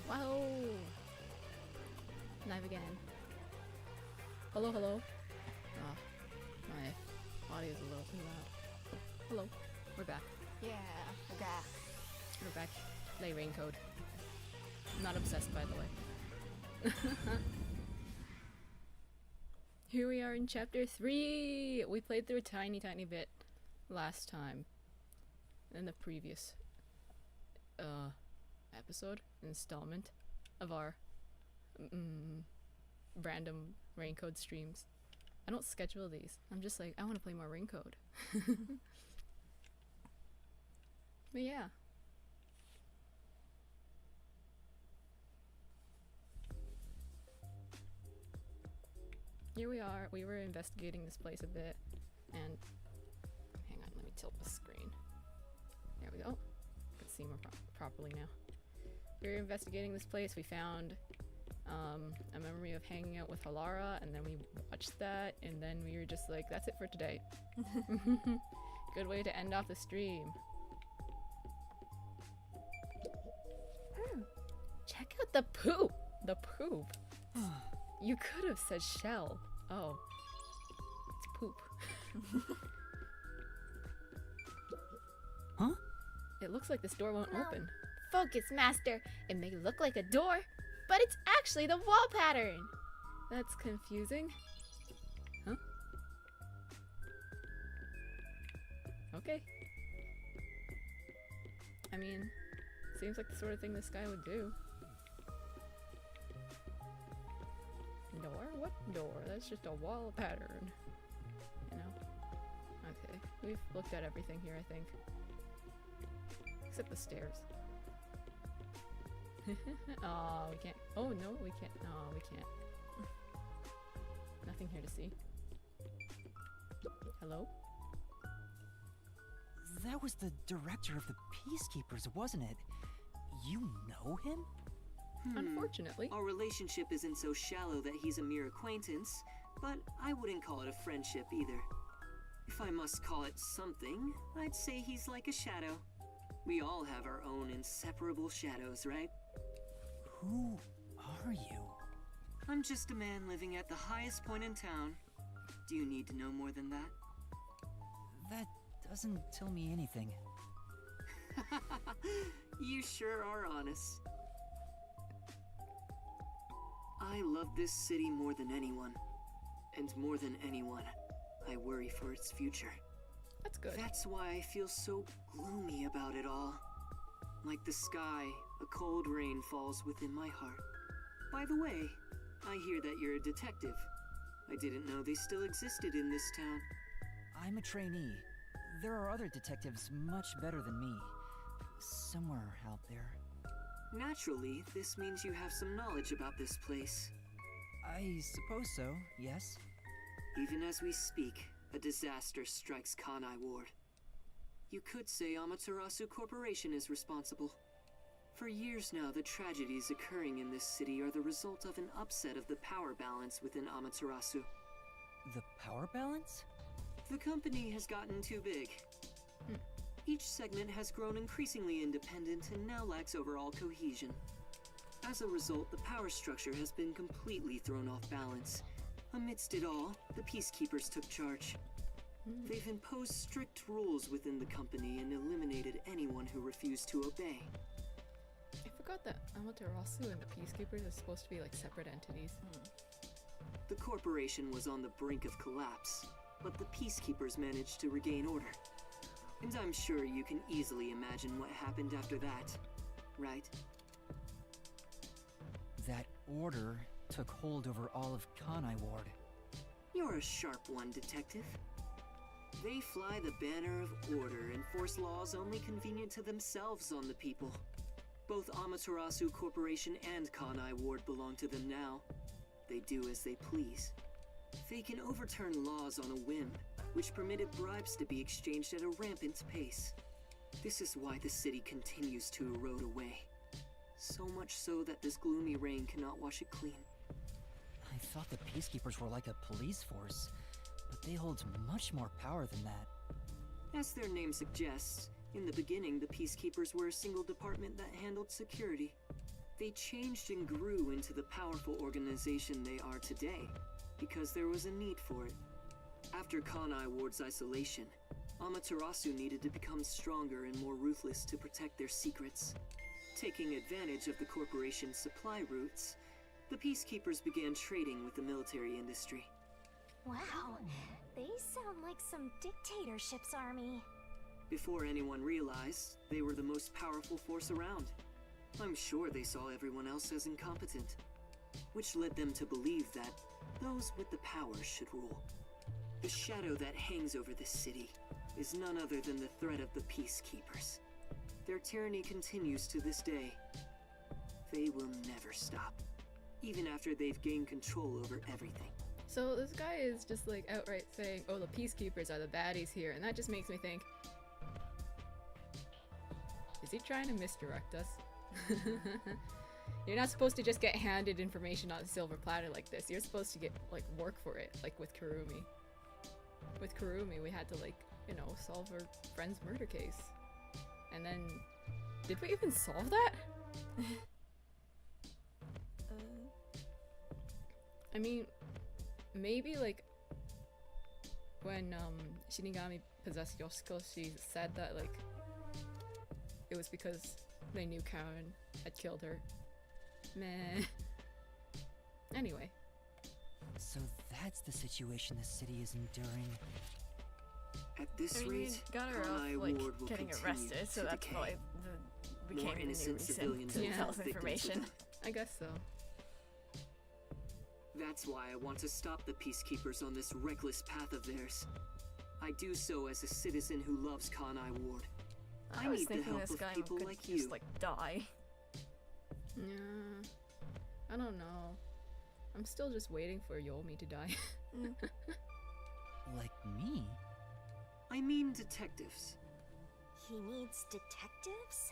Wow! Knife again. Hello, hello. Oh, my audio is a little too loud. Hello. We're back. Yeah, okay. We're back. Play Raincode. I'm not obsessed, by the way. Here we are in chapter 3! We played through a tiny bit last time. In the previous episode, installment of our random Raincode streams. I don't schedule these. I'm just like, I want to play more Raincode. But yeah. Here we are. We were investigating this place a bit, and hang on, let me tilt the screen. There we go. I can see more properly now. We were investigating this place. We found a memory of hanging out with Halara, and then we watched that, and then we were just like, that's it for today. Good way to end off the stream. Check out the poop! The poop. You could have said shell. Oh. It's poop. Huh? It looks like this door won't open. Focus, Master. It may look like a door, but it's actually the wall pattern. That's confusing. Huh? Okay. I mean, seems like the sort of thing this guy would do. Door? What door? That's just a wall pattern. You know? Okay. We've looked at everything here, I think. Except the stairs. Oh, we can't. Oh, no, we can't. No, we can't. Nothing here to see. Hello? That was the director of the Peacekeepers, wasn't it? You know him? Unfortunately. Our relationship isn't so shallow that he's a mere acquaintance, but I wouldn't call it a friendship either. If I must call it something, I'd say he's like a shadow. We all have our own inseparable shadows, right? Who are you? I'm just a man living at the highest point in town. Do you need to know more than that? That doesn't tell me anything. You sure are honest. I love this city more than anyone. And more than anyone, I worry for its future. That's good. That's why I feel so gloomy about it all. Like the sky, a cold rain falls within my heart. By the way, I hear that you're a detective. I didn't know they still existed in this town. I'm a trainee. There are other detectives much better than me. Somewhere out there. Naturally, this means you have some knowledge about this place. I suppose so, yes. Even as we speak, a disaster strikes Kanai Ward. You could say Amaterasu Corporation is responsible. For years now, the tragedies occurring in this city are the result of an upset of the power balance within Amaterasu. The power balance? The company has gotten too big. Each segment has grown increasingly independent and now lacks overall cohesion. As a result, the power structure has been completely thrown off balance. Amidst it all, the Peacekeepers took charge. They've imposed strict rules within the company and eliminated anyone who refused to obey. I forgot that Amaterasu and the Peacekeepers are supposed to be like separate entities. The corporation was on the brink of collapse, but the Peacekeepers managed to regain order. And I'm sure you can easily imagine what happened after that, right? That order took hold over all of Kanai Ward. You're a sharp one, Detective. They fly the banner of order and force laws only convenient to themselves on the people. Both Amaterasu Corporation and Kanai Ward belong to them now. They do as they please. They can overturn laws on a whim, which permitted bribes to be exchanged at a rampant pace. This is why the city continues to erode away. So much so that this gloomy rain cannot wash it clean. I thought the Peacekeepers were like a police force, but they hold much more power than that. As their name suggests, in the beginning the Peacekeepers were a single department that handled security. They changed and grew into the powerful organization they are today, because there was a need for it. After Kanai Ward's isolation, Amaterasu needed to become stronger and more ruthless to protect their secrets. Taking advantage of the corporation's supply routes, the Peacekeepers began trading with the military industry. Wow, they sound like some dictatorship's army. Before anyone realized, they were the most powerful force around. I'm sure they saw everyone else as incompetent, which led them to believe that those with the power should rule. The shadow that hangs over this city is none other than the threat of the Peacekeepers. Their tyranny continues to this day. They will never stop, even after they've gained control over everything. So this guy is just like outright saying, oh, the Peacekeepers are the baddies here, and that just makes me think, is he trying to misdirect us? You're not supposed to just get handed information on a silver platter like this. You're supposed to get, like, work for it, like with Kurumi. With Kurumi, we had to, like, you know, solve our friend's murder case. And then, did we even solve that? I mean, maybe, like, when, Shinigami possessed Yoshiko, she said that, like, it was because they knew Karen had killed her. Meh. Anyway. So that's the situation the city is enduring. At this I mean, we rate, got her Kanai off, like, Ward will getting continue arrested, so to that's decay. why we More became the new innocent reason civilians to will tell fall us victim to information. them. I guess so. That's why I want to stop the Peacekeepers on this reckless path of theirs. I do so as a citizen who loves Kanai Ward. I was need the thinking help this of guy people could like just, you. like, die. Yeah. I don't know. I'm still just waiting for Yomi to die. Like me? I mean detectives. He needs detectives?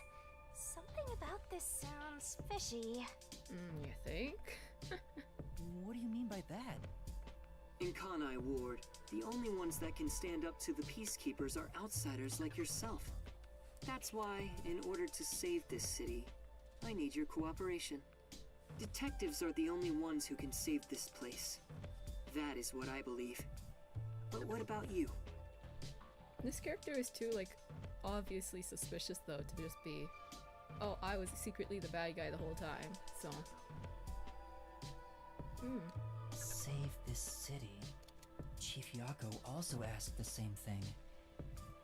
Something about this sounds fishy. You think? What do you mean by that? In Kanai Ward, the only ones that can stand up to the Peacekeepers are outsiders like yourself. That's why, in order to save this city, I need your cooperation. Detectives are the only ones who can save this place. That is what I believe. But what about you? This character is too, like, obviously suspicious, though, to just be, oh, I was secretly the bad guy the whole time, so. Save this city. Chief Yako also asked the same thing.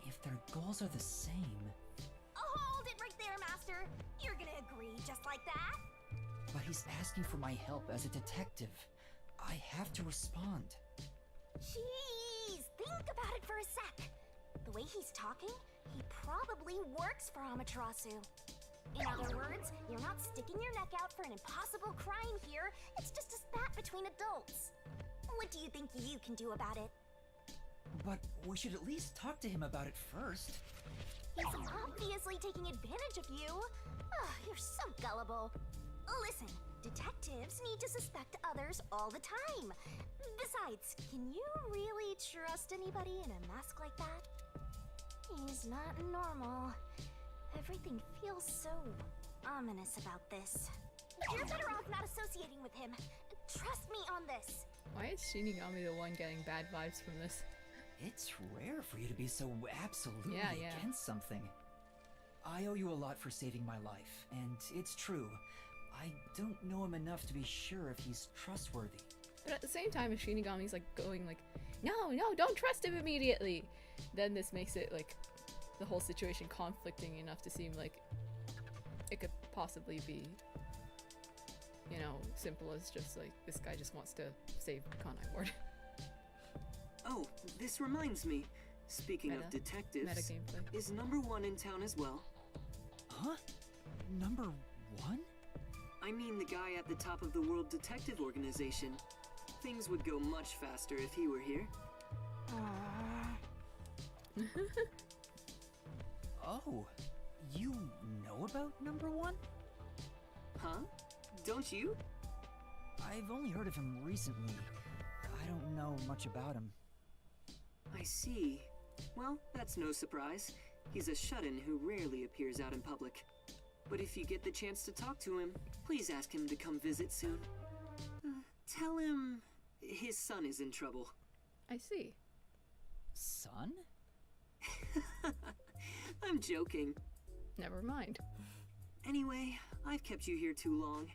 If their goals are the same, Hold it right there, Master! You're gonna agree just like that? but he's asking for my help as a detective. I have to respond. Jeez, think about it for a sec. The way he's talking, he probably works for Amaterasu. In other words, you're not sticking your neck out for an impossible crime here. It's just a spat between adults. What do you think you can do about it? But we should at least talk to him about it first. He's obviously taking advantage of you. You're so gullible. Listen, detectives need to suspect others all the time. Besides, can you really trust anybody in a mask like that? He's not normal. Everything feels so ominous about this. You're better off not associating with him. Trust me on this. Why is Shinigami the one getting bad vibes from this? It's rare for you to be so absolutely Yeah. against something. I owe you a lot for saving my life, and it's true. I don't know him enough to be sure if he's trustworthy. But at the same time, if Shinigami's like going like, no, don't trust him immediately, then this makes it like the whole situation conflicting enough to seem like it could possibly be, you know, simple as just like this guy just wants to save Kanai Ward. Oh, this reminds me. Speaking of Meta detectives, gameplay. is number one in town as well? Huh? Number one? I mean the guy at the top of the World Detective Organization. Things would go much faster if he were here. Oh, you know about number one? Huh? Don't you? I've only heard of him recently. I don't know much about him. I see. Well, that's no surprise. He's a shut-in who rarely appears out in public. But if you get the chance to talk to him, please ask him to come visit soon. Tell him his son is in trouble. I see. Son? I'm joking. Never mind. Anyway, I've kept you here too long.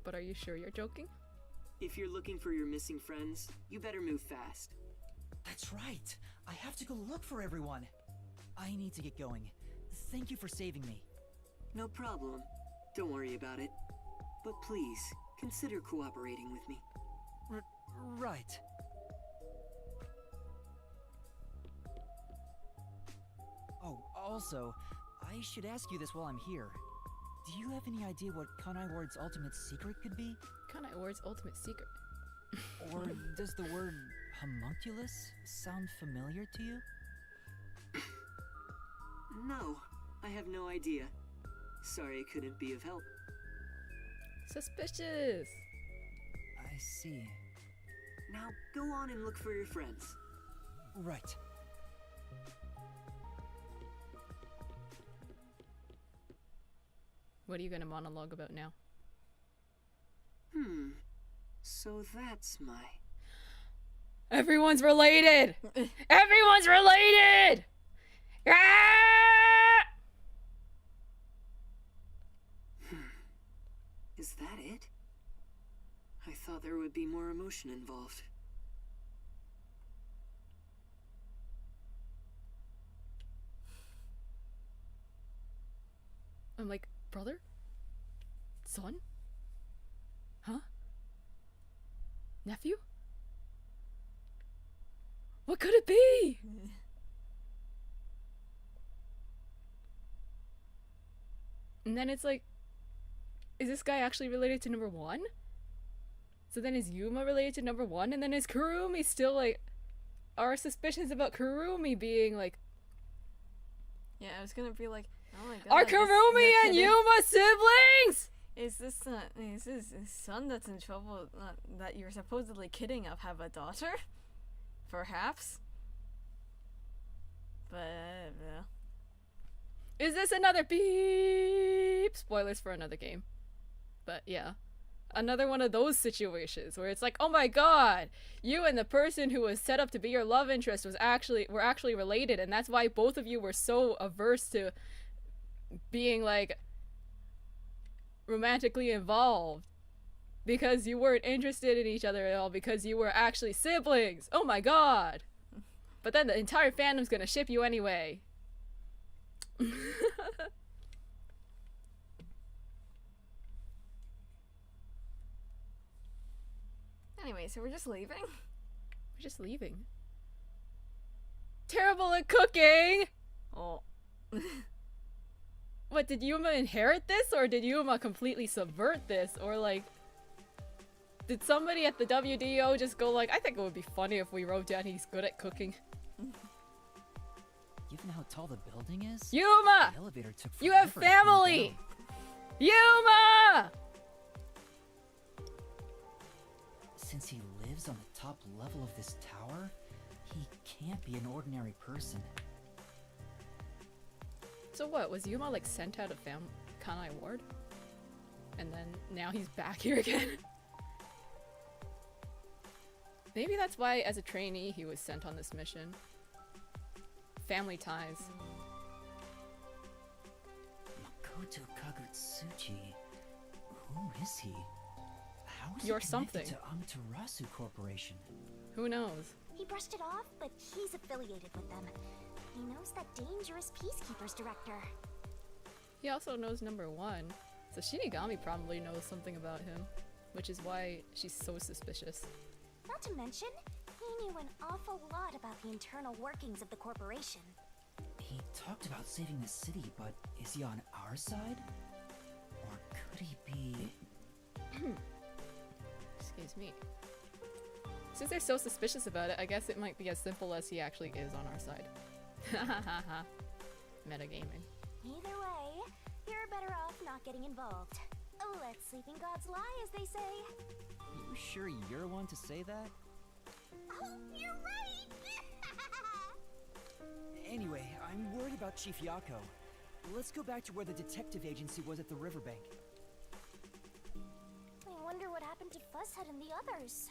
But are you sure you're joking? If you're looking for your missing friends, you better move fast. That's right. I have to go look for everyone. I need to get going. Thank you for saving me. No problem. Don't worry about it. But please, consider cooperating with me. Right. Oh, also, I should ask you this while I'm here. Do you have any idea what Kanai Ward's ultimate secret could be? Kanai Ward's ultimate secret. Or does the word homunculus sound familiar to you? No, I have no idea. Sorry I couldn't be of help. Suspicious! I see. Now go on and look for your friends. Right. What are you gonna monologue about now? So that's my... Everyone's related! Everyone's related! Ah! Is that it? I thought there would be more emotion involved. I'm like, brother? Son? Huh? Nephew? What could it be? And then it's like, is this guy actually related to number one? So then is Yuma related to number one? And then is Kurumi still like, our suspicions about Kurumi being like, Yeah, I was gonna be like, oh my god. are this- Kurumi you're and kidding. Yuma siblings? Is this his son that's in trouble that you're supposedly kidding of have a daughter? Perhaps. But Is this another beep? Spoilers for another game. But yeah. Another one of those situations where it's like, oh my god, you and the person who was set up to be your love interest were actually related, and that's why both of you were so averse to being like romantically involved. Because you weren't interested in each other at all, because you were actually siblings. Oh my god. But then the entire fandom's gonna ship you anyway. anyway, so we're just leaving. We're just leaving. Terrible at cooking! Oh. What, did Yuma inherit this? Or did Yuma completely subvert this? Or like, did somebody at the WDO just go like, I think it would be funny if we wrote down he's good at cooking? Given how tall the building is, Yuma! the elevator took You have forever to come family! down. Yuma! Since he lives on the top level of this tower, he can't be an ordinary person. So what, was Yuma like sent out of Kanai Ward? And then now he's back here again? Maybe that's why as a trainee he was sent on this mission. Family ties. Makoto Kagutsuchi. Who is he? How is You're he connected something. to Amaterasu Corporation? Who knows? He brushed it off, but he's affiliated with them. He knows that dangerous Peacekeepers director. He also knows number one. So Shinigami probably knows something about him. Which is why she's so suspicious. Not to mention, he knew an awful lot about the internal workings of the corporation. He talked about saving the city, but is he on our side? Or could he be... Excuse me. Since they're so suspicious about it, I guess it might be as simple as he actually is on our side. Hahaha. Metagaming. Either way, you're better off not getting involved. Let sleeping gods lie, as they say. You sure you're one to say that? Oh, you're right! Anyway, I'm worried about Chief Yako. let's go back to where the detective agency was at the riverbank. I wonder what happened to Fuzzhead and the others.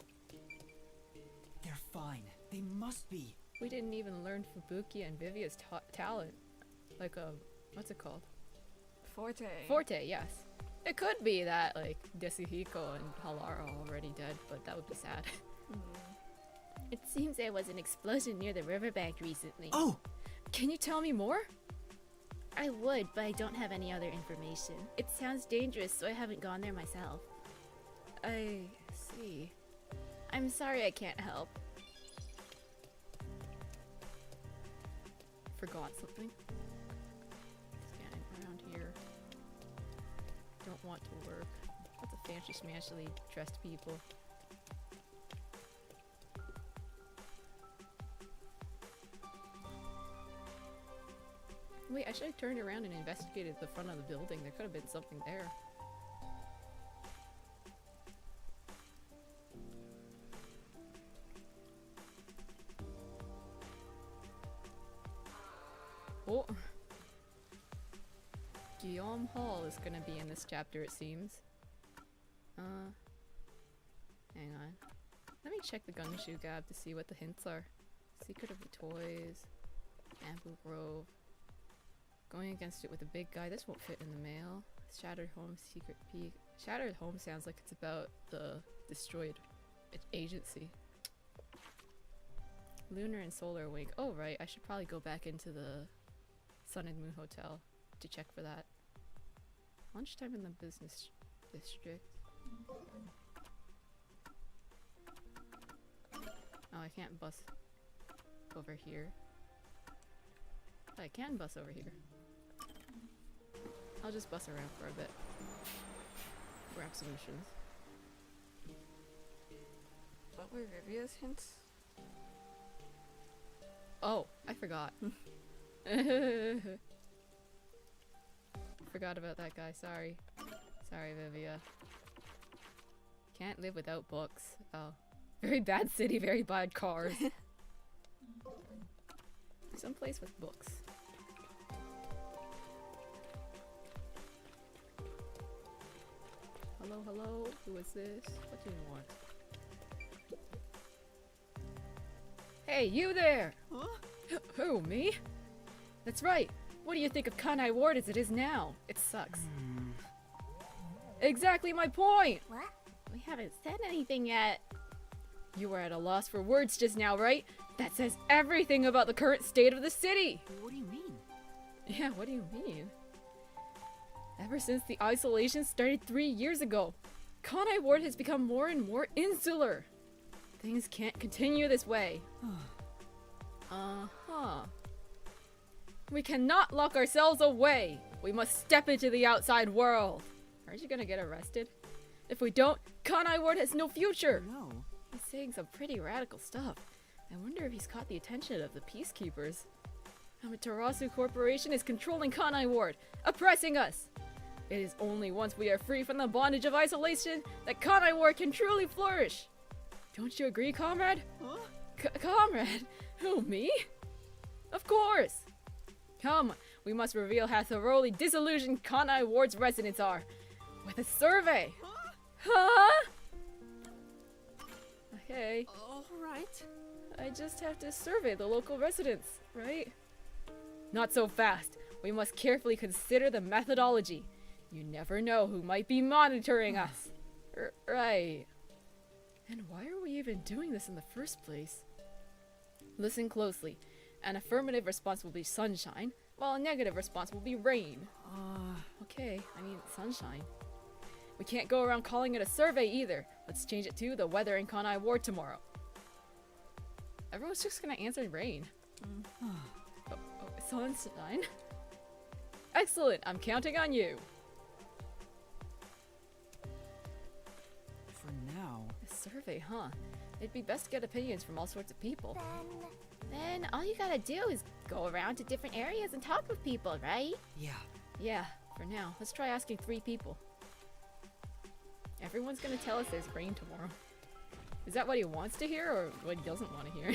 They're fine. They must be. We didn't even learn Fubuki and Vivia's talent. Like what's it called? Forte. Forte, yes. It could be that, like, Desuhiko and Halara are already dead, but that would be sad. It seems there was an explosion near the riverbank recently. Oh! Can you tell me more? I would, but I don't have any other information. It sounds dangerous, so I haven't gone there myself. I see. I'm sorry I can't help. Forgot something. Scanning around here. Don't want to work. Lots of fancy smashily dressed people. Wait, I should have turned around and investigated the front of the building. There could have been something there. Oh. Guillaume Hall is gonna be in this chapter, it seems. Hang on. Let me check the Gumshoe Gab to see what the hints are. Secret of the Toys. Bamboo Grove. Going against it with a big guy. This won't fit in the mail. Shattered Home Secret Peak. Shattered Home sounds like it's about the destroyed agency. Lunar and Solar Wing. Oh right, I should probably go back into the Sun and Moon Hotel to check for that. Lunchtime in the business district. Oh, I can't bus over here. But I can bus over here. I'll just bus around for a bit. Grab solutions. What were Vivia's hints? Oh, I forgot. Forgot about that guy, sorry. Sorry, Vivia. Can't live without books. Oh. Very bad city, very bad cars. Someplace with books. Hello, hello. Who is this? What do you want? Hey, you there! Huh? Who, me? That's right. What do you think of Kanai Ward as it is now? It sucks. Exactly my point! What? We haven't said anything yet. You were at a loss for words just now, right? That says everything about the current state of the city! What do you mean? Yeah, what do you mean? Ever since the isolation started 3 years ago, Kanai Ward has become more and more insular. Things can't continue this way. Uh-huh. We cannot lock ourselves away. We must step into the outside world. Aren't you gonna get arrested? If we don't, Kanai Ward has no future. No. He's saying some pretty radical stuff. I wonder if he's caught the attention of the peacekeepers. Amaterasu Corporation is controlling Kanai Ward, oppressing us. It is only once we are free from the bondage of isolation that Kanai Ward can truly flourish. Don't you agree, comrade? Huh? Comrade? Who, me? Of course! Come, we must reveal how thoroughly disillusioned Kanai Ward's residents are. With a survey! Huh? Okay, Alright. I just have to survey the local residents, right? Not so fast. We must carefully consider the methodology. You never know who might be monitoring us. Right. And why are we even doing this in the first place? Listen closely. An affirmative response will be sunshine, while a negative response will be rain. Okay, I mean sunshine. We can't go around calling it a survey either. Let's change it to the weather in Kanai Ward tomorrow. Everyone's just gonna answer rain. Oh, sunshine? Excellent, I'm counting on you. For now. A survey, huh? It'd be best to get opinions from all sorts of people. Then all you gotta do is go around to different areas and talk with people, right? Yeah. Yeah, for now. Let's try asking 3 people. Everyone's gonna tell us there's rain tomorrow. Is that what he wants to hear or what he doesn't want to hear?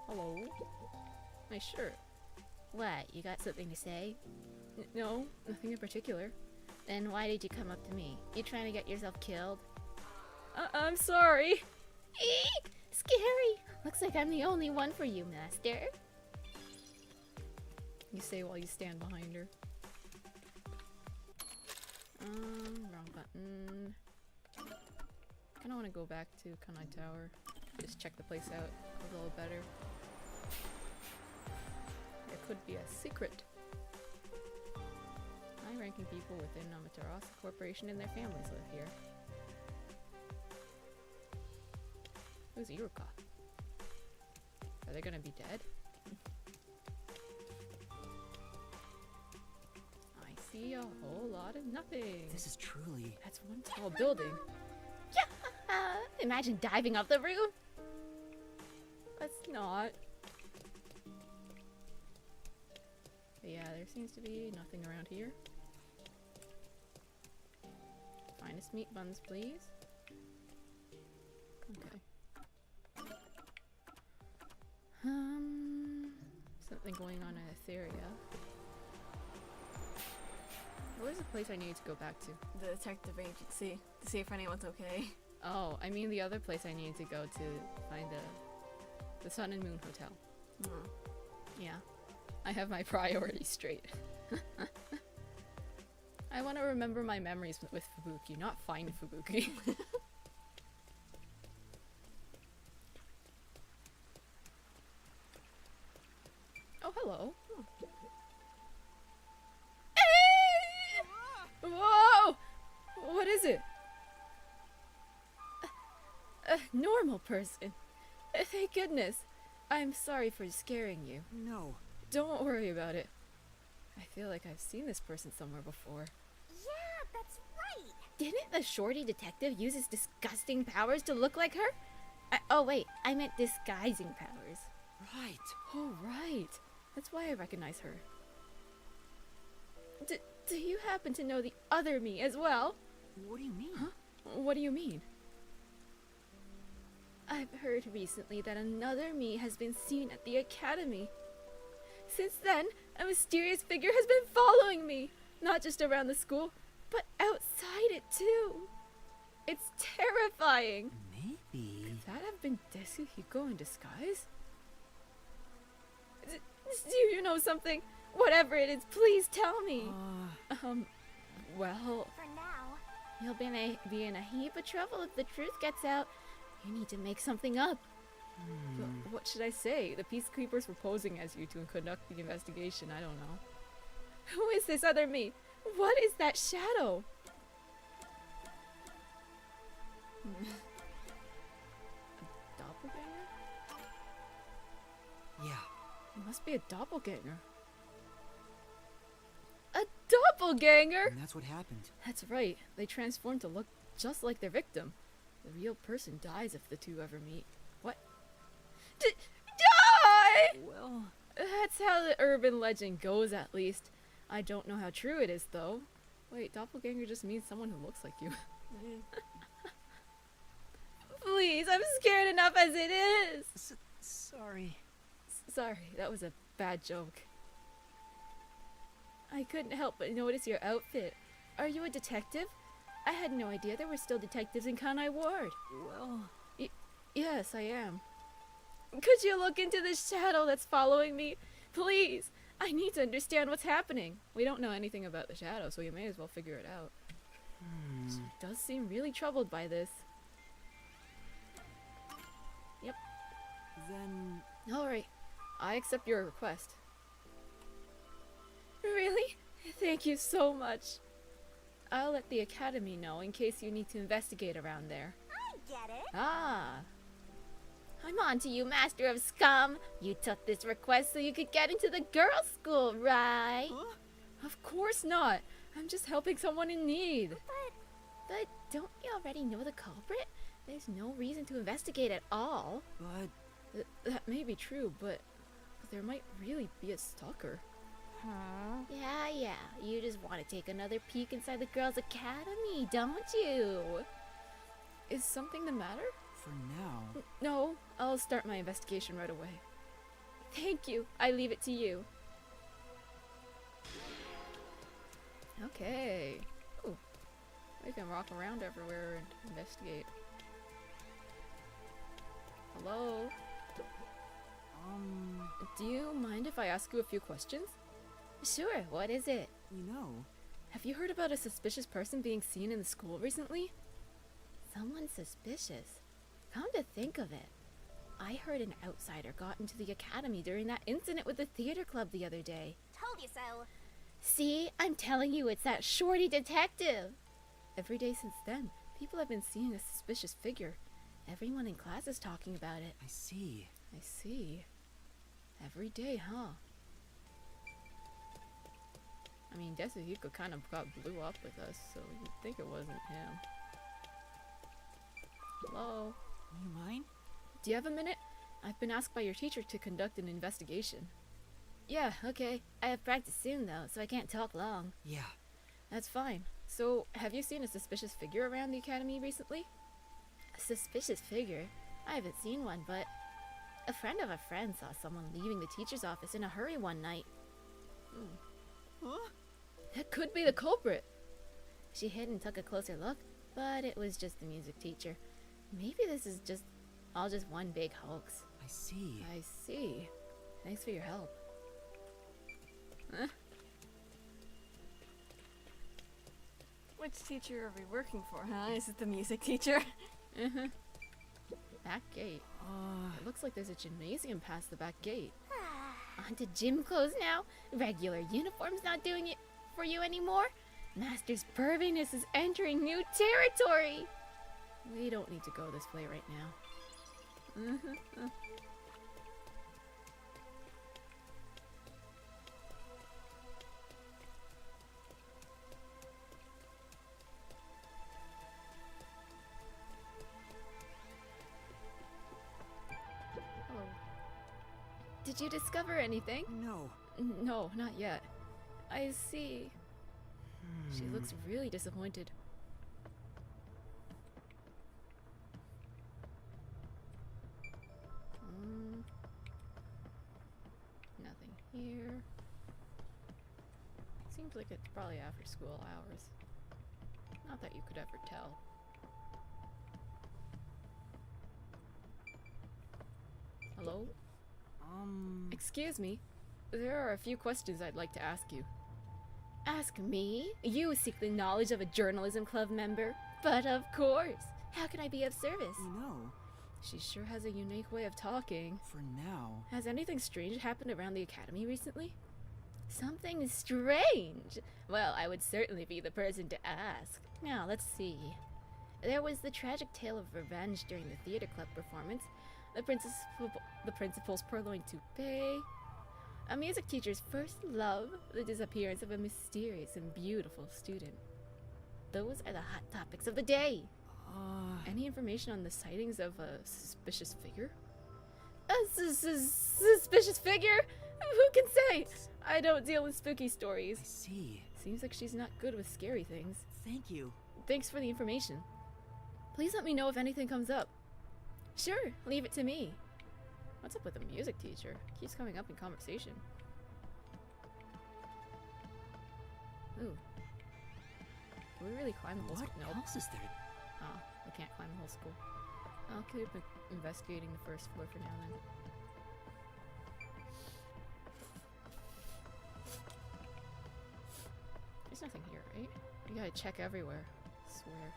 Hello? My shirt. What, you got something to say? No, nothing in particular. Then why did you come up to me? You trying to get yourself killed? I'm sorry. Eek! Scary! Looks like I'm the only one for you, Master. You say while you stand behind her. Wrong button. Kinda wanna go back to Kunai Tower. Just check the place out a little better. There could be a secret. High-ranking people within Amaterasu Corporation and their families live here. Who's Iruka? Are they gonna be dead? I see a whole lot of nothing. This is truly... That's one tall building. Imagine diving off the roof. Let's not. But yeah, there seems to be nothing around here. Finest meat buns, please. Okay. Something going on in Etheria. What is the place I need to go back to? The detective agency to see if anyone's okay. Oh, I mean the other place I need to go to find the Sun and Moon Hotel. Yeah, I have my priorities straight. I want to remember my memories with Fubuki, not find Fubuki. Oh, hello. Whoa! What is it? A normal person. Thank goodness. I'm sorry for scaring you. No. Don't worry about it. I feel like I've seen this person somewhere before. Yeah, that's right. Didn't the shorty detective use his disgusting powers to look like her? Oh wait, I meant disguising powers. Right. Oh, right. That's why I recognize her. Do you happen to know the other me as well? What do you mean? Huh? What do you mean? I've heard recently that another me has been seen at the academy. Since then, a mysterious figure has been following me, not just around the school, but outside it too. It's terrifying. Maybe. Could that have been Desuhiko in disguise? Do you know something? Whatever it is, please tell me. Well, For now, You'll be in a heap of trouble if the truth gets out. You need to make something up. what should I say? The Peacekeepers were posing as you to conduct the investigation. I don't know. Who is this other me? What is that shadow? Doppelganger? Yeah. It must be a doppelganger. A doppelganger? And that's what happened. That's right. They transform to look just like their victim. The real person dies if the two ever meet. What? Die! Well, That's how the urban legend goes, at least. I don't know how true it is, though. Wait, doppelganger just means someone who looks like you. Please, I'm scared enough as it is. sorry. Sorry, that was a bad joke. I couldn't help but notice your outfit. Are you a detective? I had no idea there were still detectives in Kanai Ward. Well, Yes, I am. Could you look into the shadow that's following me? Please! I need to understand what's happening. We don't know anything about the shadow, so you may as well figure it out. She does seem really troubled by this. then Alright, I accept your request. Really? Thank you so much. I'll let the Academy know in case you need to investigate around there. I get it. Ah, I'm on to you, Master of Scum. You took this request so you could get into the girls' school, right? of course not. I'm just helping someone in need. But don't you already know the culprit? There's no reason to investigate at all. but That may be true, but there might really be a stalker. Yeah. You just want to take another peek inside the girls' academy, don't you? Is something the matter? for now, No, I'll start my investigation right away. Thank you. I leave it to you. Okay. Ooh. We can walk around everywhere and investigate. Hello? Do you mind if I ask you a few questions? Sure, what is it? Have you heard about a suspicious person being seen in the school recently? Someone suspicious. Come to think of it, I heard an outsider got into the academy during that incident with the theater club the other day. Told you so. See, I'm telling you, it's that shorty detective. Every day since then, people have been seeing a suspicious figure. Everyone in class is talking about it. I see. I see. Every day, huh? I mean, Desuhiko kind of got blew up with us, so you'd think it wasn't him. Hello? You mind? Do you have a minute? I've been asked by your teacher to conduct an investigation. Yeah, okay. I have practice soon though, so I can't talk long. Yeah. That's fine. So, have you seen a suspicious figure around the academy recently? A suspicious figure? I haven't seen one, but a friend of a friend saw someone leaving the teacher's office in a hurry one night. Huh? That could be the culprit. She hid and took a closer look, but it was just the music teacher. Maybe this is all just one big hoax. I see. I see. Thanks for your help. Huh? Which teacher are we working for, huh? Is it the music teacher? Back gate. It looks like there's a gymnasium past the back gate. On to gym clothes now? Regular uniform's not doing it for you anymore? Master's perviness is entering new territory! We don't need to go this way right now. Oh. Did you discover anything? No. No, not yet. I see. She looks really disappointed. Nothing here. Seems like it's probably after school hours. Not that you could ever tell. Hello? Excuse me. There are a few questions I'd like to ask you. Ask me? You seek the knowledge of a journalism club member? But of course. How can I be of service? She sure has a unique way of talking. For now. Has anything strange happened around the academy recently? Something strange? Well, I would certainly be the person to ask. Now, let's see. There was the tragic tale of revenge during the theater club performance, the principal's purloined toupee, a music teacher's first love, the disappearance of a mysterious and beautiful student. Those are the hot topics of the day. Any information on the sightings of a suspicious figure? A suspicious figure? Who can say? I don't deal with spooky stories. I see. Seems like she's not good with scary things. Thank you. Thanks for the information. Please let me know if anything comes up. Sure, leave it to me. What's up with the music teacher? Keeps coming up in conversation. Ooh. Can we really climb the whole What school? Nope. else is there? Oh, we can't climb the whole school. I'll keep investigating the first floor for now then. There's nothing here, right? You gotta check everywhere. I swear.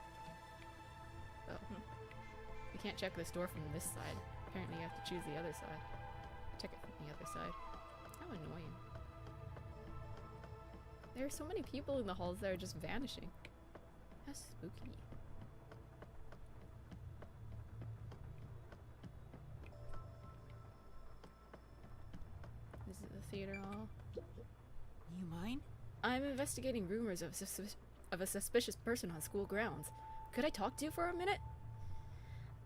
Oh. You can't check this door from this side. Apparently you have to choose the other side. Check it from the other side. How annoying. There are so many people in the halls that are just vanishing. How spooky. This is the theater hall. You mind? I'm investigating rumors of a suspicious person on school grounds. Could I talk to you for a minute?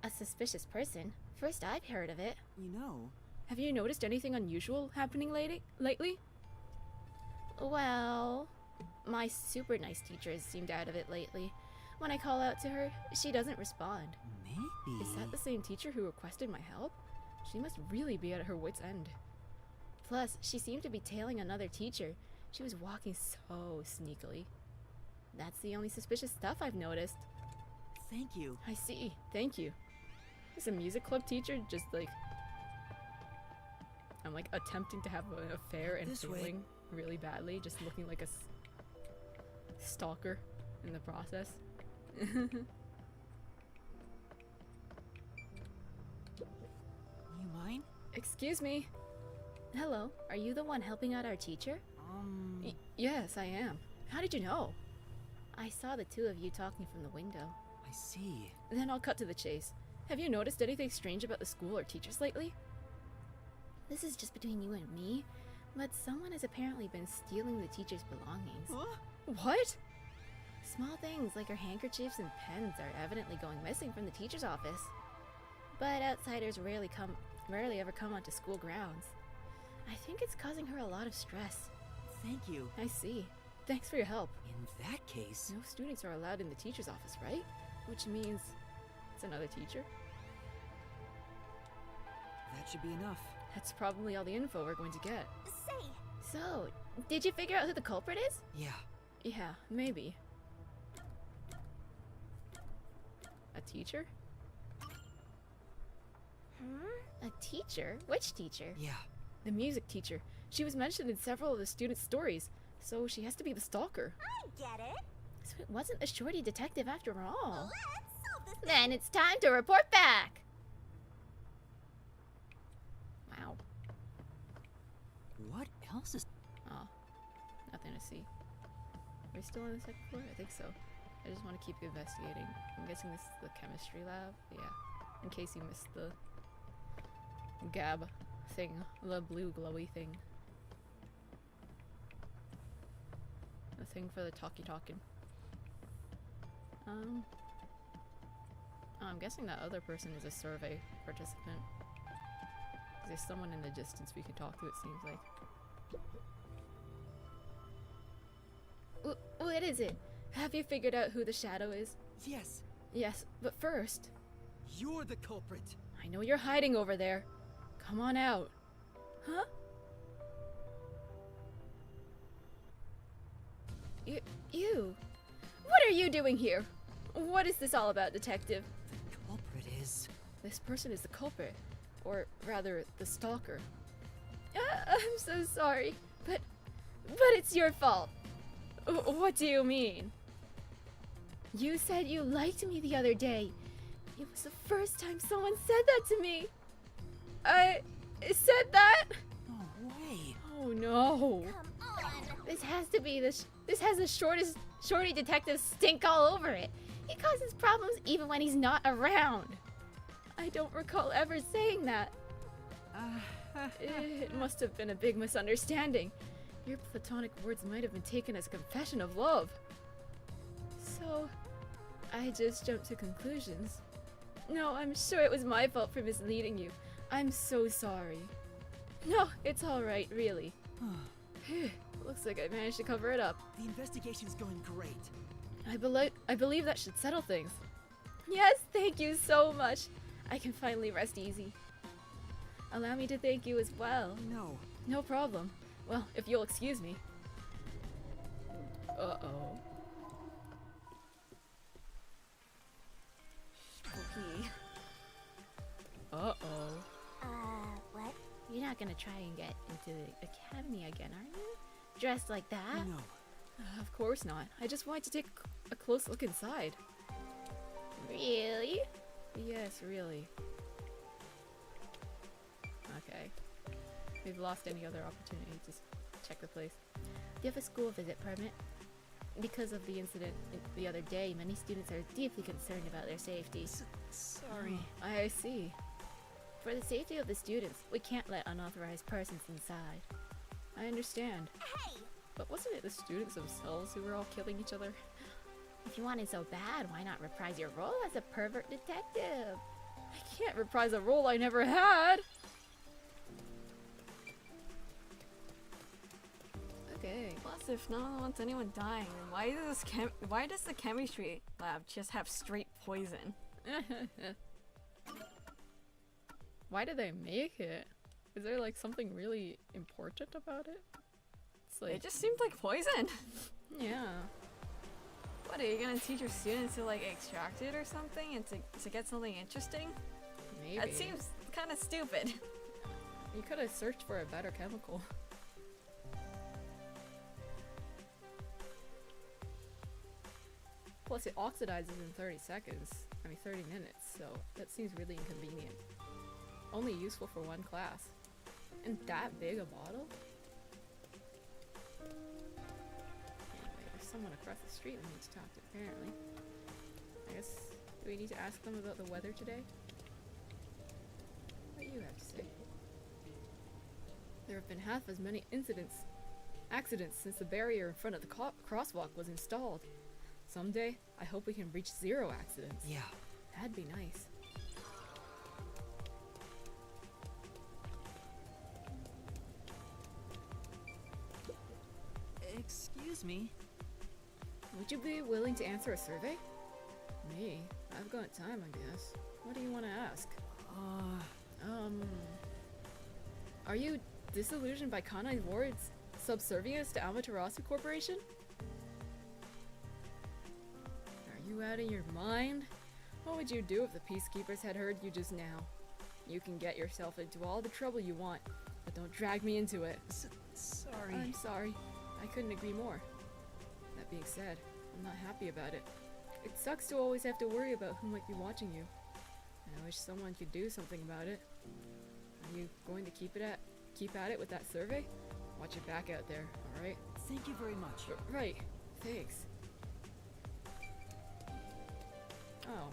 A suspicious person? First I've heard of it. Have you noticed anything unusual happening lately? Well, my super nice teacher has seemed out of it lately. When I call out to her, she doesn't respond. Maybe. Is that the same teacher who requested my help? She must really be at her wit's end. Plus, she seemed to be tailing another teacher. She was walking so sneakily. That's the only suspicious stuff I've noticed. Thank you. I see. Thank you. Is a music club teacher just like... I'm like attempting to have an affair and This way. failing really badly, just looking like a stalker in the process. You mind? Excuse me. Hello, are you the one helping out our teacher? Yes, I am. How did you know? I saw the two of you talking from the window. I see. Then I'll cut to the chase. Have you noticed anything strange about the school or teachers lately? This is just between you and me, but someone has apparently been stealing the teacher's belongings. Huh? What? Small things like her handkerchiefs and pens are evidently going missing from the teacher's office. But outsiders rarely ever come onto school grounds. I think it's causing her a lot of stress. Thank you. I see. Thanks for your help. In that case, No students are allowed in the teacher's office, right? Which means it's another teacher. that should be enough. That's probably all the info we're going to get. Say, So, did you figure out who the culprit is? Yeah. Yeah, maybe. A teacher? A teacher? Which teacher? Yeah. The music teacher. She was mentioned in several of the students' stories, so she has to be the stalker. I get it. So it wasn't the shorty detective after all. Let's solve this thing. Then it's time to report back! Wow. What else is... Oh, nothing to see. Are we still on the second floor? I think so. I just want to keep investigating. I'm guessing this is the chemistry lab. Yeah. In case you missed the gab thing, the blue glowy thing. The thing for the talkie-talking. Oh, I'm guessing that other person is a survey participant. There's someone in the distance we can talk to, it seems like. What is it? Have you figured out who the shadow is? Yes, Yes, but first, you're the culprit. I know you're hiding over there. Come on out. Huh? You? What are you doing here? What is this all about, detective? The culprit is... This person is the culprit. Or rather, the stalker. I'm so sorry, but it's your fault. What do you mean? You said you liked me the other day. It was the first time someone said that to me. I said that? No way. Oh no. Come on. This has to be this has the shorty detective stink all over it. He causes problems even when he's not around. I don't recall ever saying that. It must have been a big misunderstanding. Your platonic words might have been taken as a confession of love. So, I just jumped to conclusions. No, I'm sure it was my fault for misleading you. I'm so sorry. No, it's alright, really. Looks like I managed to cover it up. The investigation's going great. I believe that should settle things. Yes, thank you so much. I can finally rest easy. Allow me to thank you as well. No. No problem. Well, if you'll excuse me. Uh-oh. Spooky. Uh-oh. What? You're not gonna try and get into the academy again, are you? Dressed like that? No. Of course not. I just wanted to take a close look inside. Really? Yes, really. Okay. We've lost any other opportunity to check the place. Do you have a school visit permit? Because of the incident the other day, many students are deeply concerned about their safety. Sorry. I see. For the safety of the students, we can't let unauthorized persons inside. I understand. Hey! But wasn't it the students themselves who were all killing each other? If you wanted so bad, why not reprise your role as a pervert detective? I can't reprise a role I never had! Okay. Plus, if no one wants anyone dying, then why does the chemistry lab just have straight poison? Why did they make it? Is there like something really important about it? It's like, It just seemed like poison. yeah. What, are you gonna teach your students to like extract it or something and to get something interesting? Maybe. That seems kind of stupid. You could have searched for a better chemical. Plus, it oxidizes in 30 seconds. I mean, 30 minutes, so that seems really inconvenient. Only useful for one class. And that big a bottle? Anyway, there's someone across the street we need to talk to, apparently. I guess, do we need to ask them about the weather today? What do you have to say? There have been half as many accidents since the barrier in front of the crosswalk was installed. Someday, I hope we can reach 0 accidents. Yeah. That'd be nice. Excuse me. Would you be willing to answer a survey? Me? I've got time, I guess. What do you want to ask? Are you disillusioned by Kanai Ward's subservience to Amaterasu Corporation? Are you out of your mind? What would you do if the peacekeepers had heard you just now? You can get yourself into all the trouble you want, but don't drag me into it. Sorry. I'm sorry. I couldn't agree more. That being said, I'm not happy about it. It sucks to always have to worry about who might be watching you. And I wish someone could do something about it. Are you going to keep at it with that survey? Watch your back out there, alright? Thank you very much. Right. Thanks. Oh.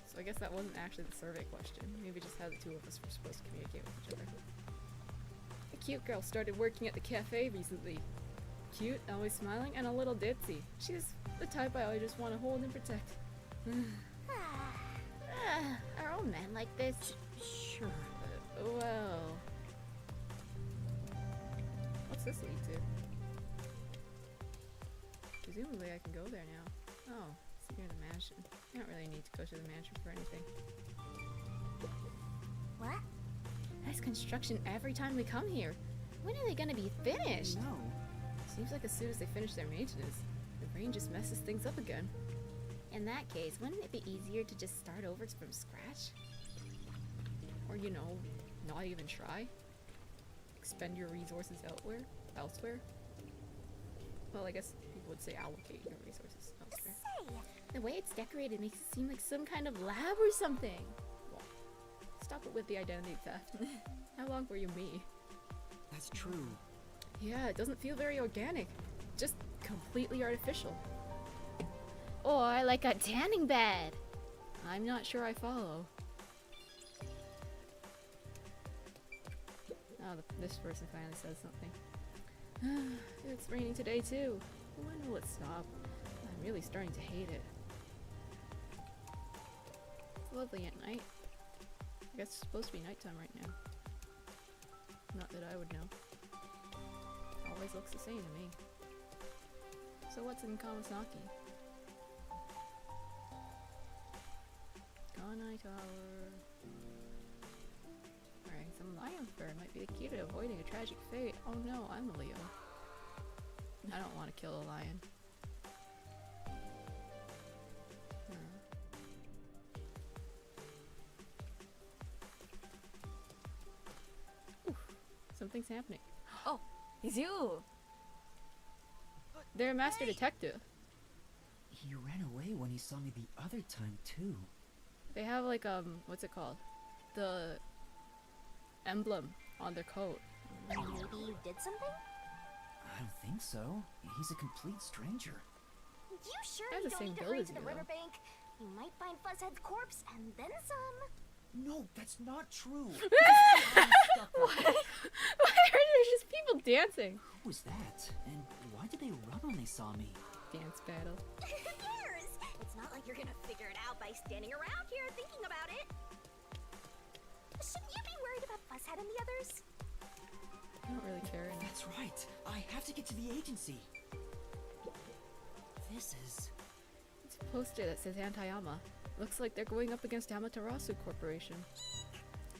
So I guess that wasn't actually the survey question. Maybe just how the two of us were supposed to communicate with each other. A cute girl started working at the cafe recently. Cute, always smiling, and a little ditzy. She's the type I always just want to hold and protect. Are all men like this? Sure. Well... What's this lead to? Presumably I can go there now. Oh, it's near the mansion. I don't really need to go to the mansion for anything. What? There's construction every time we come here. When are they gonna be finished? No. Seems like as soon as they finish their maintenance, the rain just messes things up again. In that case, wouldn't it be easier to just start over from scratch? Or, you know, not even try. Expend your resources elsewhere. Well, I guess people would say allocate your resources elsewhere. Say, The way it's decorated makes it seem like some kind of lab or something. Stop it with the identity theft. How long were you me? That's true. Yeah, it doesn't feel very organic. Just completely artificial. Or like a tanning bed. I'm not sure I follow. Oh, this person finally says something. It's raining today too. When will it stop? I'm really starting to hate it. It's lovely at night. I guess it's supposed to be nighttime right now. Not that I would know. Always looks the same to me. So what's in Kamasaki? Kanai Tower. Alright, some lion fur might be the key to avoiding a tragic fate. Oh no, I'm a Leo. I don't want to kill a lion. Oof, something's happening. He's you! They're a master detective. He ran away when he saw me the other time, too. They have like what's it called? The emblem on their coat. maybe you did something? I don't think so. He's a complete stranger. You sure I have you the don't same need to build hurry as to the you, though. riverbank? You might find Fuzzhead's corpse and then some. No, that's not true. Why are there just people dancing? Who was that? And why did they run when they saw me? Dance battle. Who cares? It's not like you're gonna figure it out by standing around here thinking about it. Shouldn't you be worried about Fuzzhead and the others? I don't really care. That's right. I have to get to the agency. This is... It's a poster that says Antayama. Looks like they're going up against Amaterasu Corporation.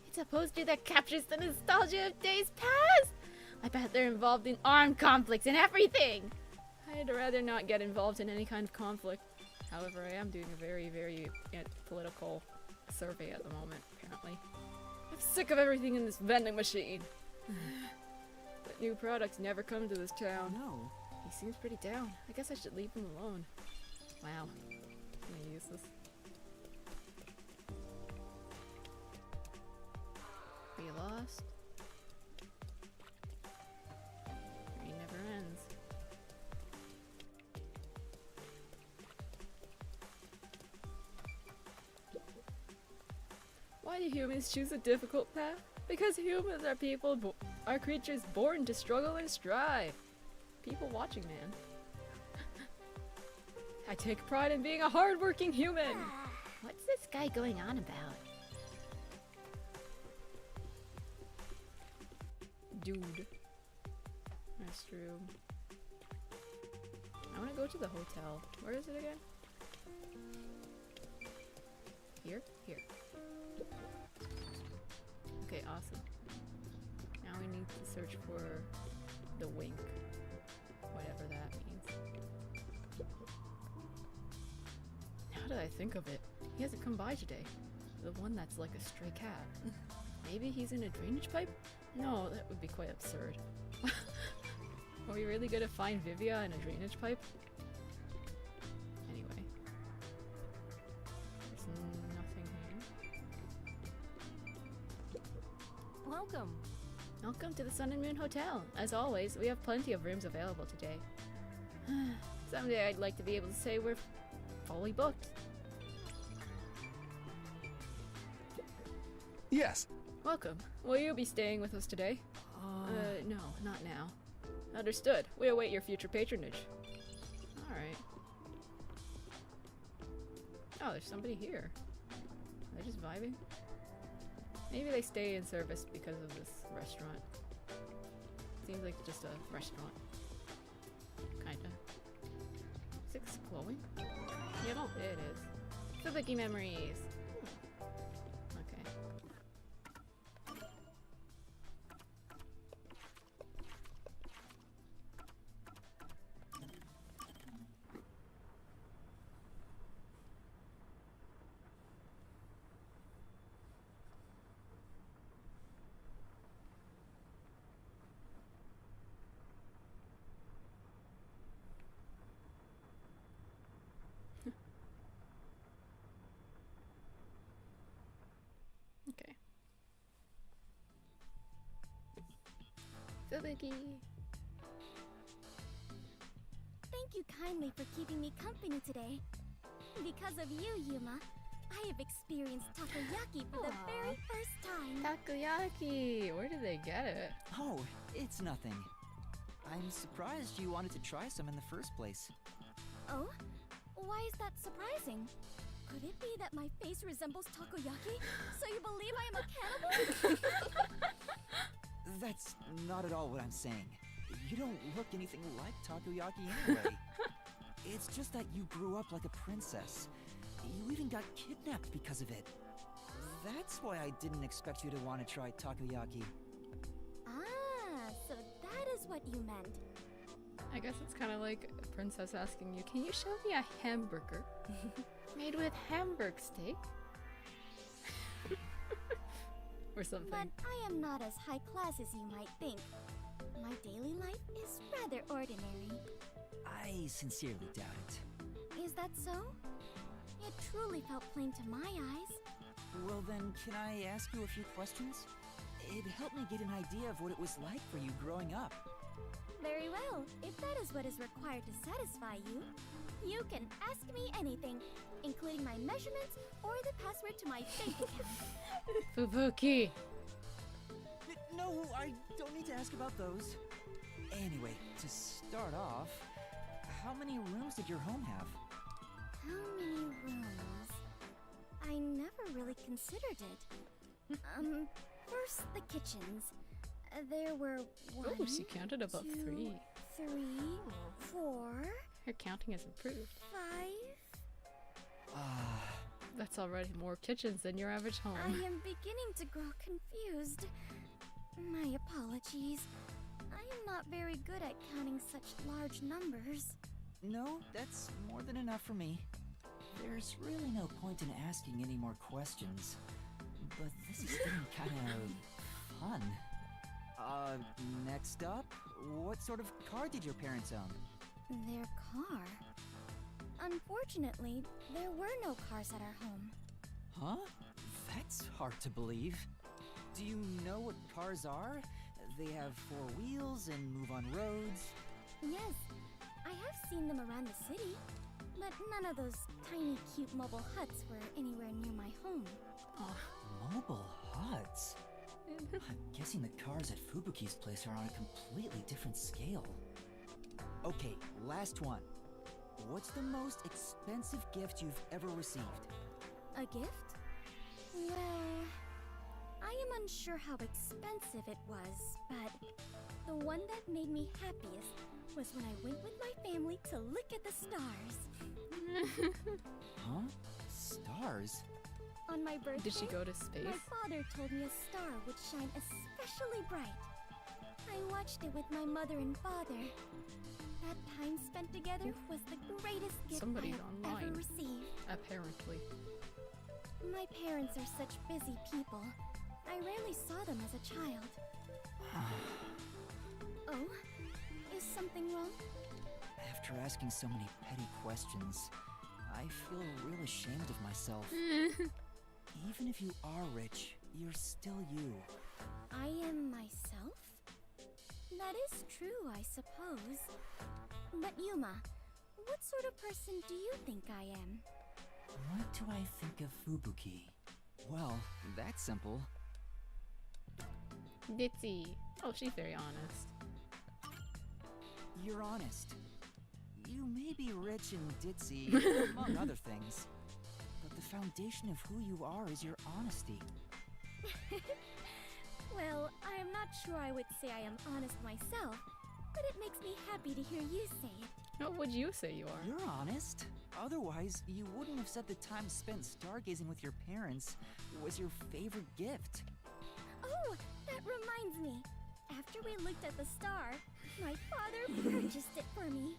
It's It's a poster that captures the nostalgia of days past. I bet they're involved in armed conflicts and everything. I'd rather not get involved in any kind of conflict. However, I am doing a very, very political survey at the moment, apparently. I'm sick of everything in this vending machine. But new products never come to this town. No. He seems pretty down. I guess I should leave him alone. Wow. I'm gonna use this. Are you lost? He never ends. Why do humans choose a difficult path? Because humans are are creatures born to struggle and strive. People watching, man. I take pride in being a hardworking human. What's this guy going on about? Dude. Restroom. I want to go to the hotel. Where is it again? Here? Here. Okay, awesome. Now we need to search for the wink. Whatever that means. Now that I think of it, he hasn't come by today. The one that's like a stray cat. Maybe he's in a drainage pipe? No, that would be quite absurd. Are we really gonna find Vivia in a drainage pipe? Anyway. There's nothing here. Welcome. Welcome to the Sun and Moon Hotel. As always, we have plenty of rooms available today. Someday I'd like to be able to say we're fully booked. Yes. Welcome. Will you be staying with us today? No, not now. Understood. We await your future patronage. Alright. Oh, there's somebody here. Are they just vibing? Maybe they stay in service because of this restaurant. Seems like just a restaurant. Kinda. Is it glowing? Yeah, no, it is. Suzuki memories! Okay. Okay. Suzuki! Thank you kindly for keeping me company today. Because of you, Yuma, I have experienced takoyaki for the very first time. Takoyaki! Where did they get it? Oh, it's nothing. I'm surprised you wanted to try some in the first place. Oh? Why is that surprising? Could it be that my face resembles takoyaki? So you believe I am a cannibal? That's not at all what I'm saying. You don't look anything like takoyaki anyway. It's just that you grew up like a princess. You even got kidnapped because of it. That's why I didn't expect you to want to try takoyaki. Ah, so that is what you meant. I guess it's kind of like a princess asking you, can you show me a hamburger made with hamburg steak? Or something. But I am not as high class as you might think. My daily life is rather ordinary. I sincerely doubt it. Is that so? It truly felt plain to my eyes. Well then, can I ask you a few questions? It helped me get an idea of what it was like for you growing up. Very well. If that is what is required to satisfy you, you can ask me anything, including my measurements or the password to my bank account. Fubuki! No, I don't need to ask about those. Anyway, to start off, how many rooms did your home have? How many rooms? I never really considered it. First the kitchens. There were one, Oh, she counted above 3. 3, 4, Her counting has improved. 5. That's already more kitchens than your average I home. am beginning to grow confused. My apologies. I am not very good at counting such large numbers. No, that's more than enough for me. There's really no point in asking any more questions. But this is getting kind of fun. Next up, what sort of car did your parents own? Their car? Unfortunately, there were no cars at our home. Huh? That's hard to believe. Do you know what cars are? They have 4 wheels and move on roads. Yes, I have seen them around the city, but none of those tiny, cute mobile huts were anywhere near my home. Aw. Mobile huts? I'm guessing the cars at Fubuki's place are on a completely different scale. Okay, last one. What's the most expensive gift you've ever received? A gift? Well, I am unsure how expensive it was, but the one that made me happiest was when I went with my family to look at the stars. Huh? Stars? On my birthday, Did she go to space? my father told me a star would shine especially bright. I watched it with my mother and father. That time spent together was the greatest gift Somebody's I have online. ever received. Apparently. My parents are such busy people. I rarely saw them as a child. Oh? Is something wrong? After asking so many petty questions, I feel real ashamed of myself. Even if you are rich, you're still you. I am myself? That is true, I suppose. But Yuma, what sort of person do you think I am? What do I think of Fubuki? Well, that's simple. Ditzy. Oh, she's very honest. You're honest. You may be rich and ditzy, among other things. But the foundation of who you are is your honesty. Well, I am not sure I would say I am honest myself, but it makes me happy to hear you say it. What would you say you are? You're honest. Otherwise, you wouldn't have said the time spent stargazing with your parents was your favorite gift. Oh, that reminds me. After we looked at the star, my father purchased it for me.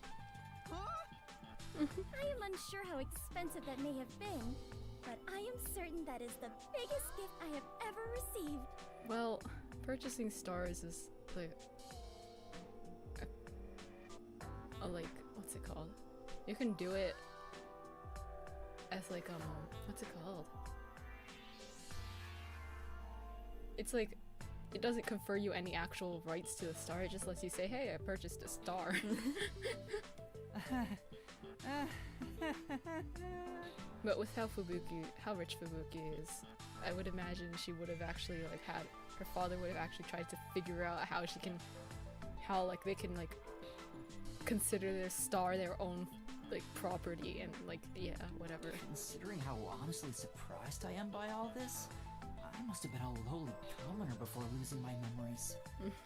I am unsure how expensive that may have been, but I am certain that is the biggest gift I have ever received. Well, purchasing stars is like a like what's it called? You can do it as like what's it called? It's like it doesn't confer you any actual rights to the star. It just lets you say, "Hey, I purchased a star." But with how rich Fubuki is, I would imagine she would have actually like had her father would have actually tried to figure out how like they can like consider their star their own like property and like yeah whatever. Considering how honestly surprised I am by all this, I must have been a lowly commoner before losing my memories.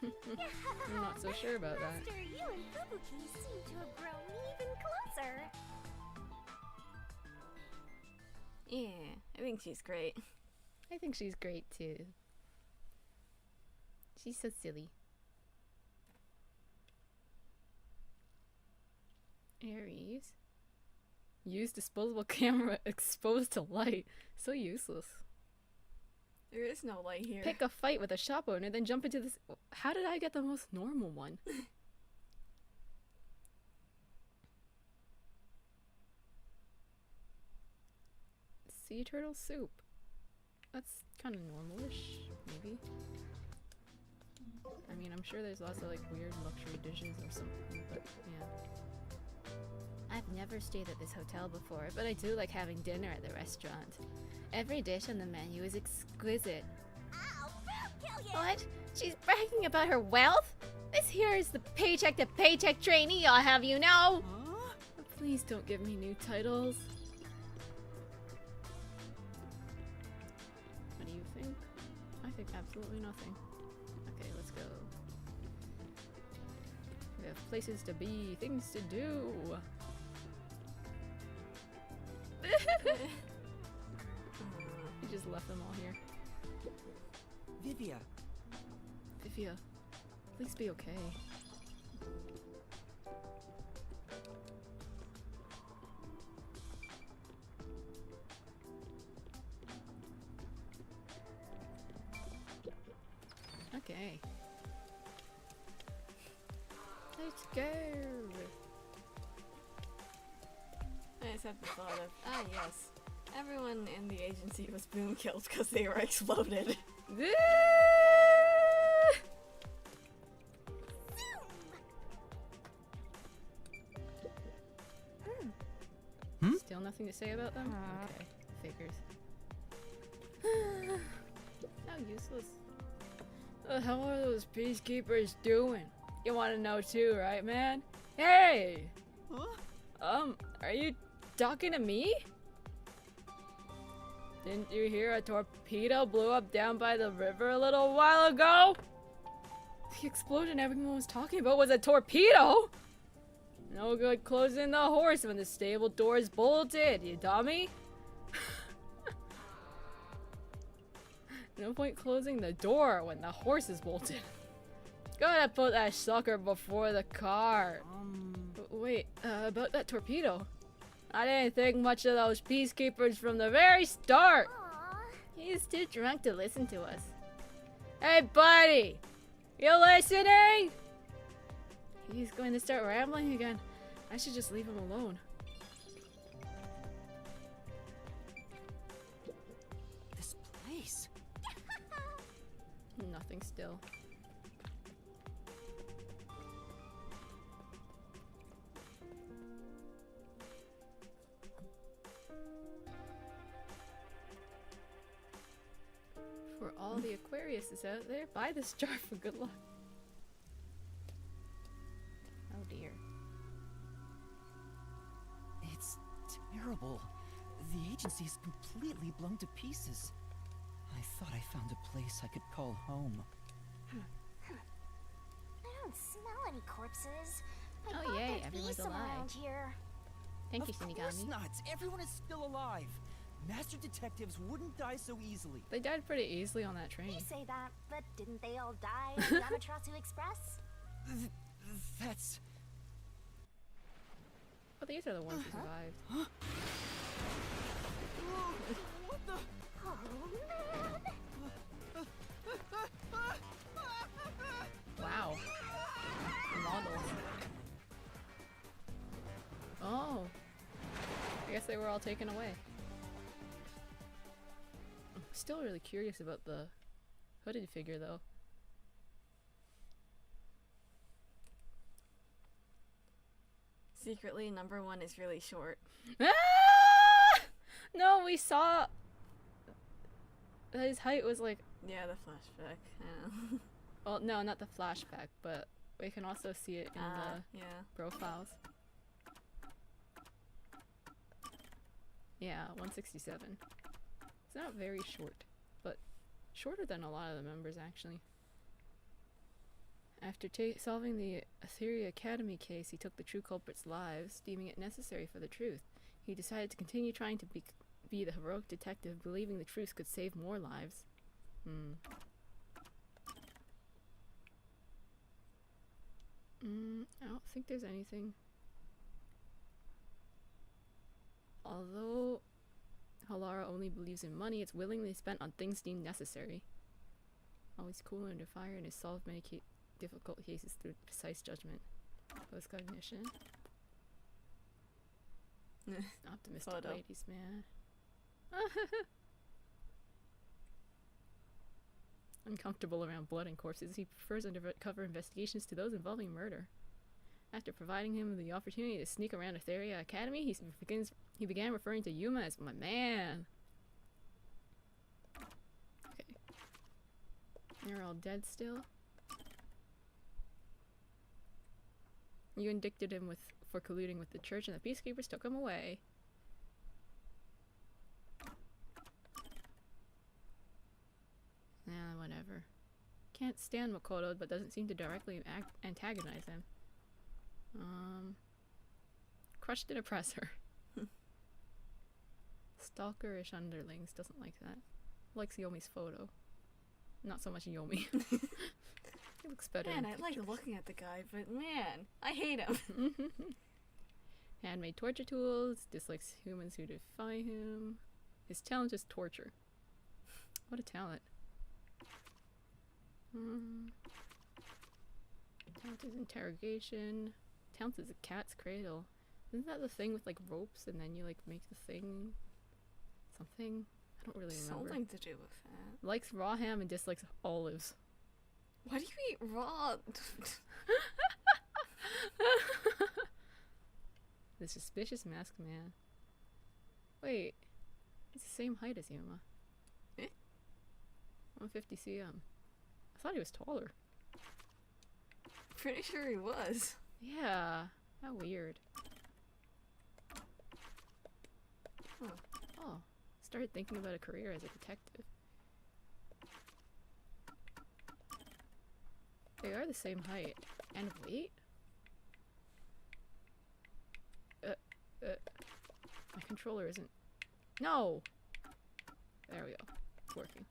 I'm not so sure about that. Master, you and Fubuki seem to have grown even closer. Yeah, I think she's great. I think she's great too. She's so silly. Aries. Use disposable camera exposed to light. So useless. There is no light here. Pick a fight with a shop owner, then jump into this. How did I get the most normal one? Sea turtle soup. That's kind of normalish, maybe. I mean, I'm sure there's lots of like weird luxury dishes or something, but yeah. I've never stayed at this hotel before, but I do like having dinner at the restaurant. Every dish on the menu is exquisite. Ow! Kill you! What? She's bragging about her wealth? This here is the paycheck to paycheck trainee, I'll have you know. Huh? Please don't give me new titles. What do you think? I think absolutely nothing. Okay, let's go. We have places to be, things to do. just left them all here. Vivia, Vivia, please be okay. Okay. Let's go. I just have the thought of, yes, everyone in the agency was boom killed because they were exploded. Still nothing to say about them? Okay, figures. How useless. The hell are those peacekeepers doing? You want to know too, right, man? Hey! huh? Are you talking to me? Didn't you hear a torpedo blew up down by the river a little while ago? The explosion everyone was talking about was a torpedo! No good closing the horse when the stable door is bolted, you dummy! No point closing the door when the horse is bolted. Gotta put that sucker before the car. Wait, about that torpedo. I didn't think much of those peacekeepers from the very start. Aw. He's too drunk to listen to us. Hey, buddy! You listening? He's going to start rambling again. I should just leave him alone. This place. Nothing still. For all the Aquariuses out there, buy this jar for good luck. Oh dear. It's terrible. The agency is completely blown to pieces. I thought I found a place I could call home. I don't smell any corpses. I Oh, thought yay, there'd be everyone's some alive. around here. Thank you, Of course Shinigami. not. Everyone is still alive. Master detectives wouldn't die so easily. They died pretty easily on that train. You say that, but didn't they all die on the Amaterasu Express? That's... But these are the ones who survived. What the... Oh man! Wow. Models. Oh. I guess they were all taken away. I'm still really curious about the hooded figure though. Secretly, number one is really short. Ah! No, we saw his height was like, Yeah, the flashback. Yeah. well, no, not the flashback, but we can also see it in the yeah. profiles. Yeah, 167. It's not very short, but shorter than a lot of the members actually. After solving the Etheria Academy case, he took the true culprits' lives, deeming it necessary for the truth. He decided to continue trying to be the heroic detective, believing the truth could save more lives. I don't think there's anything. Although Halara only believes in money, it's willingly spent on things deemed necessary. Always cool under fire and has solved many difficult cases through precise judgment. Post-cognition. Optimistic Photo. ladies, man. Uncomfortable around blood and corpses, he prefers undercover investigations to those involving murder. After providing him the opportunity to sneak around Etheria Academy, he began referring to Yuma as my man. Okay. You're all dead still? You indicted him for colluding with the church, and the peacekeepers took him away. Nah, whatever. Can't stand Makoto, but doesn't seem to directly antagonize him. Crushed an oppressor. Stalkerish underlings, doesn't like that. likes Yomi's photo. Not so much Yomi. He looks better. Man, in I like pictures. looking at the guy, but man, I hate him. Handmade torture tools. Dislikes humans who defy him. His talent is torture. What a talent. Talent is interrogation. Talent is a cat's cradle. Isn't that the thing with like ropes and then you like make the thing something? I don't really remember. Something to do with that. Likes raw ham and dislikes olives. Why do you eat raw? The suspicious masked man. Wait, he's the same height as Yuma. Eh? 150 cm. I thought he was taller. Pretty sure he was. Yeah, how weird. Huh. Oh, started thinking about a career as a detective. They are the same height and weight. My controller isn't. No. There we go. It's working.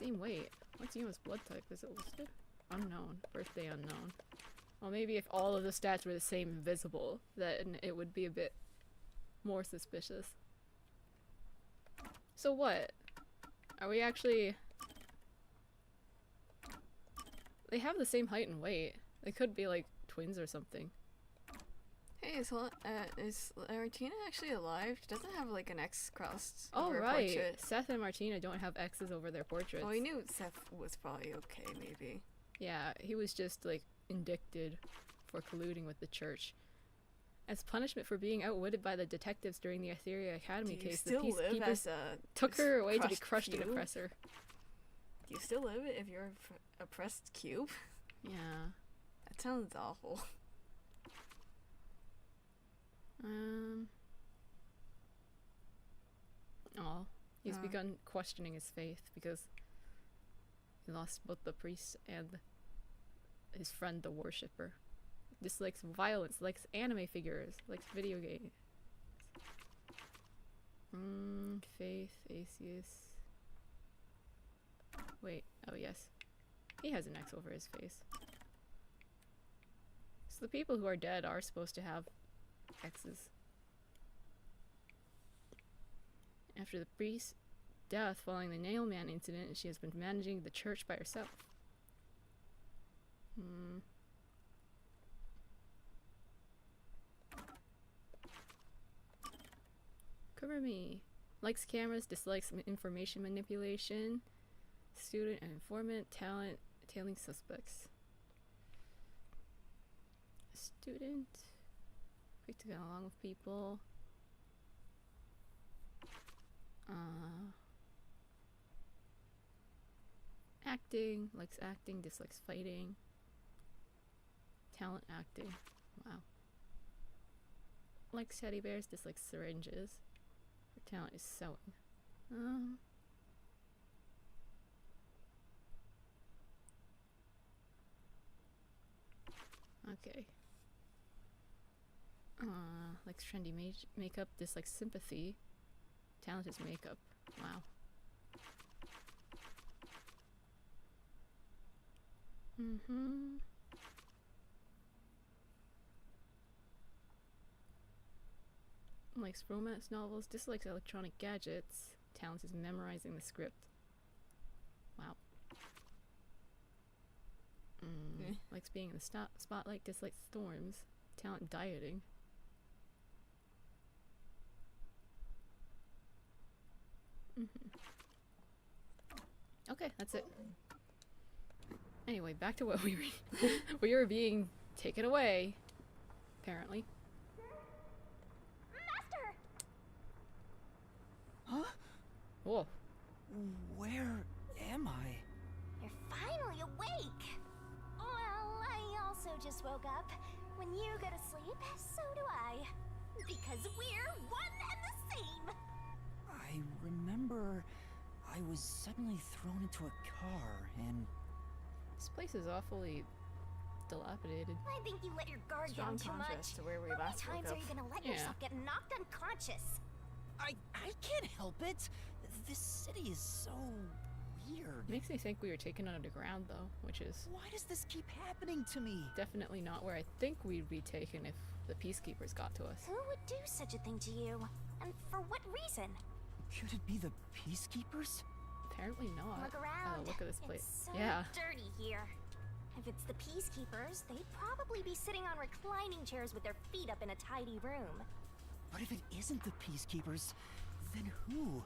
Same weight. What's Yuma's blood type? Is it listed? Unknown. Birthday unknown. Well, maybe if all of the stats were the same and visible, then it would be a bit more suspicious. So what? Are we actually... They have the same height and weight. They could be like twins or something. Hey, is Martina actually alive? She doesn't have like an X crossed Oh, over her right. portrait. Seth and Martina don't have X's over their portraits. Well, we knew Seth was probably okay, maybe. Yeah, he was just like indicted for colluding with the church. As punishment for being outwitted by the detectives during the Etheria Academy Do you case, the still live peacekeepers as a took her away to be crushed crushed and cube? oppress her. Do you still live it if you're a oppressed cube? Yeah. That sounds awful. Oh, he's begun questioning his faith because he lost both the priest and his friend, the worshipper. Dislikes violence, likes anime figures, likes video games. Faith, Atheist. Wait, oh yes. He has an X over his face. So the people who are dead are supposed to have X's. After the priest's death following the Nailman incident, she has been managing the church by herself. Kurumi. Likes cameras, dislikes information manipulation. Student and informant, talent, tailing suspects. Student. Quick to get along with people. Acting, likes acting, dislikes fighting. Talent acting. Wow. Likes teddy bears, dislikes syringes. Her talent is sewing. Okay. Likes trendy makeup, dislikes sympathy. Talent is makeup. Wow. Likes romance novels, dislikes electronic gadgets. Talent is memorizing the script. Wow. Likes being in the spotlight, dislikes storms. Talent dieting. Okay, that's it. Anyway, back to what we were we were being taken away, apparently. Master! Huh? Whoa. Where am I? You're finally awake! Well, I also just woke up. When you go to sleep, so do I. Because we're one and the same! I remember I was suddenly thrown into a car and... This place is awfully dilapidated. I think you let your guard Strong down too contrast much. to where we How many last woke times are up. you gonna let Yeah. yourself get knocked unconscious? I can't help it. This city is so weird. Makes me think we were taken underground though, which is Why does this keep happening to me? definitely not where I think we'd be taken if the peacekeepers got to us. Who would do such a thing to you? And for what reason? Could it be the peacekeepers? Apparently not. Look around. Oh, look at this place. It's so Yeah. dirty here. If it's the peacekeepers, they'd probably be sitting on reclining chairs with their feet up in a tidy room. But if it isn't the peacekeepers, then who?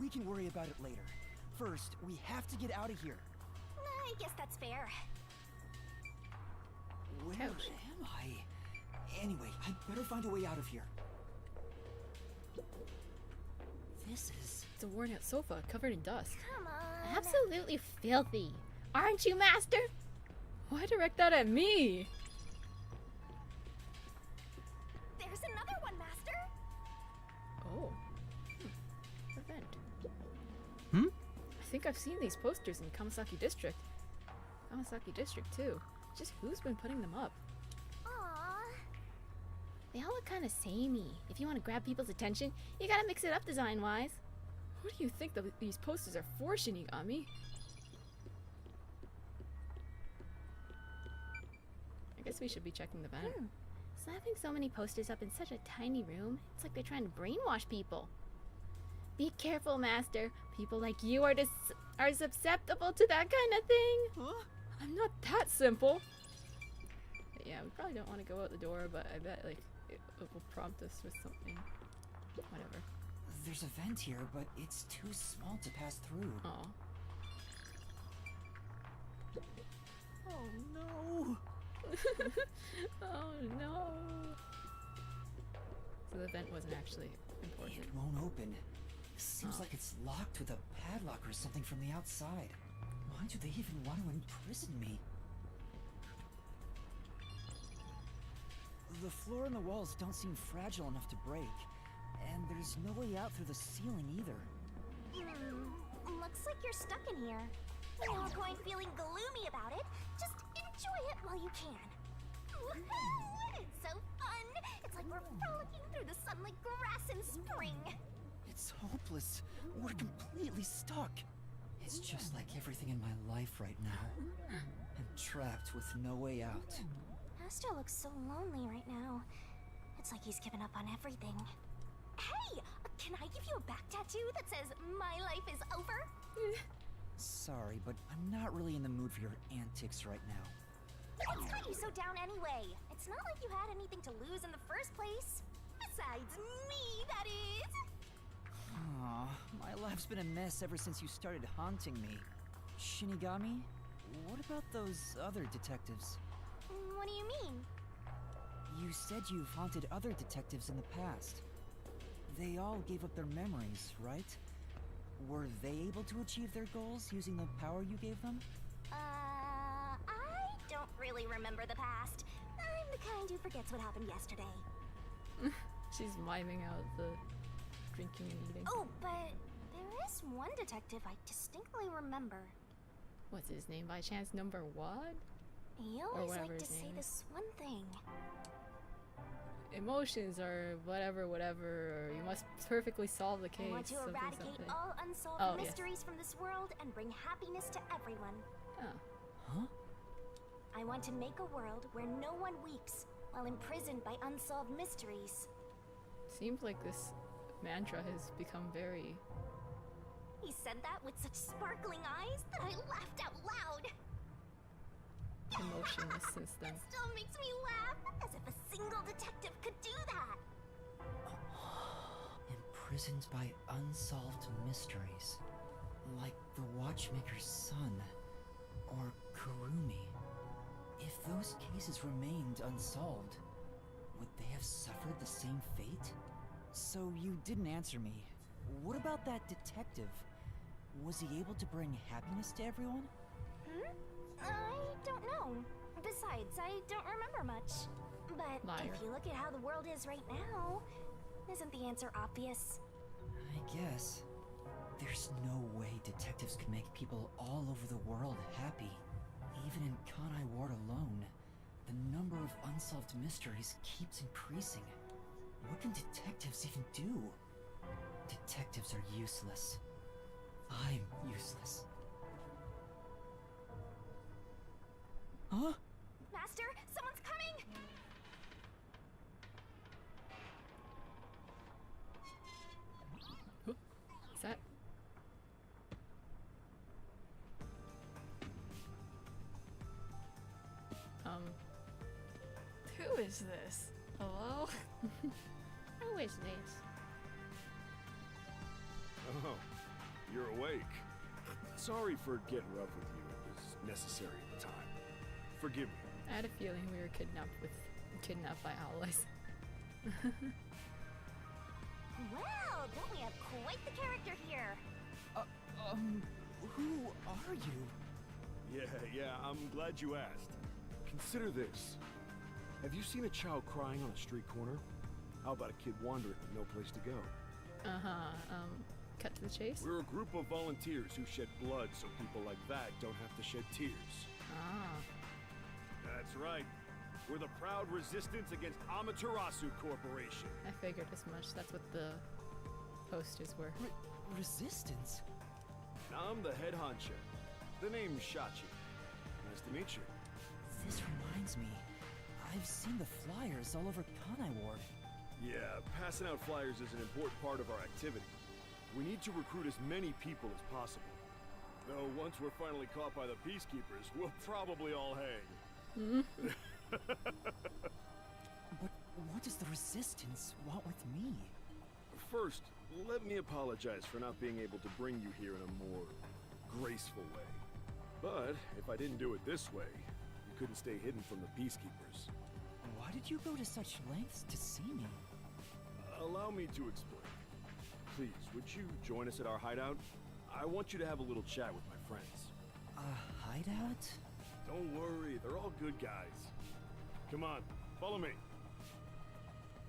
We can worry about it later. First, we have to get out of here. I guess that's fair. Where Ouch. am I? Anyway, I'd better find a way out of here. This is... It's a worn out sofa covered in dust. Come on. Absolutely filthy. Aren't you, Master? Why direct that at me? There's another one, Master. Oh. The vent. Hmm? I think I've seen these posters in Kamasaki District. Kamasaki District too. Just who's been putting them up? Aww. They all look kind of samey. If you want to grab people's attention, you gotta mix it up design-wise. What do you think these posters are for, Shinigami? I guess we should be checking the vent. Slapping so many posters up in such a tiny room, it's like they're trying to brainwash people. Be careful, Master. People like you are susceptible to that kind of thing. Huh? I'm not that simple. But yeah, we probably don't want to go out the door, but I bet like it will prompt us with something. Whatever. There's a vent here, but it's too small to pass through. Oh. Oh no! Oh no. So the vent wasn't actually important. It won't open. Seems Oh. like it's locked with a padlock or something from the outside. Why do they even want to imprison me? The floor and the walls don't seem fragile enough to break. And there's no way out through the ceiling either. Looks like you're stuck in here. No point feeling gloomy about it. Just enjoy it while you can. Woohoo! It's so fun! It's like we're frolicking through the sun like grass in spring. It's hopeless. We're completely stuck. It's just like everything in my life right now. I'm trapped with no way out. Master looks so lonely right now. It's like he's given up on everything. Hey! Can I give you a back tattoo that says, "My life is over"? Sorry, but I'm not really in the mood for your antics right now. What's got you so down anyway? It's not like you had anything to lose in the first place. Besides me, that is. Aw, my life's been a mess ever since you started haunting me. Shinigami, what about those other detectives? What do you mean? You said you've haunted other detectives in the past. They all gave up their memories, right? Were they able to achieve their goals using the power you gave them? I don't really remember the past. I'm the kind who forgets what happened yesterday. She's miming out the drinking and eating. Oh, but there is one detective I distinctly remember. What's his name by chance? Number what? He always whatever liked to his say name is. this one thing. Emotions or whatever, or you must perfectly solve the case. I want to something, eradicate something. all unsolved Oh, yes. mysteries from this world and bring happiness to everyone. Oh. Huh? I want to make a world where no one weeps while imprisoned by unsolved mysteries. Seems like this mantra has become very. He said that with such sparkling eyes that I laughed out loud. Emotionless since then. It still makes me laugh, as if a single detective could do that. Imprisoned by unsolved mysteries. Like the Watchmaker's son. Or Kurumi. If those cases remained unsolved, would they have suffered the same fate? So you didn't answer me. What about that detective? Was he able to bring happiness to everyone? I don't know. Besides, I don't remember much. But Liar. if you look at how the world is right now, isn't the answer obvious? I guess. There's no way detectives could make people all over the world happy. Even in Kanai Ward alone, the number of unsolved mysteries keeps increasing. What can detectives even do? detectives are useless. I'm useless. Huh? Master, someone's coming! Is that? Who is this? Hello? Who is this? Oh, you're awake. Sorry for getting rough with you. It was necessary at the time. Forgive me. I had a feeling we were kidnapped by allies. Well, don't we have quite the character here? Who are you? Yeah, I'm glad you asked. Consider this. Have you seen a child crying on a street corner? How about a kid wandering with no place to go? Cut to the chase. We're a group of volunteers who shed blood so people like that don't have to shed tears. Ah, That's right. We're the proud resistance against Amaterasu Corporation. I figured as much. That's what the posters were. Resistance? I'm the head honcho. The name's Shachi. Nice to meet you. This reminds me. I've seen the flyers all over Kanai Ward. Yeah, passing out flyers is an important part of our activity. We need to recruit as many people as possible. Though once we're finally caught by the peacekeepers, we'll probably all hang. But what does the Resistance want with me? First, let me apologize for not being able to bring you here in a more graceful way. But if I didn't do it this way, you couldn't stay hidden from the peacekeepers. Why did you go to such lengths to see me? Allow me to explain. Please, would you join us at our hideout? I want you to have a little chat with my friends. A hideout? Don't worry, they're all good guys. Come on, follow me.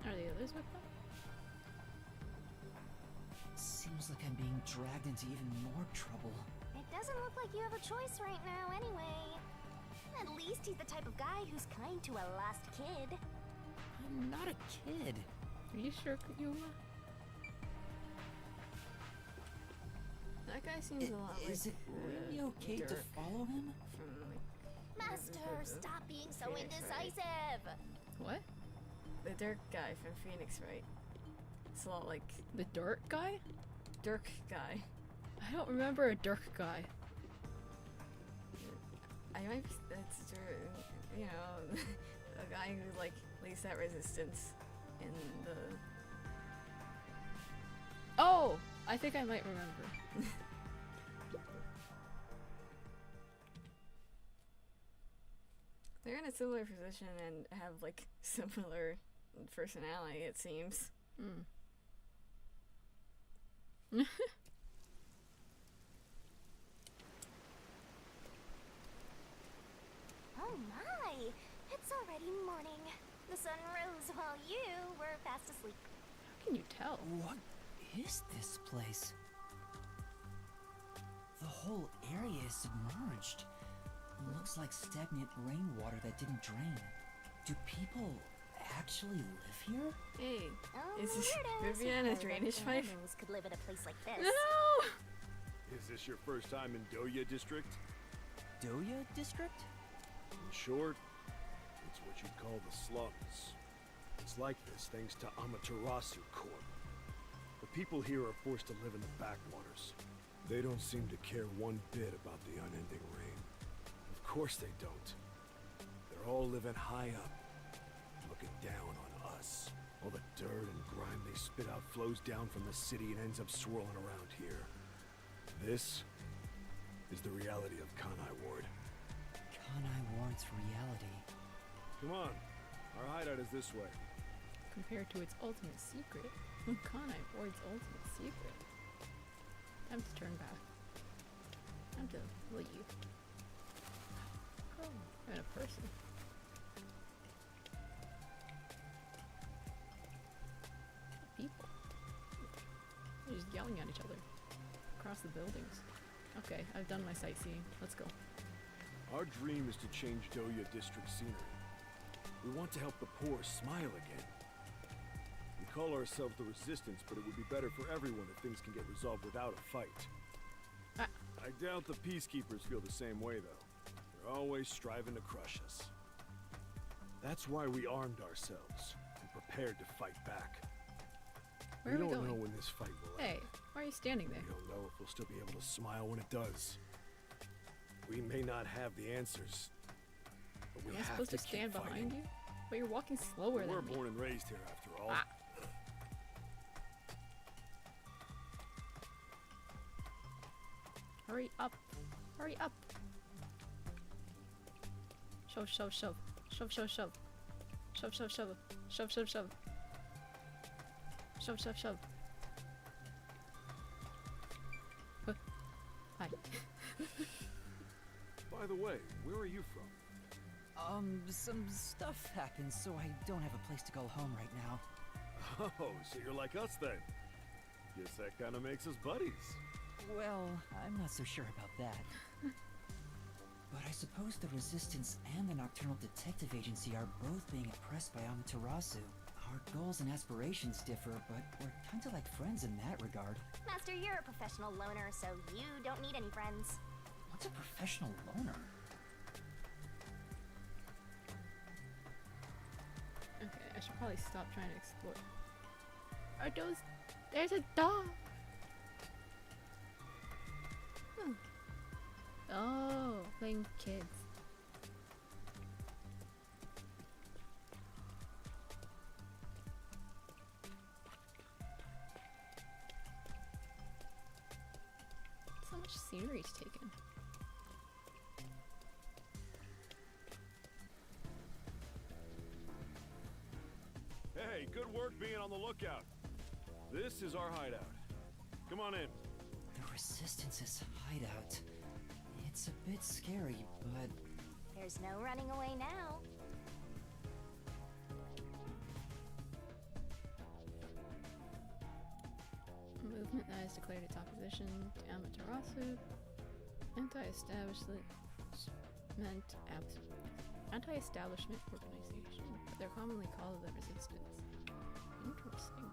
Are the others with them? Seems like I'm being dragged into even more trouble. It doesn't look like you have a choice right now anyway. At least he's the type of guy who's kind to a lost kid. I'm not a kid. Are you sure, Yuma? That guy seems a lot like Is it really okay to Dirk follow him? from like Master, stop being so Phoenix, right? indecisive! What? the Dirk guy from Phoenix, right? It's a lot like The Dirt guy? Dirk guy. I don't remember a Dirk guy. I might be, that's true, you know, a guy who like leads that resistance in the Oh! I think I might remember. they're in a similar position and have like similar personality, it seems. Hmm. Oh my! It's already morning. The sun rose while you were fast asleep. How can you tell? What is this place? The whole area is submerged. Looks like stagnant rainwater that didn't drain. Do people actually live here? Hey, Oh, is weirdos who Vivian a think drainage pipe? animals could live in a place like this. No! Is this your first time in Doya District? Doya District? In short, it's what you'd call the slums. It's like this thanks to Amaterasu Corp. The people here are forced to live in the backwaters. They don't seem to care one bit about the unending rain. Of course they don't. They're all living high up, looking down on us. All the dirt and grime they spit out flows down from the city and ends up swirling around here. This is the reality of Kanai Ward. Kanai Ward's reality. Come on, our hideout is this way. Compared to its ultimate secret, Kanai Ward's ultimate secret. Time to turn back. Time to leave. Oh, and a person. People. They're just yelling at each other. Across the buildings. Okay, I've done my sightseeing. Let's go. Our dream is to change Doya District scenery. We want to help the poor smile again. We call call ourselves the Resistance, but it would be better for everyone if things can get resolved without a fight. Ah. I doubt the Peacekeepers feel the same way, though. They're always striving to crush us. That's why we armed ourselves and prepared to fight back. Where are we don't going? know when this fight will Hey, end. why are you standing there? We don't know if we'll still be able to smile when it does. We may not have the answers, but we Am I have supposed to keep stand behind fighting. you? But you're walking slower We're than me. born and raised here, after all. Ah. Hurry up. Hurry up. Shove, shove, shove. Shove, shove, shove. Shove, shove, shove. Shove, shove, shove. Shove, shove, shove. Hi. By the way, where are you from? Some stuff happened, so I don't have a place to go home right now. Oh, so you're like us then. Guess that kind of makes us buddies. Well, I'm not so sure about that. But I suppose the Resistance and the Nocturnal Detective Agency are both being oppressed by Amaterasu. Our goals and aspirations differ, but we're kinda like friends in that regard. Master, you're a professional loner, so you don't need any friends. What's a professional loner? Okay, I should probably stop trying to explore. Are those... There's a dog! Oh, playing kids. So much scenery's taken. Hey, good work being on the lookout. This is our hideout. Come on in. The Resistance's hideout. It's a bit scary, but There's no running away now. A movement that has declared its opposition to Amaterasu. Anti-establishment organization, but they're commonly called the Resistance. Interesting.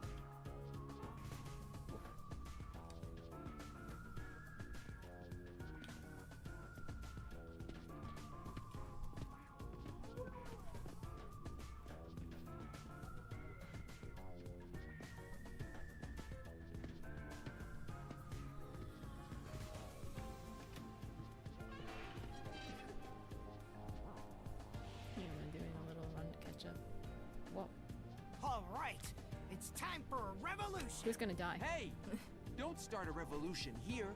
Yeah, I'm doing a little run to catch up. Whoa, All right, it's time for a revolution. who's gonna die? Hey! Don't start a revolution here.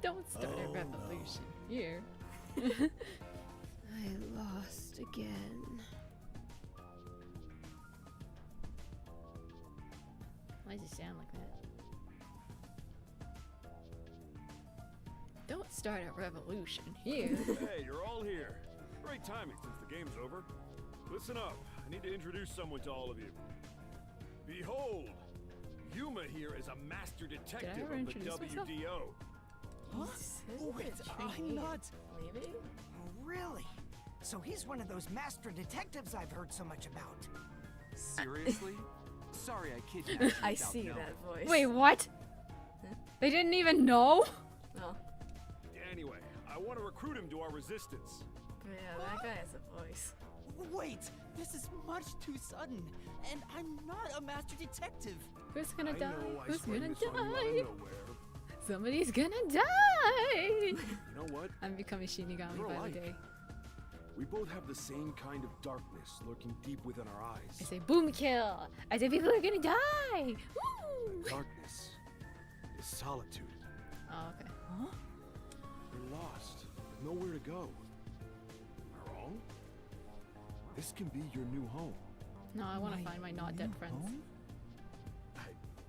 Don't start a Oh, revolution here. I lost again. Why does it sound like that? Don't start a revolution here. Hey, you're all here. Great timing since the game's over. Listen up. I need to introduce someone to all of you. Behold, Yuma here is a master detective ever of the introduce myself? WDO. Wait, I'm not. Maybe? Really? So he's one of those master detectives I've heard so much about. Seriously? Sorry I kidnapped you I without see knowing. that voice. Wait, what? They didn't even know? Oh, Anyway, I want to recruit him to our resistance. yeah, that guy has a voice. Wait, this is much too sudden, and I'm not a master detective. Who's gonna I die? know, I Who's sprung gonna this on you out of die? nowhere. Somebody's gonna die! You know what? I'm becoming Shinigami You're by the alike. day. We both have the same kind of darkness lurking deep within our I eyes. say boom kill! I say people are gonna die! Woo! Darkness is solitude. Oh, okay. You're lost, with nowhere to go. Am I wrong? This can be your new home. No, I want to find my not dead new friends. home? I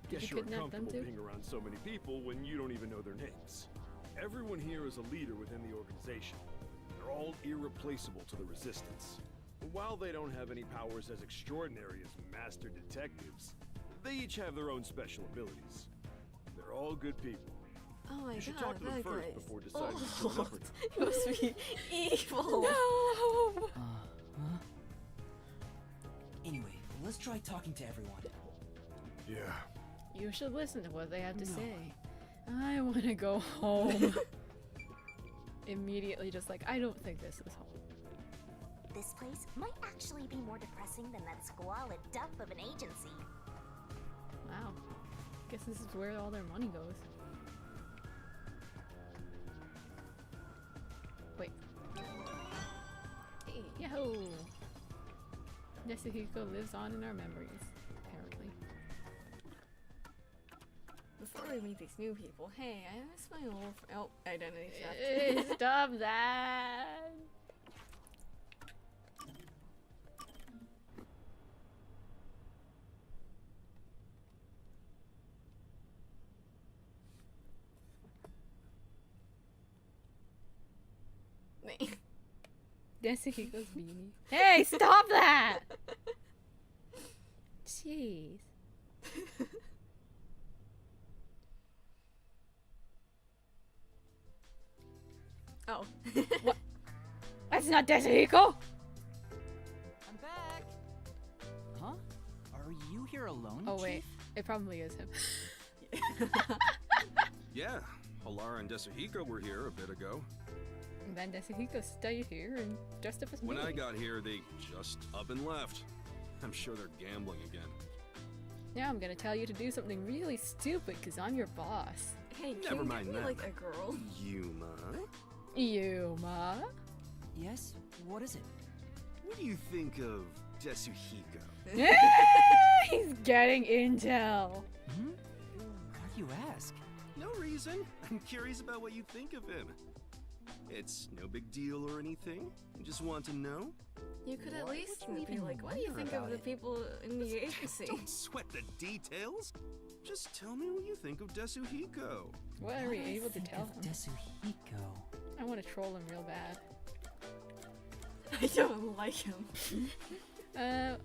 Did guess you you're kidnap them uncomfortable too? being around so many people when you don't even know their names. Everyone here is a leader within the organization. They're all irreplaceable to the Resistance. While they don't have any powers as extraordinary as master detectives, they each have their own special abilities. They're all good people. Oh my You should god, talk to them that first guy is before deciding to join up or not. He must be evil. No! Huh? Anyway, let's try talking to everyone. Yeah. You should listen to what they have to say. I want to go home. Immediately just like, I don't think this is home. This place might actually be more depressing than that squalid dump of an agency. Wow. Guess this is where all their money goes. Wait. Hey, yo! Yasuhiko lives on in our memories, apparently. Before we meet these new people, hey, I miss my old identity theft. Stop that! Yasuhiko's beanie. Hey, stop that! Jeez. Oh. What? That's not Yasuhiko! I'm back. Huh? Are you here alone? Oh wait, Chief? it probably is him. Yeah, Halara and Desuhiko were here a bit ago. And then Yasuhiko stayed here and dressed up as me. When I got here, they just up and left. I'm sure they're gambling again. Now I'm gonna tell you to do something really stupid because I'm your boss. Hey, can Never you mind give me that. like a girl? Yuma? Yuma? Yes? What is it? What do you think of Desuhiko? He's getting intel. Hmm? Why do you ask? No reason. I'm curious about what you think of him. It's no big deal or anything. I just want to know. You could at What least would you be even like, what do you wonder think of about the it? people in the agency? Don't sweat the details. Just tell me what you think of Desuhiko. What are we able to tell him? Desuhiko. I want to troll him real bad. I don't like him. No,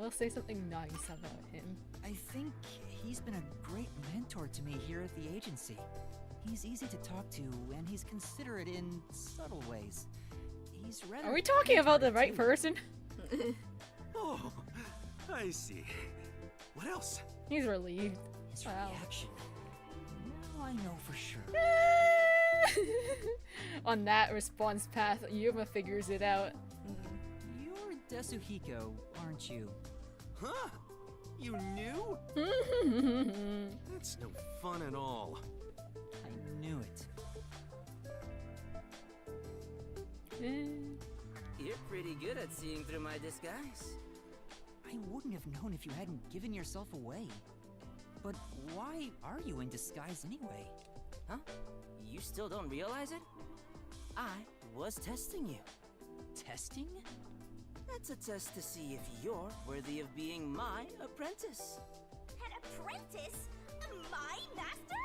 we'll say something nice about him. I think he's been a great mentor to me here at the agency. He's easy to talk to, and he's considerate in subtle ways. He's rather. Are we talking about the right too. person? Oh, I see. What else? He's relieved. His Wow. reaction. Now I know for sure. On that response path, Yuma figures it out. You're Desuhiko, aren't you? Huh? You knew? That's no fun at all. I knew it. You're pretty good at seeing through my disguise. I wouldn't have known if you hadn't given yourself away. But why are you in disguise anyway? Huh? You still don't realize it? I was testing you. Testing? That's a test to see if you're worthy of being my apprentice. An apprentice? My master?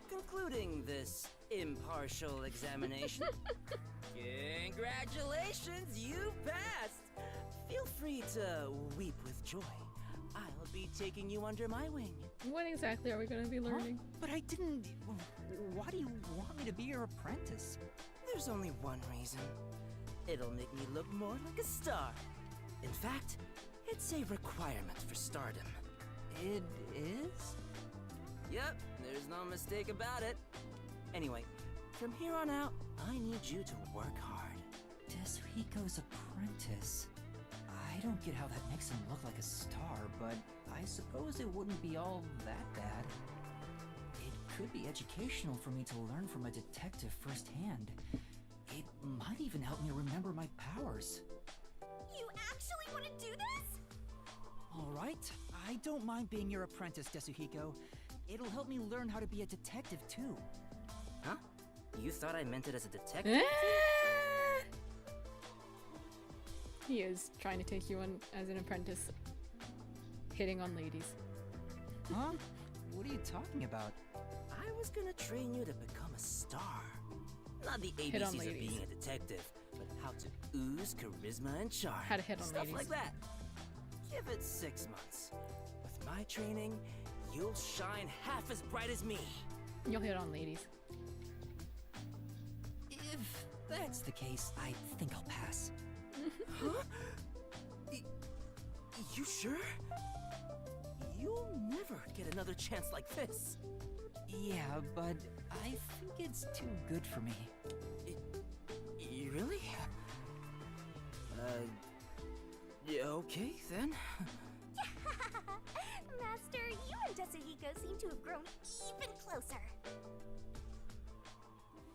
Concluding this impartial examination. Congratulations, you passed! Feel free to weep with joy. I'll be taking you under my wing. What exactly are we going to be learning? Huh? But I didn't. Why do you want me to be your apprentice? There's only one reason. It'll make me look more like a star. In fact, it's a requirement for stardom. It is? Yep, there's no mistake about it. Anyway, from here on out, I need you to work hard. Desuhiko's apprentice. I don't get how that makes him look like a star, but I suppose it wouldn't be all that bad. It could be educational for me to learn from a detective firsthand. It might even help me remember my powers. You actually want to do this? All right, I don't mind being your apprentice, Desuhiko. It'll help me learn how to be a detective too. Huh? You thought I meant it as a detective? He is trying to take you on as an apprentice, hitting on ladies. Huh? What are you talking about? I was gonna train you to become a star. Not the Hit on ABCs of ladies. being a detective, but how to ooze charisma and charm. How to hit on Stuff ladies. like that. Give it 6 months. With my training, you'll shine half as bright as me. You'll hit on ladies. If that's the case, I think I'll pass. Huh? You sure? You'll never another chance like this. Yeah, but I think it's too good for me. Really? Yeah, okay then. Master, you and Tetsuhiko seem to have grown even closer.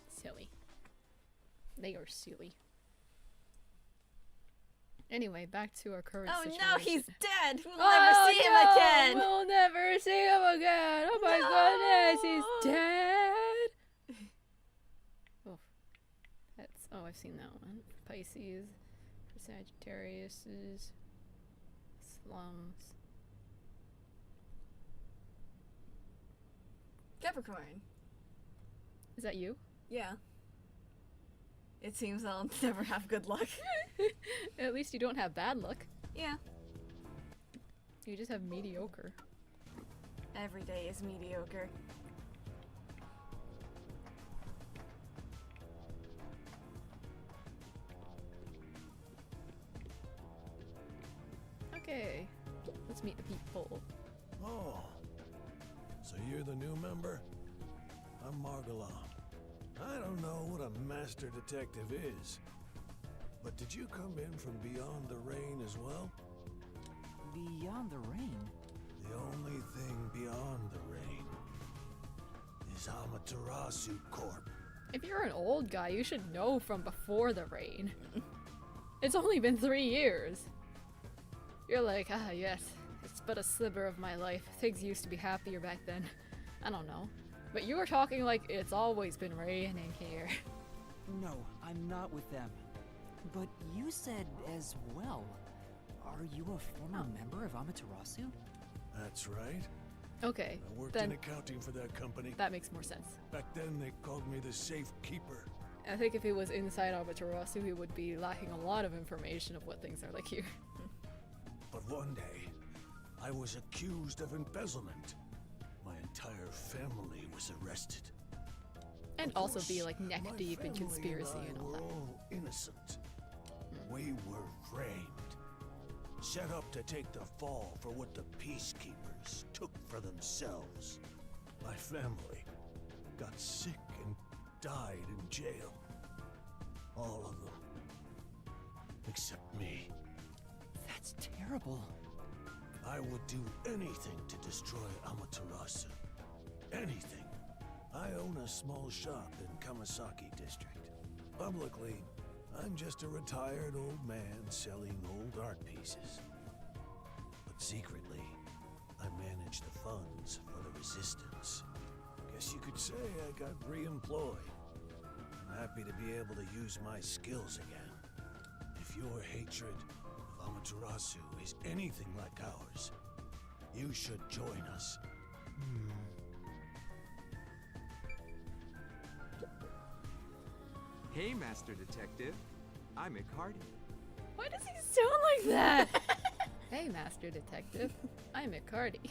Silly. They are silly. Anyway, back to our current Oh situation. no, he's dead! We'll never see him again! We'll never see him again! Oh my goodness, he's dead! Oh, I've seen that one. Pisces, for Sagittarius's, slums. Capricorn. Is that you? Yeah. It seems I'll never have good luck. At least you don't have bad luck. Yeah. You just have mediocre. Every day is mediocre. Okay, let's meet the people. Oh, so you're the new member? I'm Margala. I don't know what a master detective is, but did you come in from beyond the rain as well? Beyond the rain? The only thing beyond the rain is Amaterasu Corp. If you're an old guy, you should know from before the rain. It's only been 3 years. You're like, ah, yes, it's but a sliver of my life. Things used to be happier back then. I don't know. But you were talking like it's always been raining here. No, I'm not with them. But you said as well. Are you a former member of Amaterasu? That's right. Okay, I worked then in accounting for that company. that makes more sense. Back then they called me the safe keeper. I think if he was inside Amaterasu, he would be lacking a lot of information of what things are like here. But one day, I was accused of embezzlement. My entire family was arrested. And Of also course, be like neck my deep in family conspiracy and I and all were that. all innocent. We were framed, set up to take the fall for what the peacekeepers took for themselves. My family got sick and died in jail. All of them. Except me. That's terrible. I would do anything to destroy Amaterasu. Anything. I own a small shop in Kamasaki district. Publicly, I'm just a retired old man selling old art pieces. But secretly, I manage the funds for the resistance. Guess you could say I got re-employed. I'm happy to be able to use my skills again. If your hatred of Amaterasu is anything like ours, you should join us. Hey, Master Detective. I'm Icardi. Why does he sound like that? Hey, Master Detective. I'm Icardi.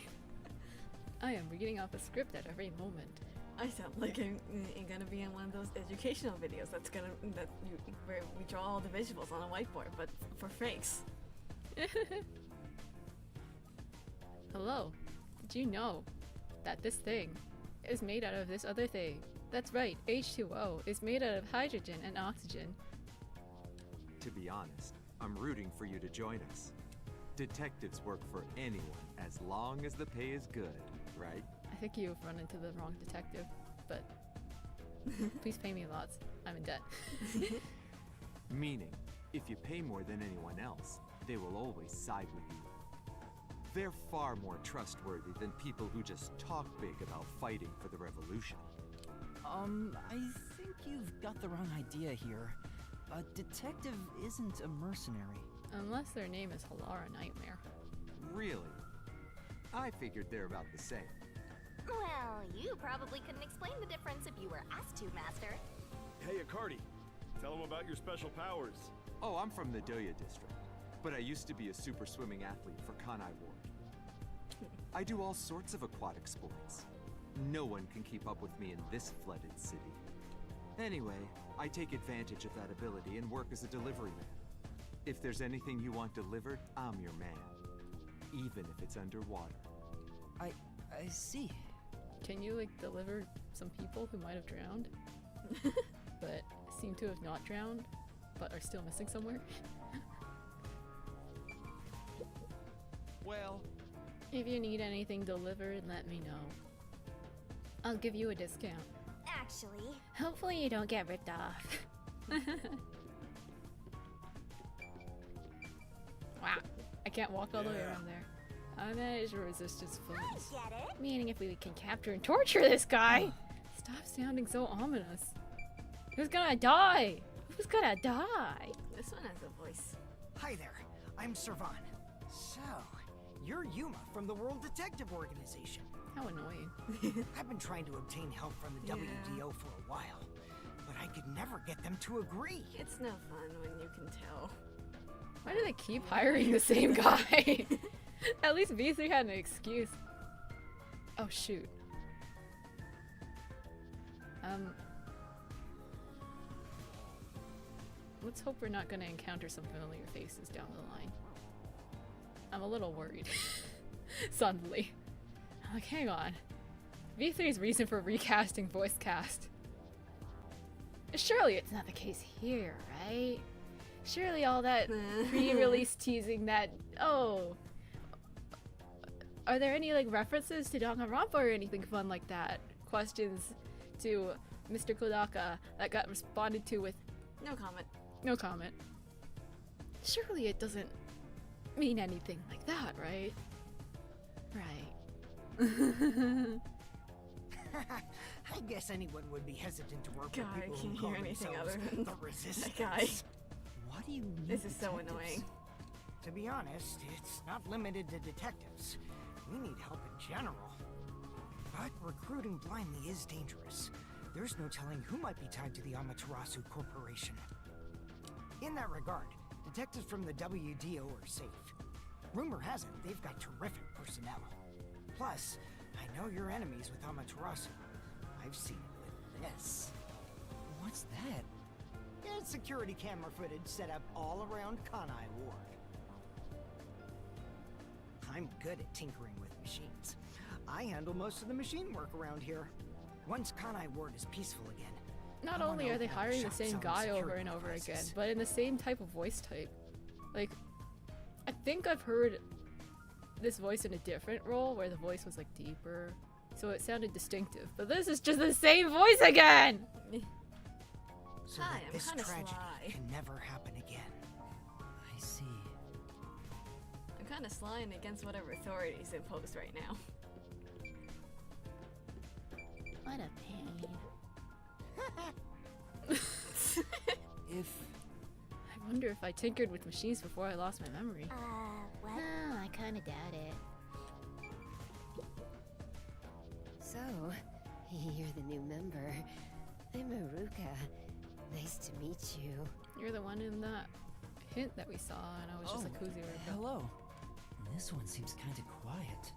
I am reading off a script at every moment. I sound like I'm gonna be in one of those educational videos where we draw all the visuals on a whiteboard, but for fakes. Hello. Did you know that this thing is made out of this other thing? That's right, H2O is made out of hydrogen and oxygen. To be honest, I'm rooting for you to join us. Detectives work for anyone as long as the pay is good, right? I think you've run into the wrong detective, but please pay me lots. I'm in debt. Meaning, if you pay more than anyone else, they will always side with you. They're far more trustworthy than people who just talk big about fighting for the revolution. I think you've got the wrong idea here. A detective isn't a mercenary. Unless their name is Halara Nightmare. Really? I figured they're about the same. Well, you probably couldn't explain the difference if you were asked to, Master. Hey, Icardi. Tell him about your special powers. Oh, I'm from the Doya district, but I used to be a super swimming athlete for Kanai Ward. I do all sorts of aquatic sports. No one can keep up with me in this flooded city. Anyway, I take advantage of that ability and work as a delivery man. If there's anything you want delivered, I'm your man. Even if it's underwater. I see. Can you like deliver some people who might have drowned, but seem to have not drowned, but are still missing somewhere? Well, If you need anything delivered, let me know. I'll give you a discount. Actually, Hopefully you don't get ripped off. Wow, I can't walk all the way around there. I managed to resist his I influence. get it. Meaning if we can capture and torture this guy. Stop sounding so ominous. Who's gonna die? Who's gonna die? This one has a voice. Hi there, I'm Servan. So, you're Yuma from the World Detective Organization. How annoying. I've been trying to obtain help from the Yeah. WDO for a while, but I could never get them to agree. It's no fun when you can tell. Why do they keep hiring the same guy? At least V3 had an excuse. Oh shoot. Let's hope we're not gonna encounter some familiar faces down the line. I'm a little worried. Suddenly. I'm like, hang on. V3's reason for recasting voice cast. Surely it's not the case here, right? Surely all that pre-release teasing that, oh, are there any like references to Danganronpa or anything fun like that? Questions to Mr. Kodaka that got responded to with No comment. no comment. Surely it doesn't mean anything like that, right? Right. I guess anyone would be hesitant to work God, with I people can't who call hear anything themselves other than the Resistance. that guy. Why do you need This is so detectives? annoying. To be honest, it's not limited to detectives. We need help in general. But recruiting blindly is dangerous. There's no telling who might be tied to the Amaterasu Corporation. In that regard, detectives from the WDO are safe. Rumor has it they've got terrific personnel. Plus, I know you're enemies with Amaterasu. I've seen it with this. What's that? It's security camera footage set up all around Kanai Ward. I'm good at tinkering with machines. I handle most of the machine work around here. Once Kanai Ward is peaceful again, Not I wanna only are they open up hiring the shop same selling guy over security and over again, devices. but in the same type of voice type. Like, I think I've heard this voice in a different role where the voice was like deeper, so it sounded distinctive. But this is just the same voice again! So Hi, that I'm this kinda tragedy sly. can never happen again. I see. I'm kind of sly and against whatever authorities imposed right now. What a pain. If I wonder if I tinkered with machines before I lost my memory. What? Oh, I kinda doubt it. So, you're the new member. I'm Aruka. Nice to meet you. You're the one in that hint that we saw, and I was just like, who's the Aruka? hello. This one seems kind of quiet.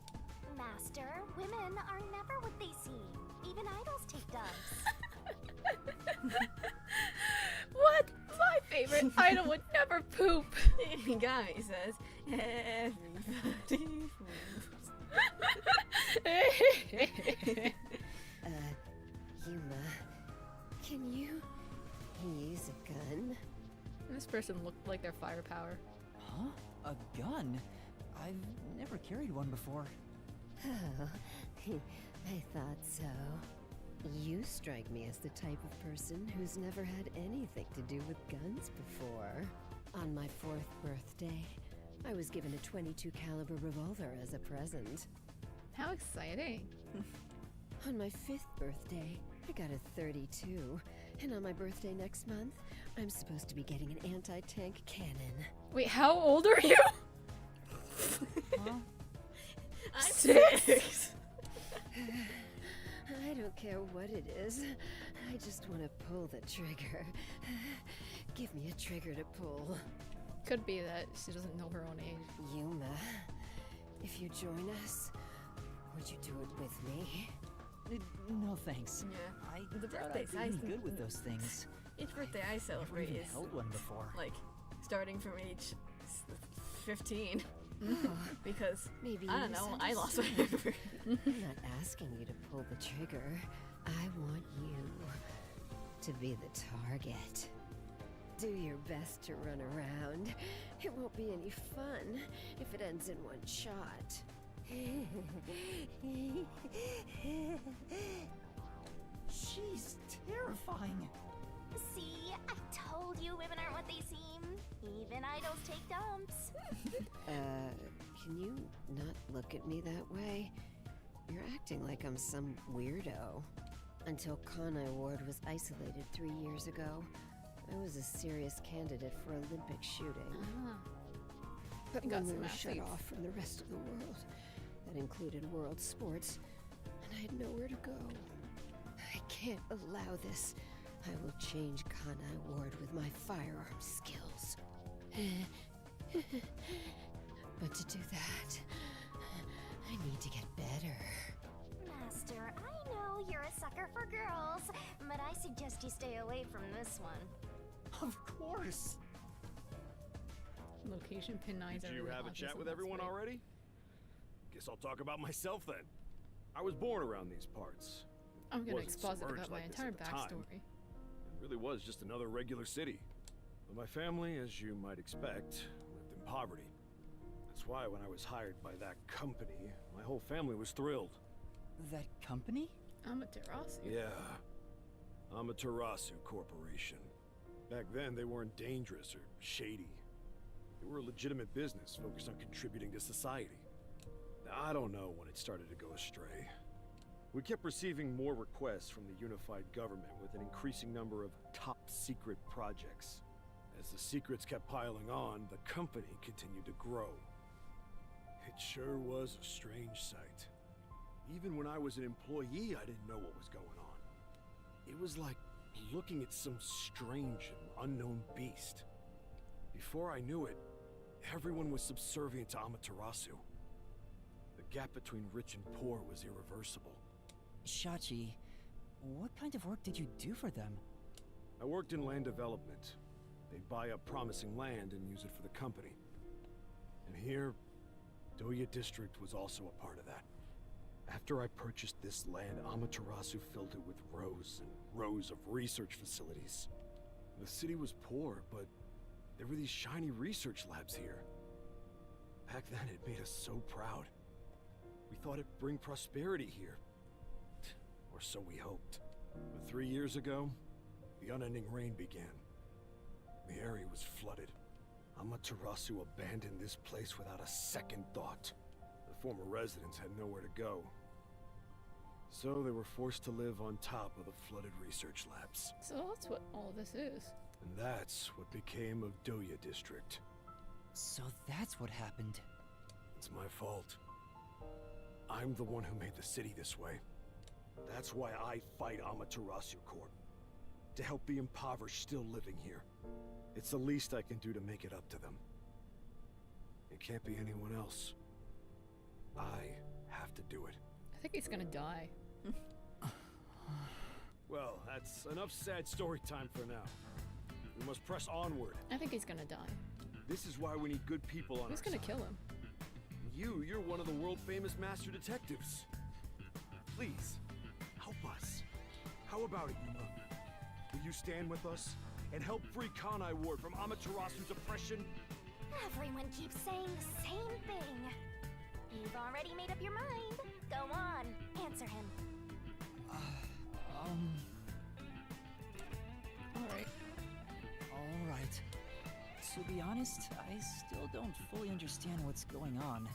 Master, women are never what they seem. Even idols take dumps. What? My favorite idol would never poop! Guy says, everybody moves. Yuma, can you use a gun? This person looked like their firepower. Huh? A gun? I've never carried one before. Oh, I thought so. You strike me as the type of person who's never had anything to do with guns before. On my 4th birthday, I was given a .22 caliber revolver as a present. How exciting. On my 5th birthday, I got a .32, and on my birthday next month, I'm supposed to be getting an anti-tank cannon. Wait, how old are you? Huh? I'm 6. I don't care what it is. I just want to pull the trigger. Give me a trigger to pull. Could be that she doesn't know her own age. Yuma, if you join us, would you do it with me? No thanks. Yeah. I The doubt birthdays, I'd I be any good with those things. Each birthday I Never celebrate even is held one before. like starting from age 15. Because Maybe I you don't know, I lost misunderstood. my I'm not asking you to pull the trigger. I want you to be the target. Do your best to run around. It won't be any fun if it ends in one shot. She's terrifying. See, I told you women aren't what they seem. Even idols take dumps. Can you not look at me that way? You're acting like I'm some weirdo. Until Kanai Ward was isolated 3 years ago, I was a serious candidate for Olympic shooting. But You got when we some were shut athletes. off from the rest of the world, that included world sports, and I had nowhere to go. I can't allow this. I will change Kanai Ward with my firearm skills. But to do that, I need to get better. Master, I know you're a sucker for girls, but I suggest you stay away from this one. Of course. Location pin knives. Did you have a chat with everyone already? Guess I'll talk about myself then. I was born around these parts. I'm gonna Wasn't exposit submerged about my like this entire at the time. backstory. It really was just another regular city. But my family, as you might expect, lived in poverty. That's why when I was hired by that company, my whole family was thrilled. That company? Amaterasu. Yeah. Amaterasu Corporation. Back then, they weren't dangerous or shady. They were a legitimate business focused on contributing to society. Now, I don't know when it started to go astray. We kept receiving more requests from the unified government with an increasing number of top-secret projects. As the secrets kept piling on, the company continued to grow. It sure was a strange sight. Even when I was an employee, I didn't know what was going on. It was like looking at some strange and unknown beast. Before I knew it, everyone was subservient to Amaterasu. The gap between rich and poor was irreversible. Shachi, what kind of work did you do for them? I worked in land development. They'd buy up promising land and use it for the company. And here, Doya District was also a part of that. After I purchased this land, Amaterasu filled it with rows and rows of research facilities. The city was poor, but there were these shiny research labs here. Back then, it made us so proud. We thought it'd bring prosperity here. Or so we hoped. But 3 years ago, the unending rain began. The area was flooded. Amaterasu abandoned this place without a second thought. The former residents had nowhere to go. So they were forced to live on top of the flooded research labs. So that's what all this is. And that's what became of Doya District. So that's what happened. It's my fault. I'm the one who made the city this way. That's why I fight Amaterasu Corp. To help the impoverished still living here. It's the least I can do to make it up to them. It can't be anyone else. I have to do it. I think he's gonna die. Well, that's enough sad story time for now. We must press onward. I think he's gonna die. This is why we need good people on Who's our gonna side. kill him? You're one of the world-famous master detectives. Please, help us. How about it, Yuma? Will you stand with us and help free Kanai Ward from Amaterasu's oppression? Everyone keeps saying the same thing. You've already made up your mind. Go on, answer him. Alright. Alright. To be honest, I still don't fully understand what's going on.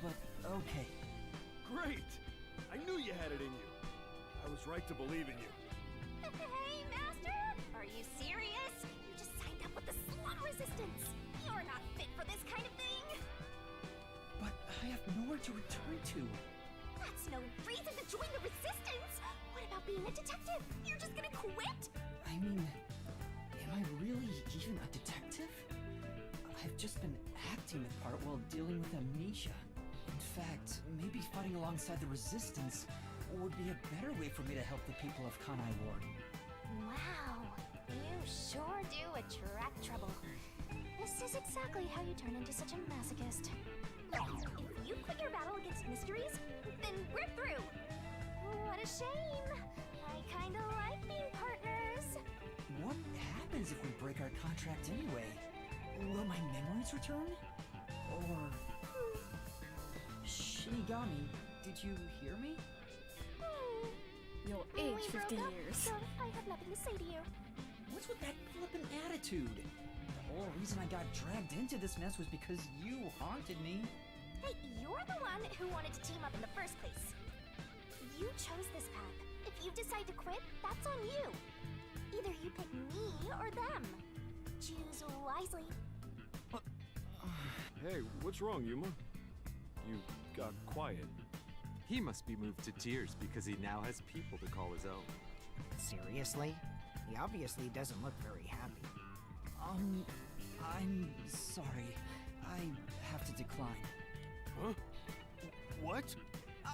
But okay. Great! I knew you had it in you. I was right to believe in you. Hey, Master! Are you serious? You just signed up with the Slum Resistance. You're not fit for this kind of thing. But I have nowhere to return to. That's no reason to join the Resistance. What about being a detective? You're just gonna quit? I mean, am I really even a detective? I've just been acting the part while dealing with amnesia. In fact, maybe fighting alongside the Resistance would be a better way for me to help the people of Kanai Ward. Wow, you sure do attract trouble. This is exactly how you turn into such a masochist. Look, if you quit your battle against mysteries, then we're through. What a shame. I kinda like being partners. What happens if we break our contract anyway? Will my memories return? Or... Shinigami, did you hear me? You'll We age 50 broke up, years. so I have nothing to say to you. What's with that flippin' attitude? The whole reason I got dragged into this mess was because you haunted me. Hey, you're the one who wanted to team up in the first place. You chose this path. If you decide to quit, that's on you. Either you pick me or them. Choose wisely. Hey, what's wrong, Yuma? You got quiet. He must be moved to tears because he now has people to call his own. Seriously? He obviously doesn't look very happy. I'm sorry. I have to decline. Huh? What?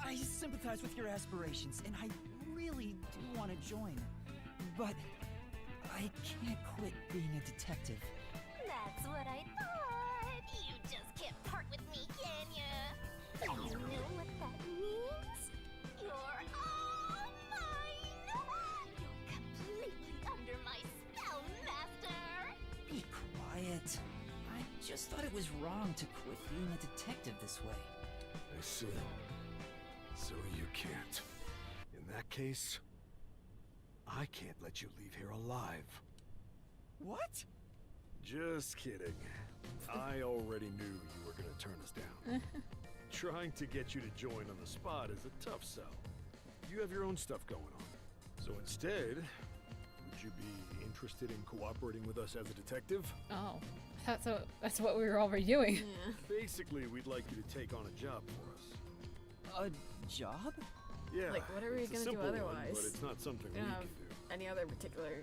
I sympathize with your aspirations, and I really do want to join. But I can't quit being a detective. That's what I thought. You just can't part with me, can ya? You know what that means? You're all mine! You're completely under my spell, Master! Be quiet. I just thought it was wrong to quit being a detective this way. I see. So you can't. In that case, I can't let you leave here alive. What? Just kidding. I already knew you were gonna turn us down. Trying to get you to join on the spot is a tough sell. You have your own stuff going on. So instead, would you be interested in cooperating with us as a detective? Oh, that's what we were already doing. Yeah. Basically, we'd like you to take on a job for us. A job? Yeah. Like, what are we it's a gonna do simple one, otherwise? but it's not something We we don't can have do. any other particularly,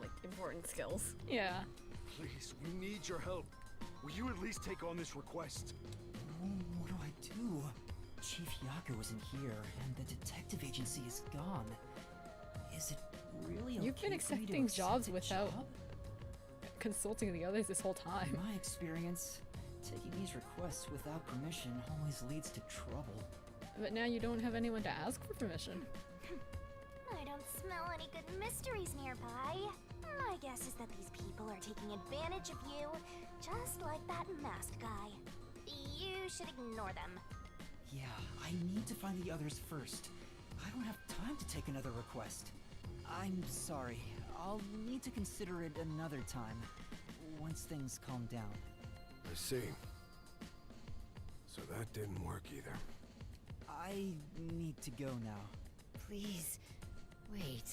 like, important skills. Yeah. Please, we need your help. Will you at least take on this request? What do I do? Chief Yaku isn't here, and the detective agency is gone. Is it really okay You've been for me to accepting accept jobs a without job? consulting the others this whole time. In my experience, taking these requests without permission always leads to trouble. But now you don't have anyone to ask for permission. I don't smell any good mysteries nearby. My guess is that these people are taking advantage of you, just like that masked guy. You should ignore them. Yeah, I need to find the others first. I don't have time to take another request. I'm sorry. I'll need to consider it another time, once things calm down. I see. So that didn't work either. I need to go now. Please, wait.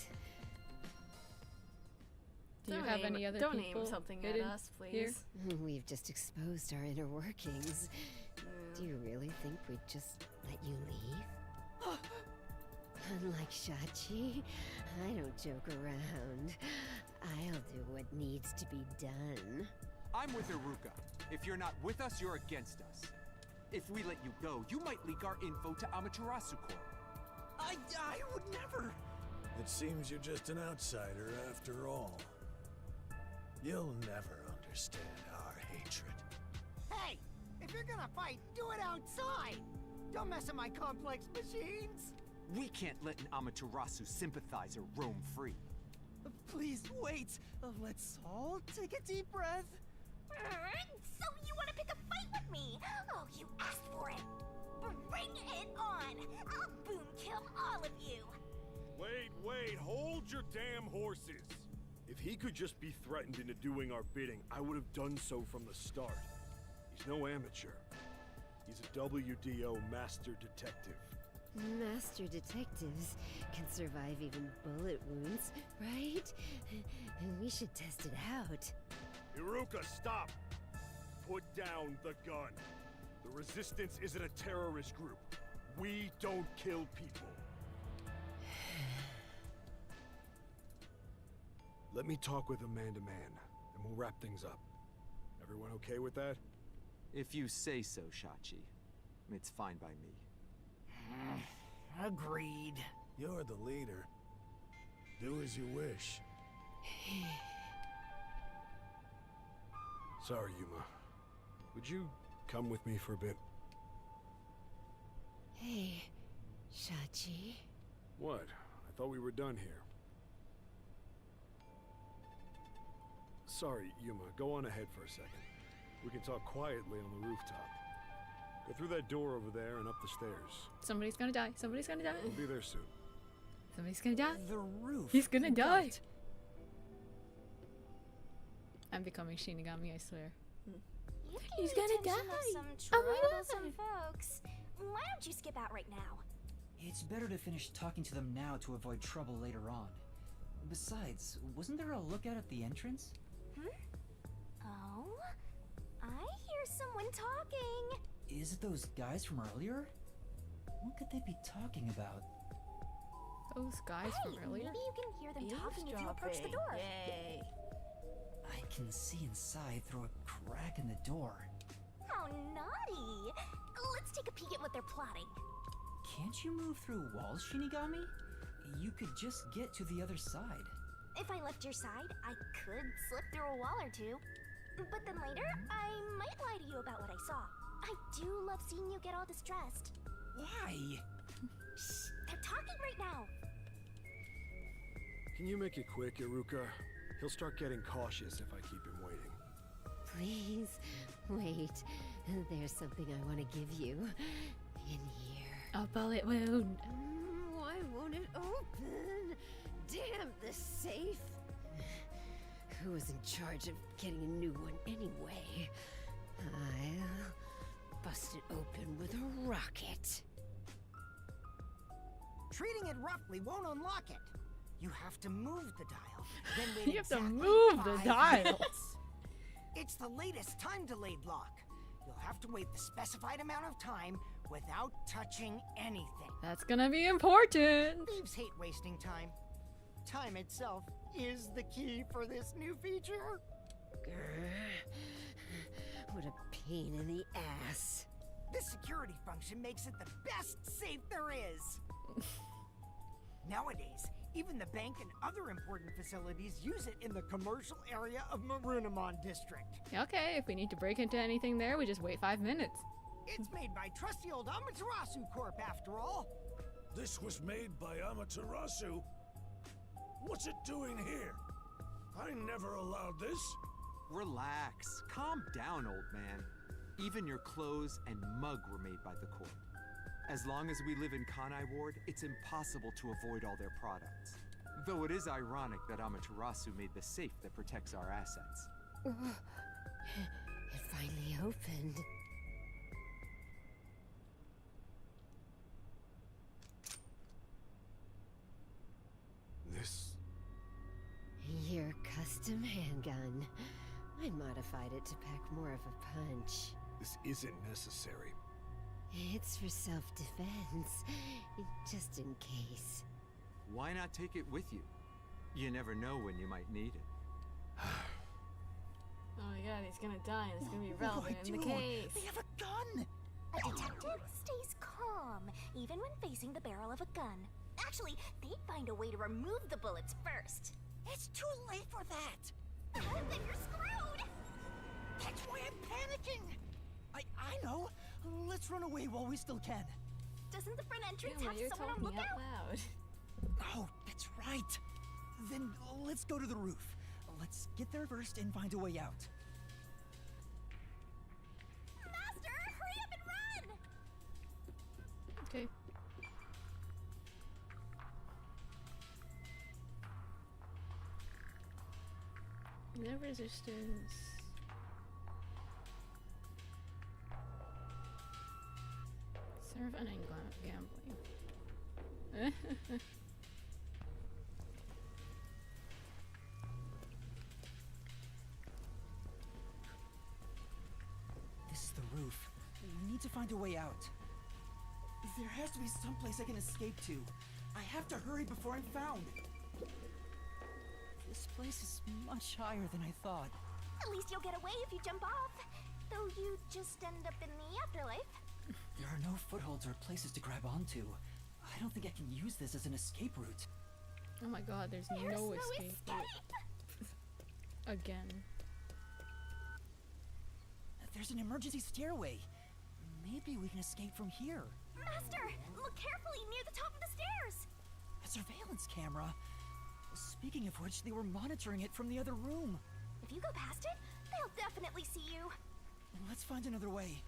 Do you Don't have aim- any other don't people aim something at hidden us, here? please. We've just exposed our inner workings. Do you really think we'd just let you leave? Unlike Shachi, I don't joke around. I'll do what needs to be done. I'm with Iruka. If you're not with us, you're against us. If we let you go, you might leak our info to Amaterasu Corp. I would never! It seems you're just an outsider after all. You'll never understand our hatred. Hey! If you're gonna fight, do it outside! Don't mess with my complex machines! We can't let an Amaterasu sympathizer roam free. Please wait! Let's all take a deep breath. So you want to pick a fight with me? Oh, you asked for it. Bring it on! I'll boom kill all of you! Wait, hold your damn horses! If he could just be threatened into doing our bidding, I would have done so from the start. He's no amateur. He's a WDO master detective. Master detectives can survive even bullet wounds, right? We should test it out. Iruka, stop! Put down the gun. The Resistance isn't a terrorist group. We don't kill people. Let me talk with Amanda Man, and we'll wrap things up. Everyone okay with that? If you say so, Shachi. It's fine by me. Agreed. You're the leader. Do as you wish. Sorry, Yuma. Would you come with me for a bit? Hey, Shachi. What? I thought we were done here. Sorry, Yuma. Go on ahead for a second. We can talk quietly on the rooftop. Go through that door over there and up the stairs. Somebody's gonna die. Somebody's gonna die. We'll be there soon. Somebody's gonna die. The roof. He's gonna Got die. it. I'm becoming Shinigami, I swear. He's gonna die. Some troublesome folks. Why don't you skip out right now? It's better to finish talking to them now to avoid trouble later on. Besides, wasn't there a lookout at the entrance? Oh, I hear someone talking. Is it those guys from earlier? What could they be talking about? Those guys from earlier? Maybe you can hear them talking if you approach the door. Yay. I can see inside through a crack in the door. How naughty! Let's take a peek at what they're plotting. Can't you move through walls, Shinigami? You could just get to the other side. If I left your side, I could slip through a wall or two. But then later, I might lie to you about what I saw. I do love seeing you get all distressed. Why? Shh, they're talking right now. Can you make it quick, Iruka? He'll start getting cautious if I keep him waiting. Please, wait. There's something I want to give you. In here. A bullet wound. Why won't it open? Damn the safe. Who was in charge of getting a new one anyway? I'll bust it open with a rocket. Treating it roughly won't unlock it. You have to move the dial. Then wait You have to exactly move the 5 dial. minutes. It's the latest time-delayed lock. You'll have to wait the specified amount of time without touching anything. That's gonna be important. Thieves hate wasting time. Time itself is the key for this new feature. What a pain in the ass. This security function makes it the best safe there is. Nowadays, even the bank and other important facilities use it in the commercial area of Marunamon District. Okay, if we need to break into anything there, we just wait 5 minutes. It's made by trusty old Amaterasu Corp after all. This was made by Amaterasu? What's it doing here? I never allowed this. Relax. Calm down, old man. Even your clothes and mug were made by the Corp. As long as we live in Kanai Ward, it's impossible to avoid all their products. Though it is ironic that Amaterasu made the safe that protects our assets. It finally opened. This... Your custom handgun. I modified it to pack more of a punch. this isn't necessary. It's for self-defense, just in case. Why not take it with you? You never know when you might need it. Oh my god, he's gonna die and it's gonna be What do I relevant in the do? case. They have a gun! A detective stays calm, even when facing the barrel of a gun. Actually, they'd find a way to remove the bullets first. It's too late for that. Then you're screwed! That's why I'm panicking! I know! Let's run away while we still can. Doesn't the front entrance Damn, have you're someone on talking out lookout? loud. Oh, that's right. Then let's go to the roof. Let's get there first and find a way out. Master, hurry up and run! Okay. No resistance. Serve and gambling. This is the roof. We need to find a way out. There has to be someplace I can escape to. I have to hurry before I'm found. This place is much higher than I thought. At least you'll get away if you jump off. Though you just end up in the afterlife. There are no footholds or places to grab onto. I don't think I can use this as an escape route. Oh my god, there's, no escape. Again. There's an emergency stairway. Maybe we can escape from here. Master, look carefully near the top of the stairs. A surveillance camera. Speaking of which, they were monitoring it from the other room. If you go past it, they'll definitely see you. Let's find another way.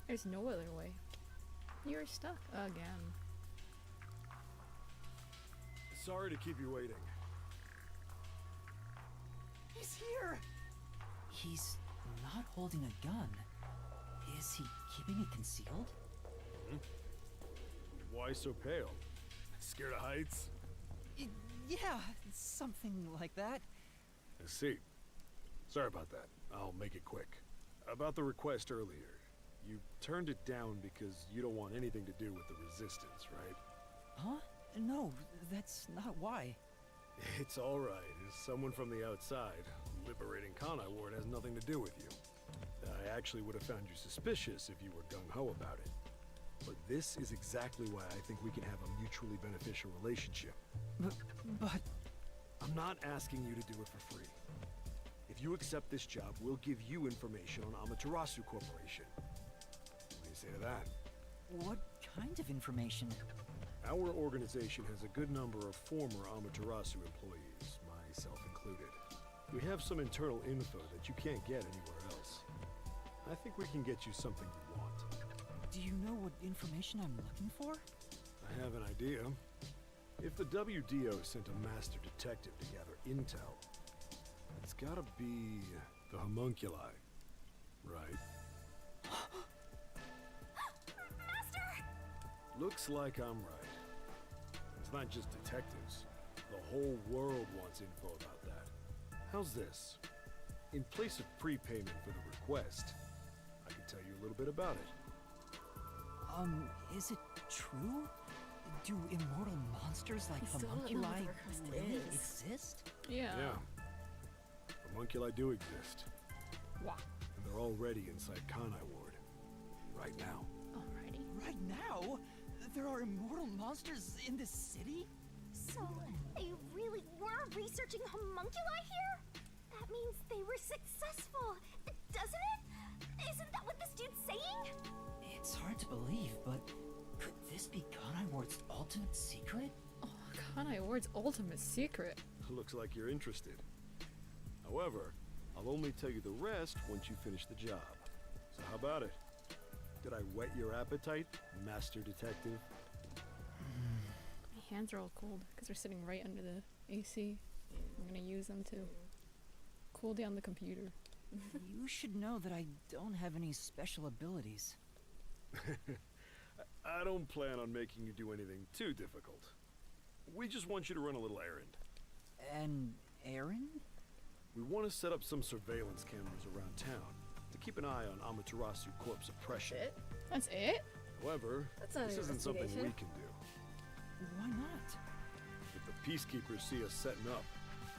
There's no other way. You're stuck again. Sorry to keep you waiting. He's here! He's not holding a gun. Is he keeping it concealed? Why so pale? Scared of heights? Yeah, something like that. I see. Sorry about that. I'll make it quick. About the request earlier. You turned it down because you don't want anything to do with the Resistance, right? Huh? No, that's not why. It's alright. As someone from the outside, liberating Kanai Ward has nothing to do with you. I actually would have found you suspicious if you were gung-ho about it. But this is exactly why I think we can have a mutually beneficial relationship. But... I'm not asking you to do it for free. If you accept this job, we'll give you information on Amaterasu Corporation. What do you say to that? What kind of information? Our organization has a good number of former Amaterasu employees, myself included. We have some internal info that you can't get anywhere else. I think we can get you something you want. Do you know what information I'm looking for? I have an idea. If the WDO sent a master detective to gather intel, it's gotta be the homunculi, right? Master! Looks like I'm right. It's not just detectives. The whole world wants info about that. How's this? In place of prepayment for the request, I can tell you a little bit about it. Is it true? Do immortal monsters like Still don't know what homunculi the request really is. exist? Yeah. Homunculi do exist. Wow. And they're already inside Kanai Ward. Right now. Alrighty. Right now? There are immortal monsters in this city? So, they really were researching homunculi here? That means they were successful, doesn't it? Isn't that what this dude's saying? It's hard to believe, but could this be Kanai Ward's ultimate secret? Oh, Kanai Ward's ultimate secret. Looks like you're interested. However, I'll only tell you the rest once you finish the job. So how about it? Did I whet your appetite, Master Detective? My hands are all cold because they're sitting right under the AC. I'm gonna use them to cool down the computer. You should know that I don't have any special abilities. I don't plan on making you do anything too difficult. We just want you to run a little errand. An errand? We want to set up some surveillance cameras around town to keep an eye on Amaterasu Corp's oppression. That's it? However, That's not this an isn't something we investigation. can do. Why not? If the peacekeepers see us setting up,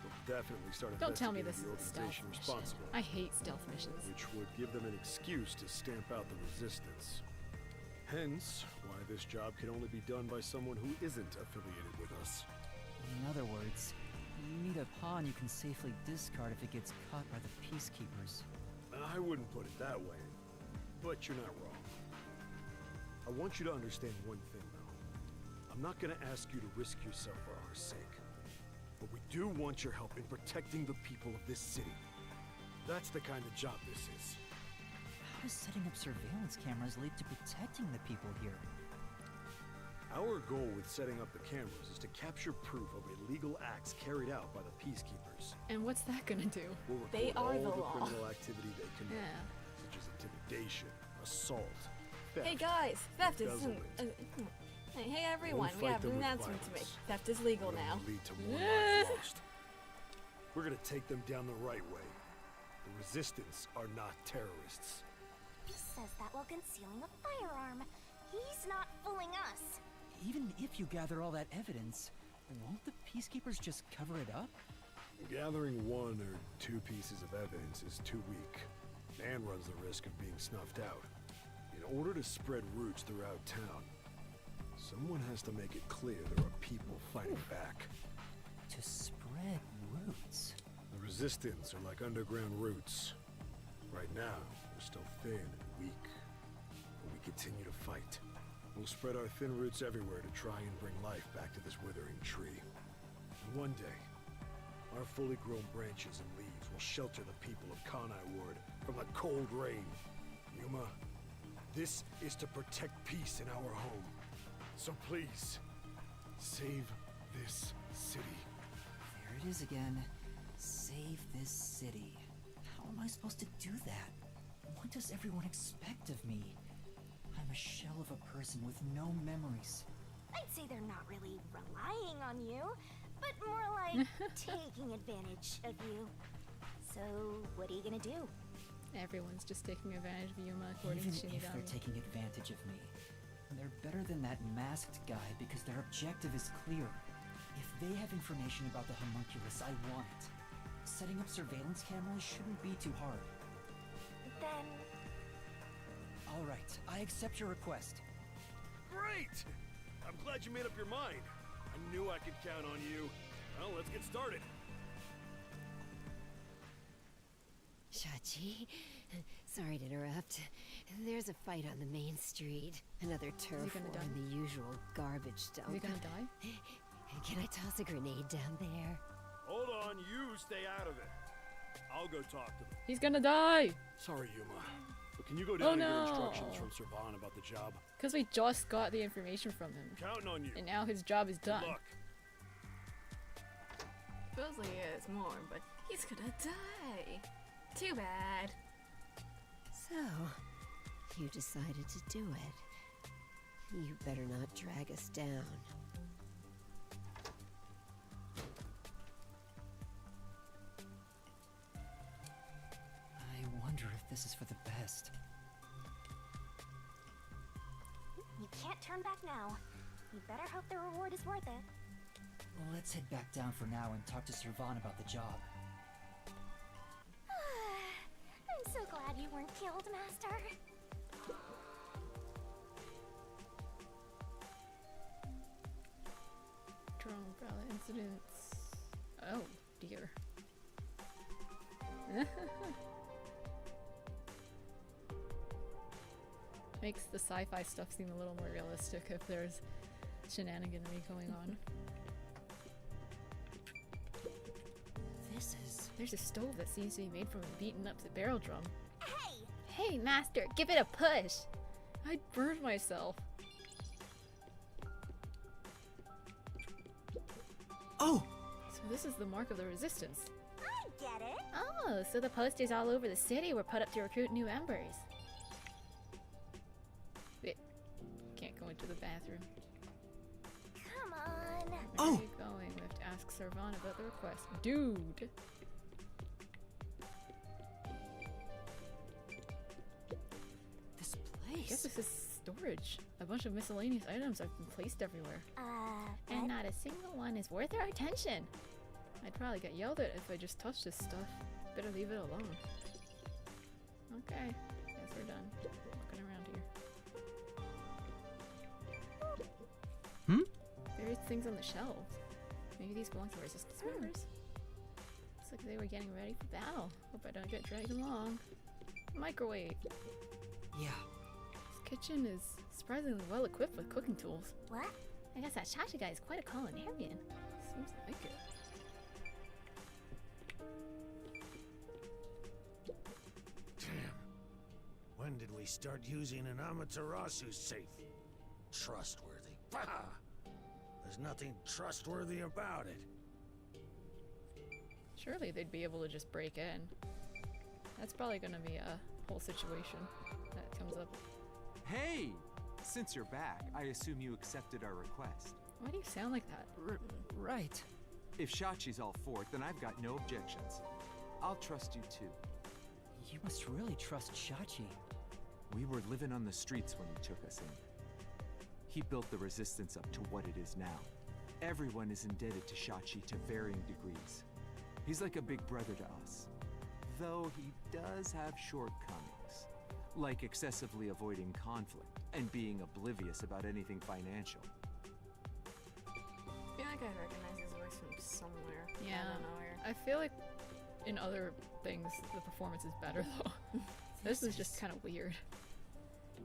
they'll definitely start Don't tell me investigating this is the a organization stealth responsible. mission. I hate stealth missions. Which would give them an excuse to stamp out the resistance. Hence, why this job can only be done by someone who isn't affiliated with us. In other words, you need a pawn you can safely discard if it gets caught by the peacekeepers. I wouldn't put it that way, but you're not wrong. I want you to understand one thing, though. I'm not going to ask you to risk yourself for our sake. But we do want your help in protecting the people of this city. That's the kind of job this is. How does setting up surveillance cameras lead to protecting the people here? Our goal with setting up the cameras is to capture proof of illegal acts carried out by the peacekeepers. And what's that gonna do? We'll They record are all the the law. criminal activity they commit, Yeah. such as intimidation, assault, theft. Hey guys, theft isn't. embezzlement. Hey everyone, we fight have them an with announcement to make. violence. Theft is legal It'll now. lead to more Yeah. lives lost. We're gonna take them down the right way. The Resistance are not terrorists. He says that while concealing a firearm. He's not fooling us. Even if you gather all that evidence, won't the peacekeepers just cover it up? Gathering one or two pieces of evidence is too weak, and runs the risk of being snuffed out. In order to spread roots throughout town, someone has to make it clear there are people fighting back. To spread roots? The Resistance are like underground roots. Right now, they're We're still thin and weak, but we continue to fight. We'll spread our thin roots everywhere to try and bring life back to this withering tree. And one day, our fully grown branches and leaves will shelter the people of Kanai Ward from the cold rain. Yuma, this is to protect peace in our home. So please, save this city. There it is again. Save this city. How am I supposed to do that? What does everyone expect of me? I'm a shell of a person with no memories. I'd say they're not really relying on you, but more like taking advantage of you. So, what are you gonna do? Everyone's just taking advantage of Yuma according Even to if they're Shinigami. taking advantage of me, they're better than that masked guy because their objective is clear. If they have information about the homunculus, I want it. Setting up surveillance cameras shouldn't be too hard. Then... All right, I accept your request. Great! I'm glad you made up your mind. I knew I could count on you. Well, let's get started. Shachi, sorry to interrupt. There's a fight on the main street. Another turf gonna war die? and the usual garbage dump. Is he gonna die? Can I toss a grenade down there? Hold on, you stay out of it. I'll go talk to them. He's gonna die! Sorry, Yuma. But can you go down and no. get instructions from Servan about the job? Because we just got the information from him. Counting on you. And now his job is done. Good luck. Feels like he has more, but he's gonna die. Too bad. So, you decided to do it. You better not drag us down. I wonder if this is for the best. You can't turn back now. You better hope the reward is worth it. Well, let's head back down for now and talk to Servan about the job. I'm so glad you weren't killed, Master. Drone umbrella incidents. Oh, dear. Makes the sci-fi stuff seem a little more realistic if there's shenaniganry going on. This is... There's a stove that seems to be made from a beaten up barrel drum. Hey! Hey, Master, give it a push! I'd burn myself. Oh! So this is the mark of the resistance. I get it. Oh, so the posters all over the city were put up to recruit new members. Wait, can't go into the bathroom. Come on. Where are you going? We have to ask Servan about the request. Dude! This I place... guess this is storage. A bunch of miscellaneous items have been placed everywhere. And not a single one is worth our attention. I'd probably get yelled at if I just touched this stuff. Better leave it alone. Okay, guess we're done. Looking around here. Hmm? Various things on the shelves. Maybe these belong to resistance members? Looks like they were getting ready for battle. Hope I don't get dragged along. Microwave. Yeah. This kitchen is surprisingly well equipped with cooking tools. What? I guess that Shachi guy is quite a culinarian. Seems like it. Damn. When did we start using an Amaterasu safe? Trustworthy. Bah! There's nothing trustworthy about it. Surely they'd be able to just break in. That's probably gonna be a whole situation that comes up. Hey! Since you're back, I assume you accepted our request. Why do you sound like that? Right. If Shachi's all for it, then I've got no objections. I'll trust you too. You must really trust Shachi. We were living on the streets when he took us in. He built the resistance up to what it is now. Everyone is indebted to Shachi to varying degrees. He's like a big brother to us. Though he does have shortcomings, like excessively avoiding conflict and being oblivious about anything financial. I feel like I recognize his voice from somewhere. Yeah. I don't know where. I feel like in other things the performance is better though. This is just kind of weird.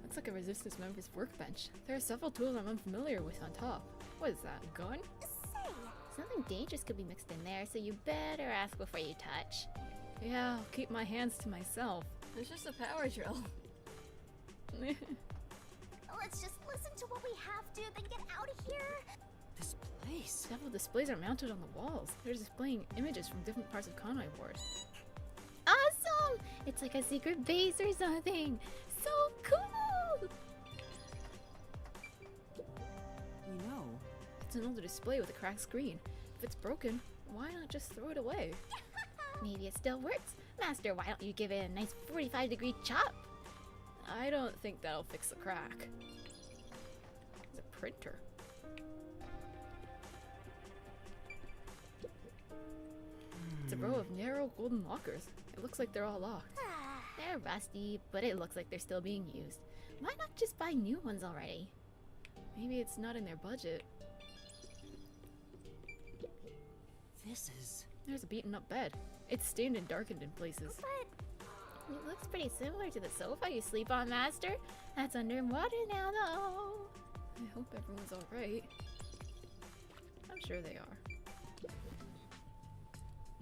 Looks like a Resistance member's workbench. There are several tools I'm unfamiliar with on top. What is that, a gun? Say, something dangerous could be mixed in there, so you better ask before you touch. Yeah, I'll keep my hands to myself. It's just a power drill. Let's just listen to what we have to, then get out of here. This place. Several displays are mounted on the walls. They're displaying images from different parts of Conway Ward. Awesome! It's like a secret base or something. So cool! You know, It's an older display with a cracked screen. If it's broken, why not just throw it away? Maybe it still works. Master, why don't you give it a nice 45-degree chop? I don't think that'll fix the crack. It's a printer. It's a row of narrow golden lockers. It looks like they're all locked. They're rusty, but it looks like they're still being used. Why not just buy new ones already? Maybe it's not in their budget. this is... There's a beaten up bed. It's stained and darkened in places. But it looks pretty similar to the sofa you sleep on, Master. That's underwater now, though. I hope everyone's alright. I'm sure they are.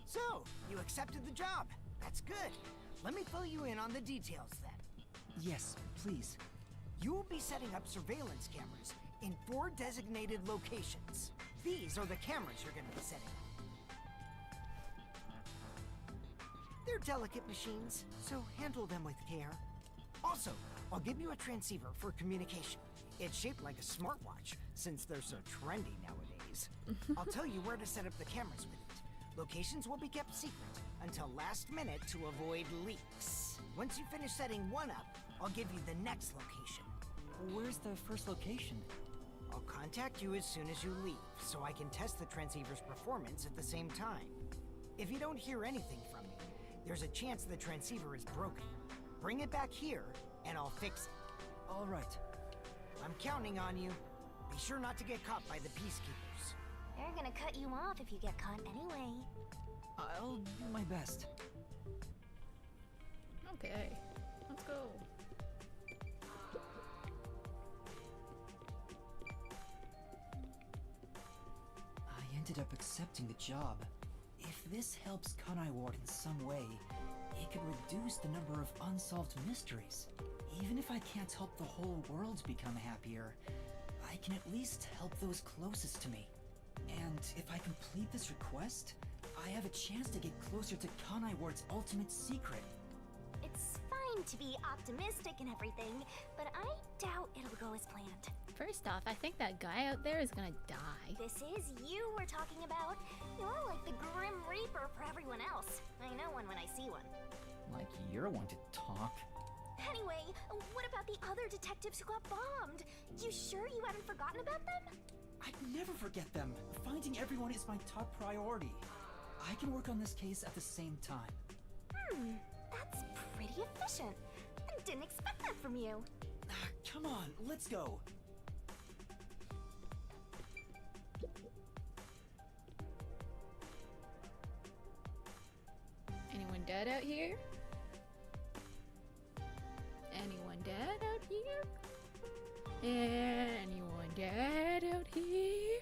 So, you accepted the job. That's good. Let me fill you in on the details then. Yes, please. You will be setting up surveillance cameras in 4 designated locations. These are the cameras you're going to be setting up. They're delicate machines, so handle them with care. Also, I'll give you a transceiver for communication. It's shaped like a smartwatch, since they're so trendy nowadays. I'll tell you where to set up the cameras with it. Locations will be kept secret until last minute to avoid leaks. Once you finish setting one up, I'll give you the next location. Where's the first location? I'll contact you as soon as you leave, so I can test the transceiver's performance at the same time. If you don't hear anything from me, there's a chance the transceiver is broken. Bring it back here, and I'll fix it. All right. I'm counting on you. Be sure not to get caught by the peacekeepers. They're gonna cut you off if you get caught anyway. I'll do my best. Okay, let's go. I ended up accepting the job. If this helps Kanai Ward in some way, it could reduce the number of unsolved mysteries. Even if I can't help the whole world become happier, I can at least help those closest to me. And if I complete this request, I have a chance to get closer to Kanai Ward's ultimate secret. It's fine to be optimistic and everything, but I doubt it'll go as planned. First off, I think that guy out there is gonna die. This is you we're talking about. You're like the Grim Reaper for everyone else. I know one when I see one. Like you're one to talk. Anyway, what about the other detectives who got bombed? You sure you haven't forgotten about them? I'd never forget them. Finding everyone is my top priority. I can work on this case at the same time. That's pretty efficient. I didn't expect that from you. Come on, let's go. Anyone dead out here? Anyone dead out here? Anyone dead out here?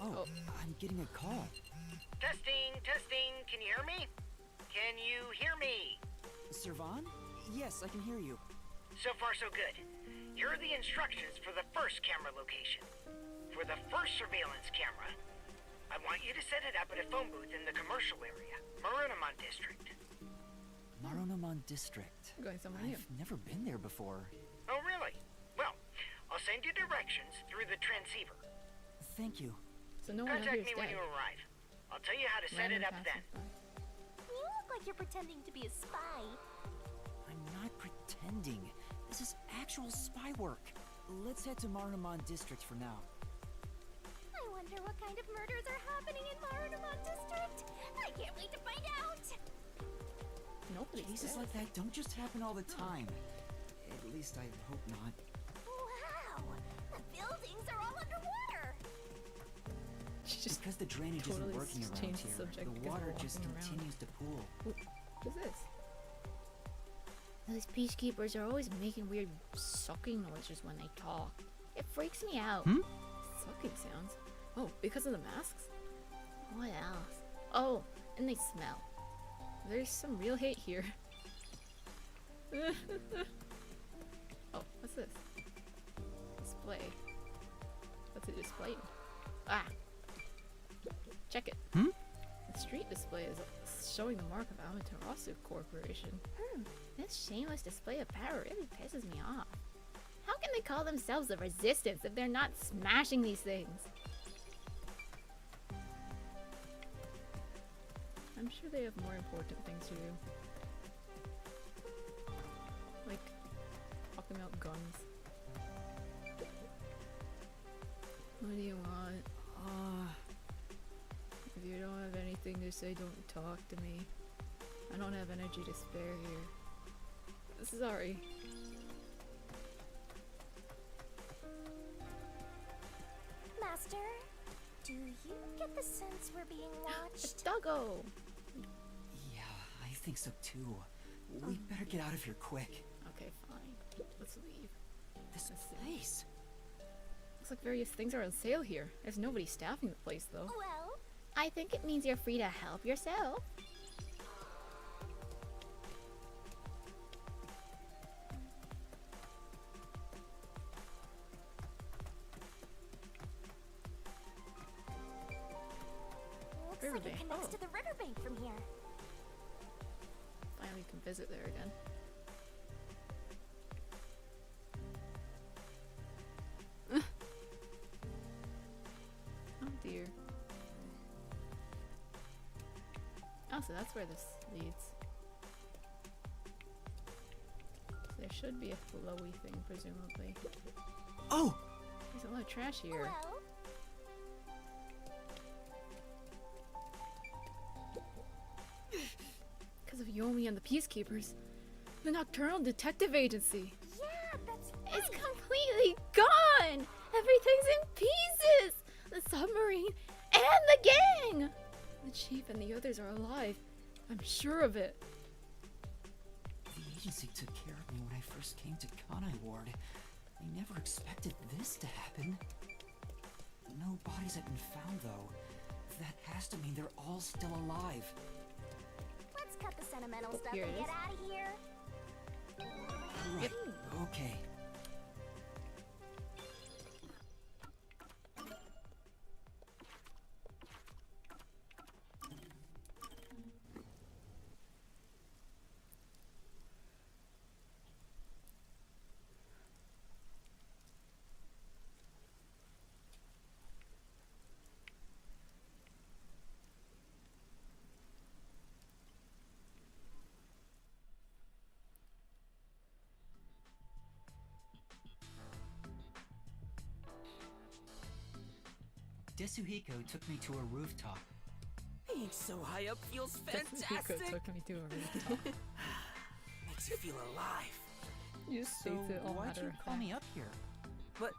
Oh, I'm getting a call. Testing, testing, can you hear me? Can you hear me? Servan? Yes, I can hear you. So far so good. Here are the instructions for the first camera location. For the first surveillance camera, I want you to set it up at a phone booth in the commercial area, Marunamon District. Marunamon District. Going somewhere new. I've never been there before. Oh, really? Well, I'll send you directions through the transceiver. Thank you. So no one out Contact here is me when dead. you arrive. I'll tell you how to set it up then. You look like you're pretending to be a spy. I'm not pretending. This is actual spy work. Let's head to Marunamon District for now. I wonder what kind of murders are happening in Marunamon District. I can't wait to find out. Nobody's Cases dead. like that don't just happen all the time. At least I hope not. Wow, the buildings are all underwater. Because the drainage totally isn't working around changed the here, subject the because water we're just walking around. continues to pool. What's this? Those peacekeepers are always making weird sucking noises when they talk. It freaks me out. Sucking sounds. Oh, because of the masks? What else? Oh, and they smell. There's some real hate here. Oh, what's this? Display. What's it displaying? Ah! Check it. The street display is showing the mark of Amaterasu Corporation. This shameless display of power really pisses me off. How can they call themselves the Resistance if they're not smashing these things? I'm sure they have more important things to do. Like, talking about guns. What do you want? If you don't have anything to say, don't talk to me. I don't have energy to spare here. Sorry. Master, do you get the sense we're being watched? Doggo! Yeah, I think so too. We better get out of here quick. Okay, fine. Let's leave. This place. Looks like various things are on sale here. There's nobody staffing the place though. Well, I think it means you're free to help yourself. looks like it Riverbank. connects Oh. to the riverbank from here. Finally can visit there again. Oh dear. Oh, so that's where this leads. There should be a flowy thing, presumably. Oh! There's a lot of trash here. Well, Because of Yomi and the Peacekeepers. The Nocturnal Detective Agency. yeah, that's right. It's completely gone! Everything's in pieces! The submarine and the gang! The chief and the others are alive. I'm sure of it. The agency took care of me when I first came to Kanai Ward. I never expected this to happen. No bodies have been found, though. That has to mean they're all still alive. Let's cut the sentimental stuff Here and it get is. out of here. Right. Okay. Desuhiko took me to a rooftop. Being so high up feels fantastic. Took me to a rooftop. Makes you feel alive. You So states it all why'd matter you of call fact. me up here? But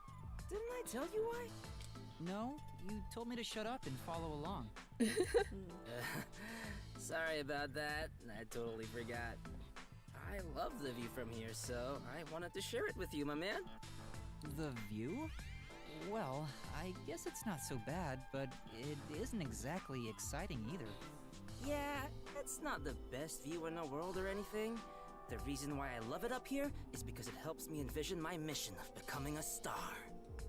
didn't I tell you why? No, you told me to shut up and follow along. Sorry about that. I totally forgot. I love the view from here, so I wanted to share it with you, my man. The view? Well, I guess it's not so bad, but it isn't exactly exciting either. Yeah, it's not the best view in the world or anything. The reason why I love it up here is because it helps me envision my mission of becoming a star.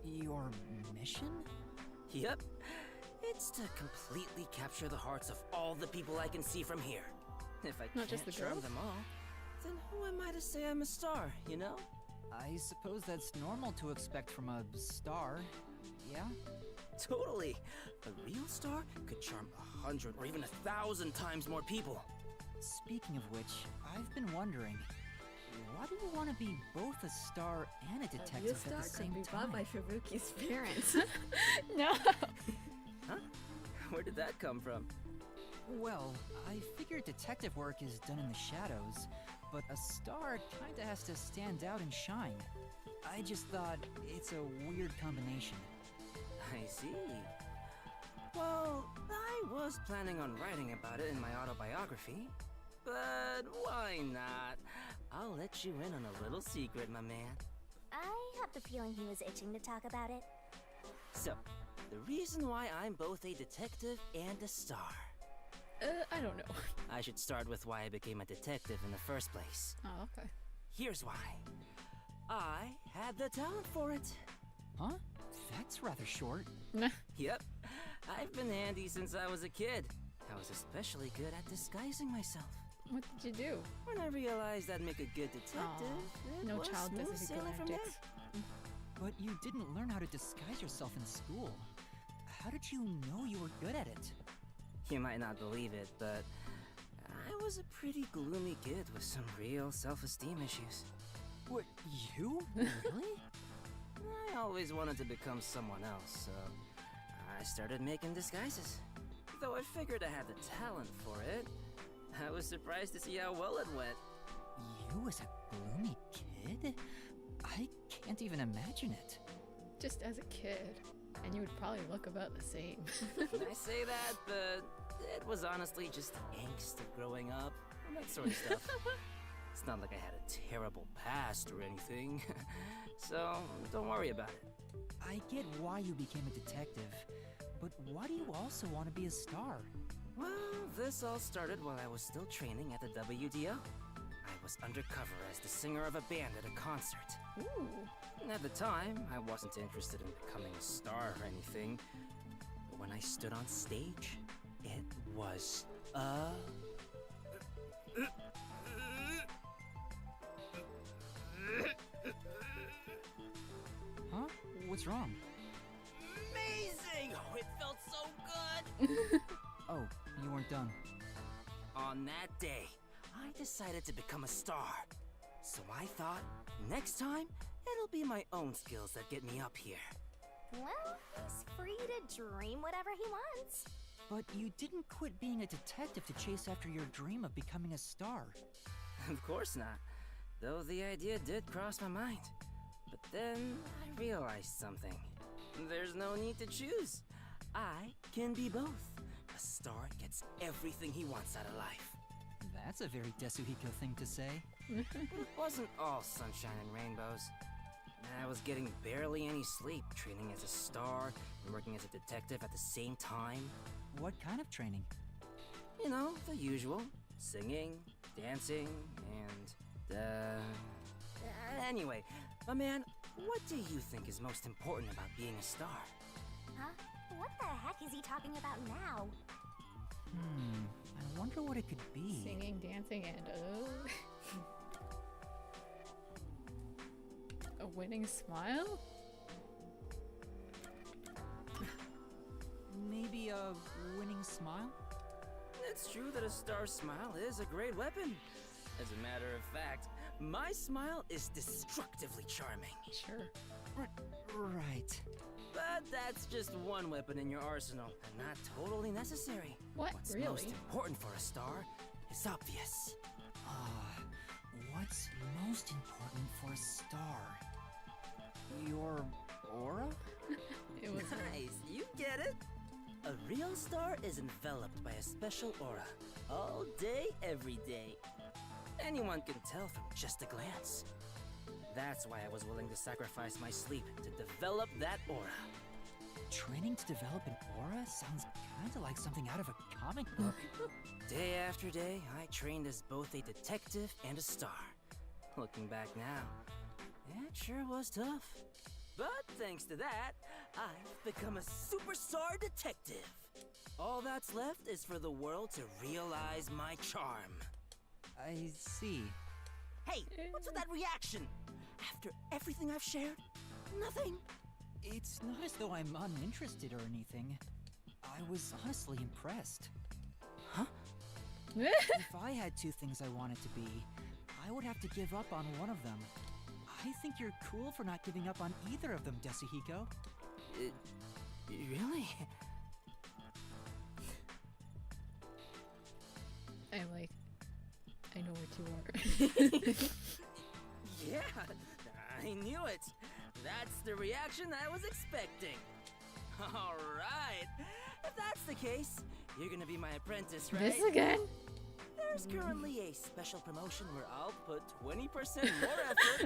Your mission? Yep. It's to completely capture the hearts of all the people I can see from here. If I Not can't just the charm girls? them all, then who am I to say I'm a star, you know? I suppose that's normal to expect from a star, yeah? Totally. A real star could charm 100 or even 1,000 times more people. Speaking of which, I've been wondering, why do you want to be both a star and a detective at the same time? by Fubuki's parents. No! Huh? Where did that come from? Well, I figured detective work is done in the shadows, but a star kinda has to stand out and shine. I just thought it's a weird combination. I see. Well, I was planning on writing about it in my autobiography. but why not? I'll let you in on a little secret, my man. I have the feeling he was itching to talk about it. So, the reason why I'm both a detective and a star. I don't know. I should start with why I became a detective in the first place. Oh, okay. Here's why. I had the talent for it. Huh? That's rather short. Yep. I've been handy since I was a kid. I was especially good at disguising myself. What did you do? When I realized I'd make a good detective, it No was child smooth does sailing from there. antics. But you didn't learn how to disguise yourself in school. How did you know you were good at it? You might not believe it, but I was a pretty gloomy kid with some real self-esteem issues. What, you? Really? I always wanted to become someone else, so I started making disguises. Though I figured I had the talent for it, I was surprised to see how well it went. You as a gloomy kid? I can't even imagine it. Just as a kid. And you would probably look about the same. I say that, but it was honestly just angst of growing up, that sort of stuff. It's not like I had a terrible past or anything, so don't worry about it. I get why you became a detective, but why do you also want to be a star? Well, this all started while I was still training at the WDO. I was undercover as the singer of a band at a concert. Ooh. At the time, I wasn't interested in becoming a star or anything. But when I stood on stage, it was Huh? What's wrong? amazing! Oh, it felt so good! Oh, you weren't done. On that day, I decided to become a star. So I thought, next time, it'll be my own skills that get me up here. Well, he's free to dream whatever he wants. But you didn't quit being a detective to chase after your dream of becoming a star. Of course not. Though the idea did cross my mind. But then I realized something. There's no need to choose. I can be both. A star gets everything he wants out of life. That's a very Desuhiko thing to say. It wasn't all sunshine and rainbows. I was getting barely any sleep, training as a star and working as a detective at the same time. What kind of training? You know, the usual. Singing, dancing, and... Anyway, my man, what do you think is most important about being a star? Huh? What the heck is he talking about now? I wonder what it could be. Singing, dancing, and a winning smile? Maybe a winning smile? It's true that a star smile is a great weapon. As a matter of fact, my smile is destructively charming. Sure. Right. But that's just one weapon in your arsenal, and not totally necessary. What? What's Really? most important for a star is obvious. What's most important for a star? Your aura? It was Nice, you get it. A real star is enveloped by a special aura, all day, every day. Anyone can tell from just a glance. That's why I was willing to sacrifice my sleep to develop that aura. Training to develop an aura sounds kinda like something out of a comic book. Day after day, I trained as both a detective and a star. Looking back now, it sure was tough. But thanks to that, I've become a superstar detective. All that's left is for the world to realize my charm. I see. Hey, what's with that reaction? After everything I've shared, nothing. It's not as though I'm uninterested or anything. I was honestly impressed. Huh? If I had two things I wanted to be, I would have to give up on one of them. I think you're cool for not giving up on either of them, Desuhiko. Really? I'm like, I know what you are. Yeah, I knew it. That's the reaction I was expecting. All right. If that's the case, you're gonna be my apprentice, right? This again? There There's currently a special promotion where I'll put 20% more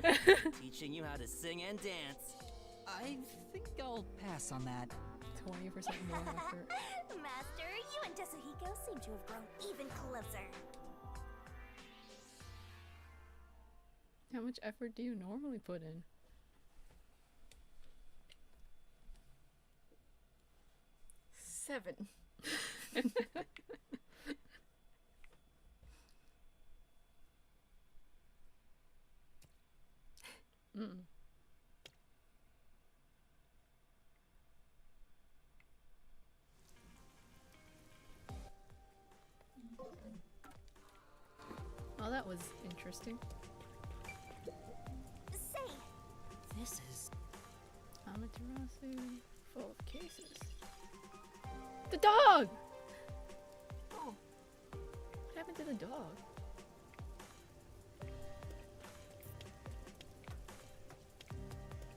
effort teaching you how to sing and dance. I think I'll pass on that. 20% more effort. Master, you and Tetsuhiko seem to have grown even closer. How much effort do you normally put in? Seven. Well, that was interesting. Say, This is... Amaterasu, full of cases. The dog! Oh. What happened to the dog?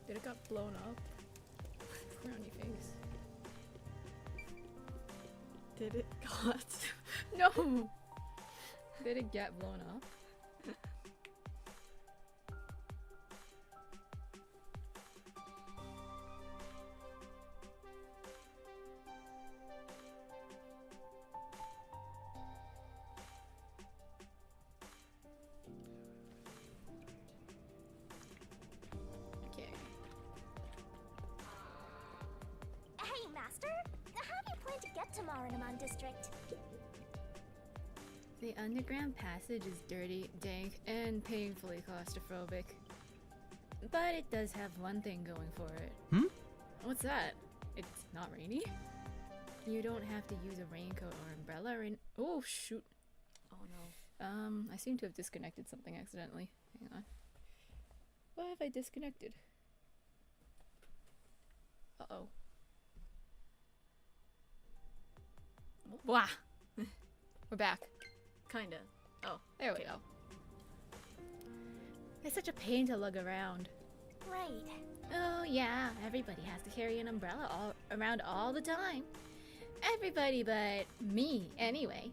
Did it got blown up? Frowny face. Did it got? No! Did it get blown up? Okay. hey, Master, how do you plan to get to Marinamon District? The underground passage is dirty, dank, and painfully claustrophobic. But it does have one thing going for it. What's that? It's not rainy? You don't have to use a raincoat or umbrella or oh shoot. Oh no. I seem to have disconnected something accidentally. Hang on. What have I disconnected? Uh-oh. Wah! We're back. Kinda. Oh. There we go. It's such a pain to lug around. Right. Oh yeah, everybody has to carry an umbrella around all the time. Everybody but me, anyway.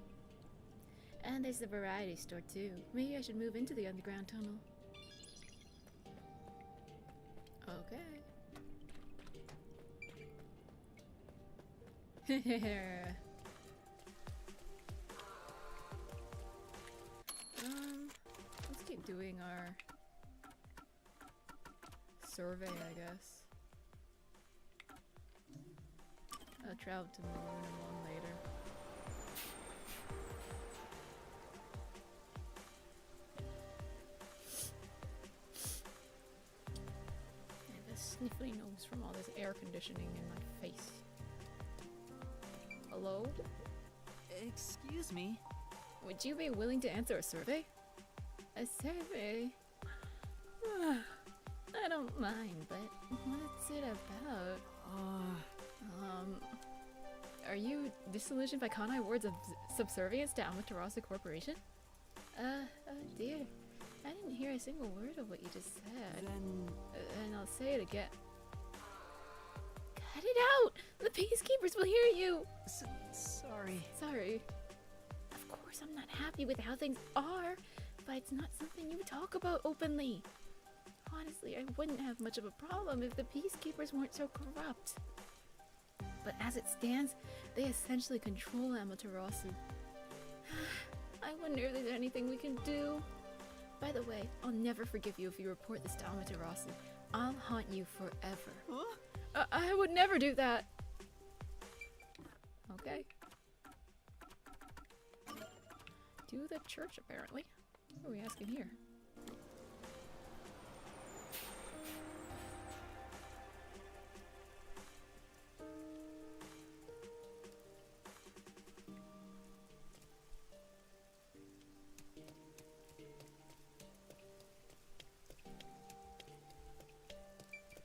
And there's the variety store too. Maybe I should move into the underground tunnel. Okay. Let's keep doing our survey, I guess. I'll travel to Marinamon later. I have a sniffly nose from all this air conditioning in my face. Hello? Excuse me? Would you be willing to answer a survey? A survey? I don't mind, but what's it about? Are you disillusioned by Kanai Ward's subservience to Amaterasu Corporation? Oh dear. I didn't hear a single word of what you just said. Then... and I'll say it again. Cut it out! The peacekeepers will hear you! Sorry. Sorry. Of course I'm not happy with how things are, but it's not something you talk about openly. Honestly, I wouldn't have much of a problem if the peacekeepers weren't so corrupt. But as it stands, they essentially control Amaterasu. I wonder if there's anything we can do. By the way, I'll never forgive you if you report this to Amaterasu. I'll haunt you forever. Huh? I would never do that. Okay. To the church, apparently. What are we asking here?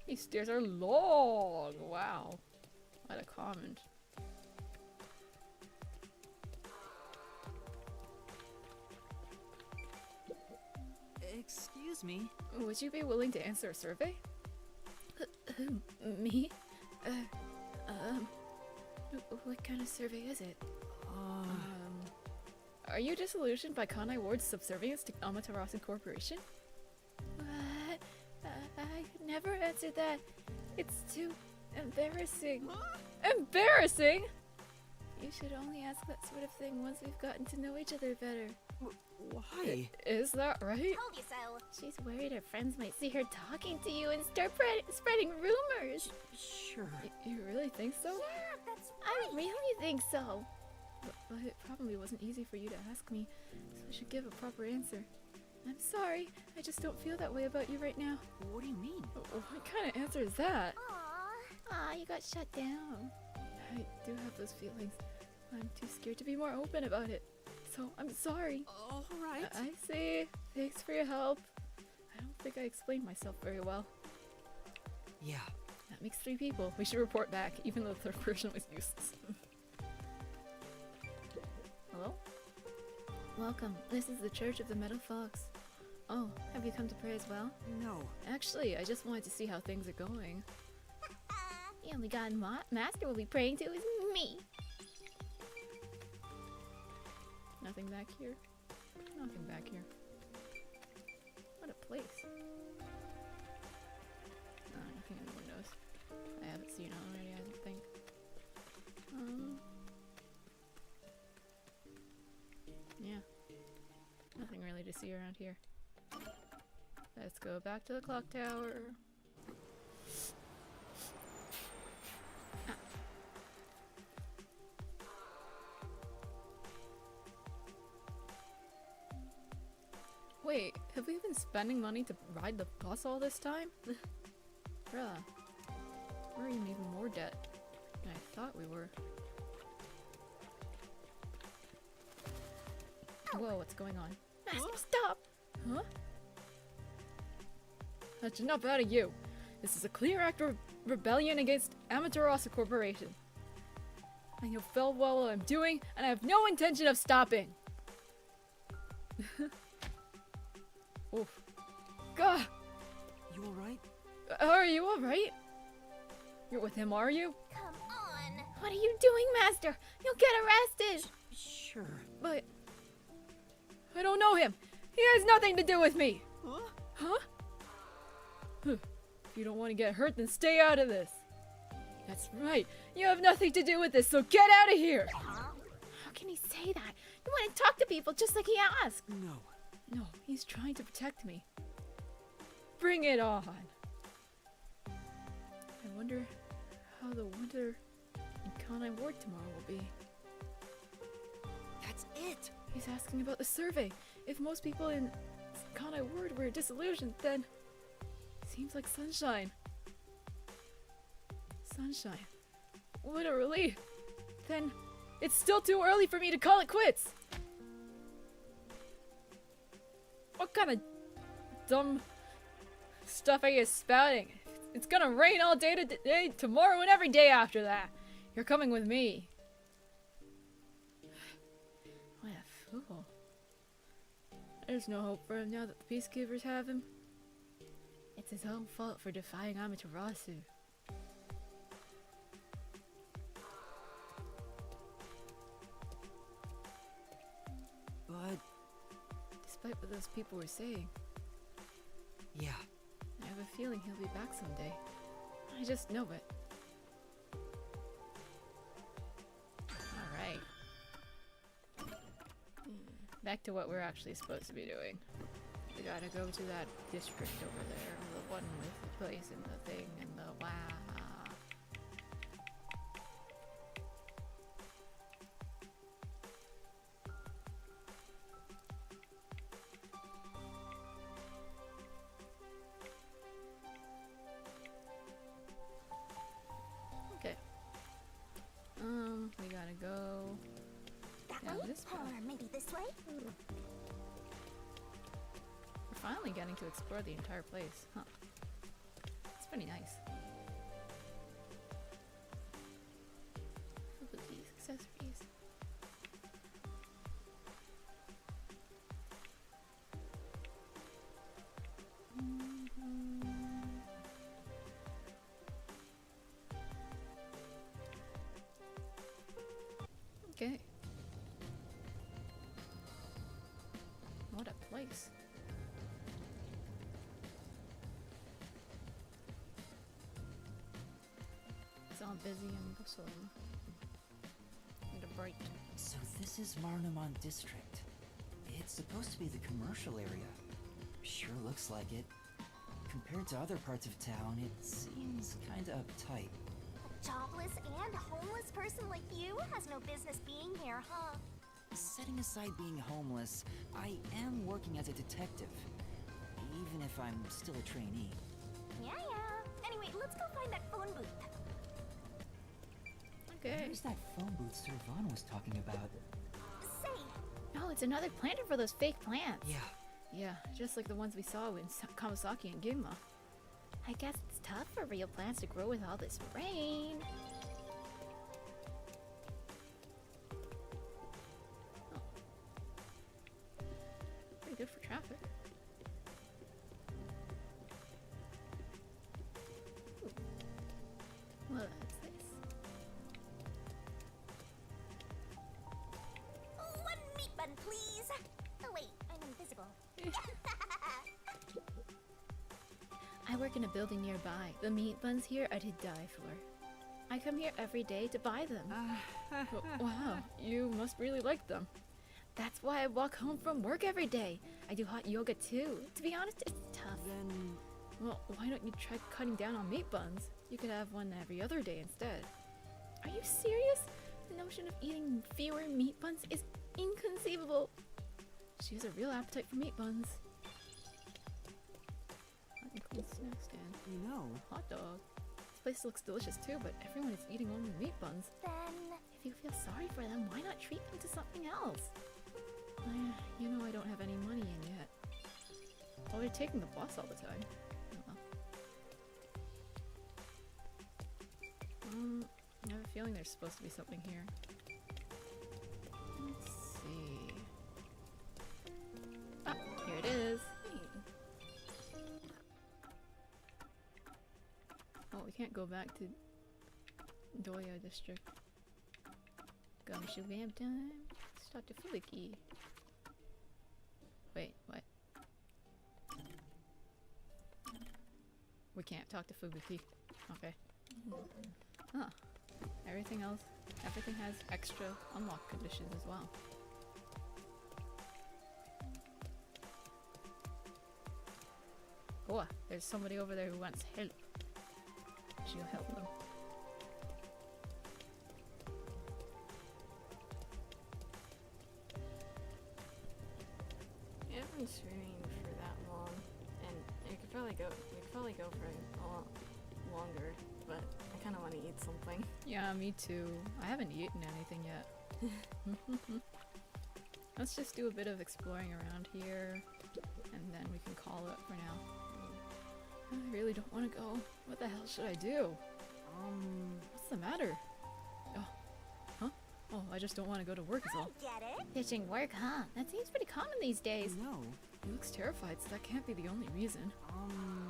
These stairs are long! Wow. What a comment. Excuse me? Would you be willing to answer a survey? Me? What kind of survey is it? Are you disillusioned by Kanai Ward's subservience to Amaterasu Corporation? What? I could never answer that. It's too embarrassing. Embarrassing? You should only ask that sort of thing once we've gotten to know each other better. Why? Is that right? Told you so. She's worried her friends might see her talking to you and start spreading rumors. Sure. You really think so? Yeah, that's I really think so. But it probably wasn't easy for you to ask me, so I should give a proper answer. I'm sorry, I just don't feel that way about you right now. What do you mean? What kind of answer is that? Aw, you got shut down. I do have those feelings. I'm too scared to be more open about it. So, I'm sorry. Alright. I see. Thanks for your help. I don't think I explained myself very well. Yeah. That makes 3 people. We should report back, even though the third person was useless. Hello? Welcome. This is the Church of the Metal Fox. Oh, have you come to pray as well? No. Actually, I just wanted to see how things are going. The only god master will be praying to is me. Nothing back here? Nothing back here. What a place. Nothing in the windows. I haven't seen it already, I don't think. Yeah. Nothing really to see around here. Let's go back to the clock tower. Wait, have we been spending money to ride the bus all this time? Bruh. We're in even more debt than I thought we were. Whoa, what's going on? Master, stop! Huh? That's enough out of you. This is a clear act of rebellion against Amaterasu Corporation. I know full well what I'm doing, and I have no intention of stopping. Oof. Gah! You alright? Are you alright? You're with him, are you? Come on. What are you doing, Master? You'll get arrested! Sure. But I don't know him. He has nothing to do with me. Huh? Huh? If you don't want to get hurt, then stay out of this. That's right. You have nothing to do with this, so get out of here. How can he say that? You want to talk to people just like he asked. No. No, he's trying to protect me. Bring it on. I wonder how the winter in Kanai Ward tomorrow will be. That's it. He's asking about the survey. If most people in Kanai Ward were disillusioned, then seems like sunshine. Sunshine. What a relief. Then it's still too early for me to call it quits. What kind of dumb stuff are you spouting? It's gonna rain all day today, tomorrow, and every day after that. You're coming with me. What a fool. There's no hope for him now that the Peacekeepers have him. It's his own fault for defying Amaterasu. But despite what those people were saying, yeah, I have a feeling he'll be back someday. I just know it. Alright. Back to what we're actually supposed to be doing. We gotta go to that district over there, the one with the place and the thing and the wow. Okay. We gotta go That down way? this way. Or maybe this way? We're finally getting to explore the entire place, huh? It's pretty nice. Look at these accessories. Okay. place. It's all busy and bustling. Need a break. So this is Marnamon District. It's supposed to be the commercial area. Sure looks like it. Compared to other parts of town, it seems kinda uptight. A jobless and homeless person like you has no business being here, huh? Setting aside being homeless, I am working as a detective. Even if I'm still a trainee. Yeah. Anyway, let's go find that phone booth. Okay. Where's that phone booth Sir Vaughn was talking about? Say, Oh, it's another planter for those fake plants. Yeah. Yeah, just like the ones we saw in Kamasaki and Ginma. I guess it's tough for real plants to grow with all this rain. Pretty good for traffic. Ooh. Well, that's nice. one meat bun, please. Oh wait, I'm invisible. I work in a building nearby. The meat buns here are to die for. I come here every day to buy them. Wow, you must really like them. That's why I walk home from work every day. I do hot yoga too. To be honest, it's tough. Then... Well, why don't you try cutting down on meat buns? You could have one every other day instead. Are you serious? The notion of eating fewer meat buns is inconceivable. She has a real appetite for meat buns. Hot and cold snack stand. You know... Hot dog. This place looks delicious too, but everyone is eating only meat buns. Then, if you feel sorry for them, why not treat them to something else? You know I don't have any money in yet. Well, they're taking the bus all the time. Oh well. I have a feeling there's supposed to be something here. Let's see. Ah, here it is. Oh, we can't go back to Doya District. Gumshoe vamp time. Let's talk to Fubuki. Wait, what? We can't talk to Fubuki. Okay. Huh. Everything has extra unlock conditions as well. Oh, there's somebody over there who wants help. She'll help them. I haven't been streaming for that long, and you could probably go for a lot longer, but I kind of want to eat something. Yeah, me too. I haven't eaten anything yet. Let's just do a bit of exploring around here, and then we can call it for now. I really don't want to go. What the hell should I do? What's the matter? Oh, huh? Oh, I just don't want to go to work is all. get it? Ditching work, huh? That seems pretty common these days. No. He looks terrified, so that can't be the only reason.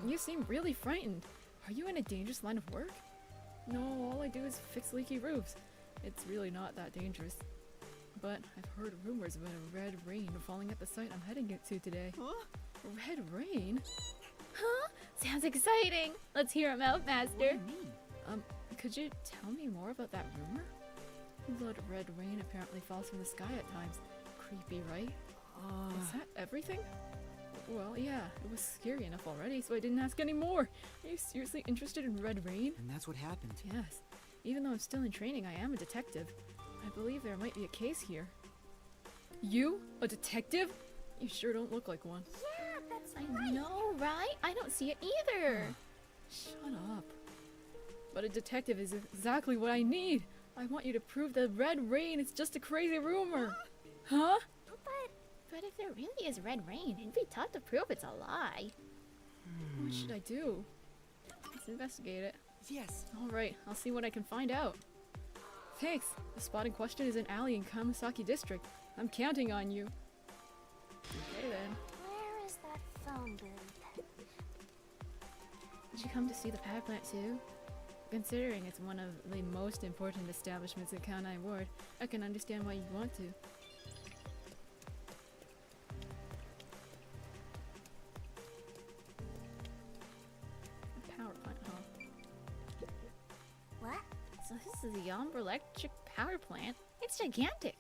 You seem really frightened. Are you in a dangerous line of work? No, all I do is fix leaky roofs. It's really not that dangerous. But I've heard rumors about a red rain falling at the site I'm heading to today. Huh? Red rain? Huh? Sounds exciting. Let's hear him out, Master. What do you mean? Could you tell me more about that rumor? Blood red rain apparently falls from the sky at times. Creepy, right? Is that everything? Well, yeah, it was scary enough already, so I didn't ask any more. Are you seriously interested in red rain? And that's what happened. Yes. Even though I'm still in training, I am a detective. I believe there might be a case here. You? A detective? You sure don't look like one. Yeah, that's I know, right? I don't see it either. Shut up. But a detective is exactly what I need. I want you to prove that red rain is just a crazy rumor. Huh? But if there really is red rain, it'd be tough to prove it's a lie. What should I do? Let's investigate it. Yes. Alright, I'll see what I can find out. Thanks. The spot in question is an alley in Kamasaki District. I'm counting on you. Okay then. Where is that phone booth? Did you come to see the power plant too? Considering it's one of the most important establishments in Kanai Ward, I can understand why you'd want to. So this is the Yamber Electric Power Plant. It's gigantic.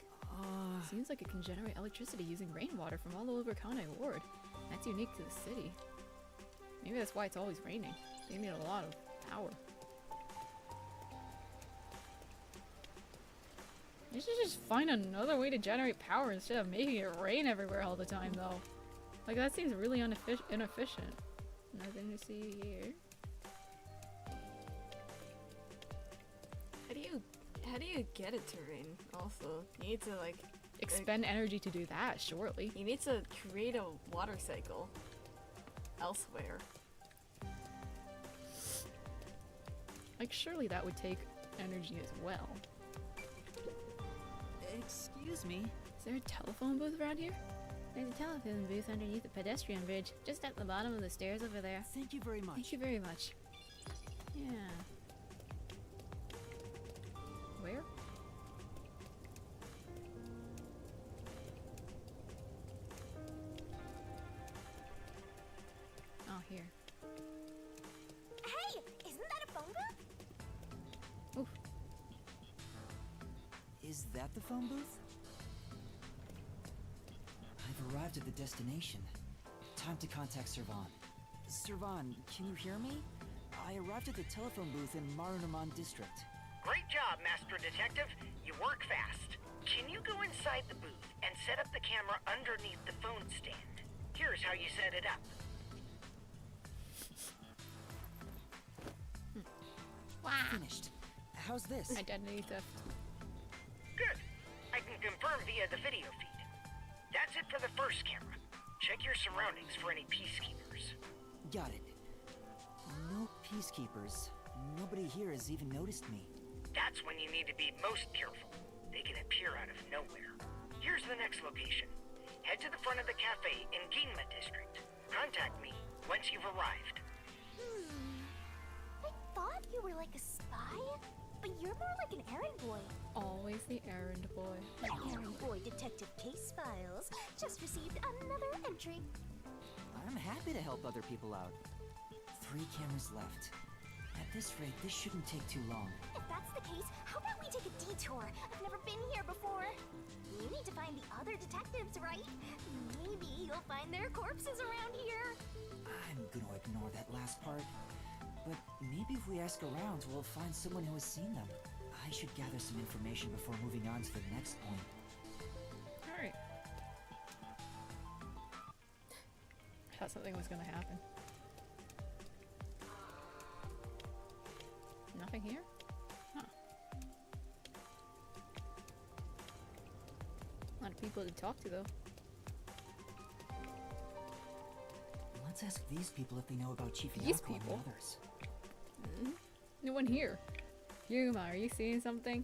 Seems like it can generate electricity using rainwater from all over Kanai Ward. That's unique to the city. Maybe that's why it's always raining. They need a lot of power. They should just find another way to generate power instead of making it rain everywhere all the time, though. Like, that seems really inefficient. Nothing to see here. How do you get it to rain? Also, you need to like Expend energy to do that, surely. You need to create a water cycle elsewhere. Like, surely that would take energy as well. Excuse me. Is there a telephone booth around here? There's a telephone booth underneath the pedestrian bridge, just at the bottom of the stairs over there. Thank you very much. Thank you very much. Yeah. Where? Oh, here. Hey, isn't that a phone booth? Oof. Is that the phone booth? I've arrived at the destination. Time to contact Servan. Servan, can you hear me? I arrived at the telephone booth in Marunaman district. Great job, Master Detective. You work fast. Can you go inside the booth and set up the camera underneath the phone stand? Here's how you set it up. Wow. Finished. How's this? Identity theft. Good. I can confirm via the video feed. That's it for the first camera. Check your surroundings for any peacekeepers. Got it. No peacekeepers. Nobody here has even noticed me. That's when you need to be most careful. They can appear out of nowhere. Here's the next location. Head to the front of the cafe in Ginma district. Contact me once you've arrived. I thought you were like a spy, but you're more like an errand boy. Always the errand boy. Errand boy Detective Case Files just received another entry. I'm happy to help other people out. 3 cameras left. At this rate, this shouldn't take too long. If that's the case, how about we take a detour? I've never been here before. You need to find the other detectives, right? Maybe you'll find their corpses around here. I'm gonna ignore that last part. But maybe if we ask around, we'll find someone who has seen them. I should gather some information before moving on to the next point. Alright. I thought something was gonna happen. Nothing here? Huh. A lot of people to talk to, though. Let's ask these people if they know about Chief These Yako and people? the others. No one here. Yuma, are you seeing something?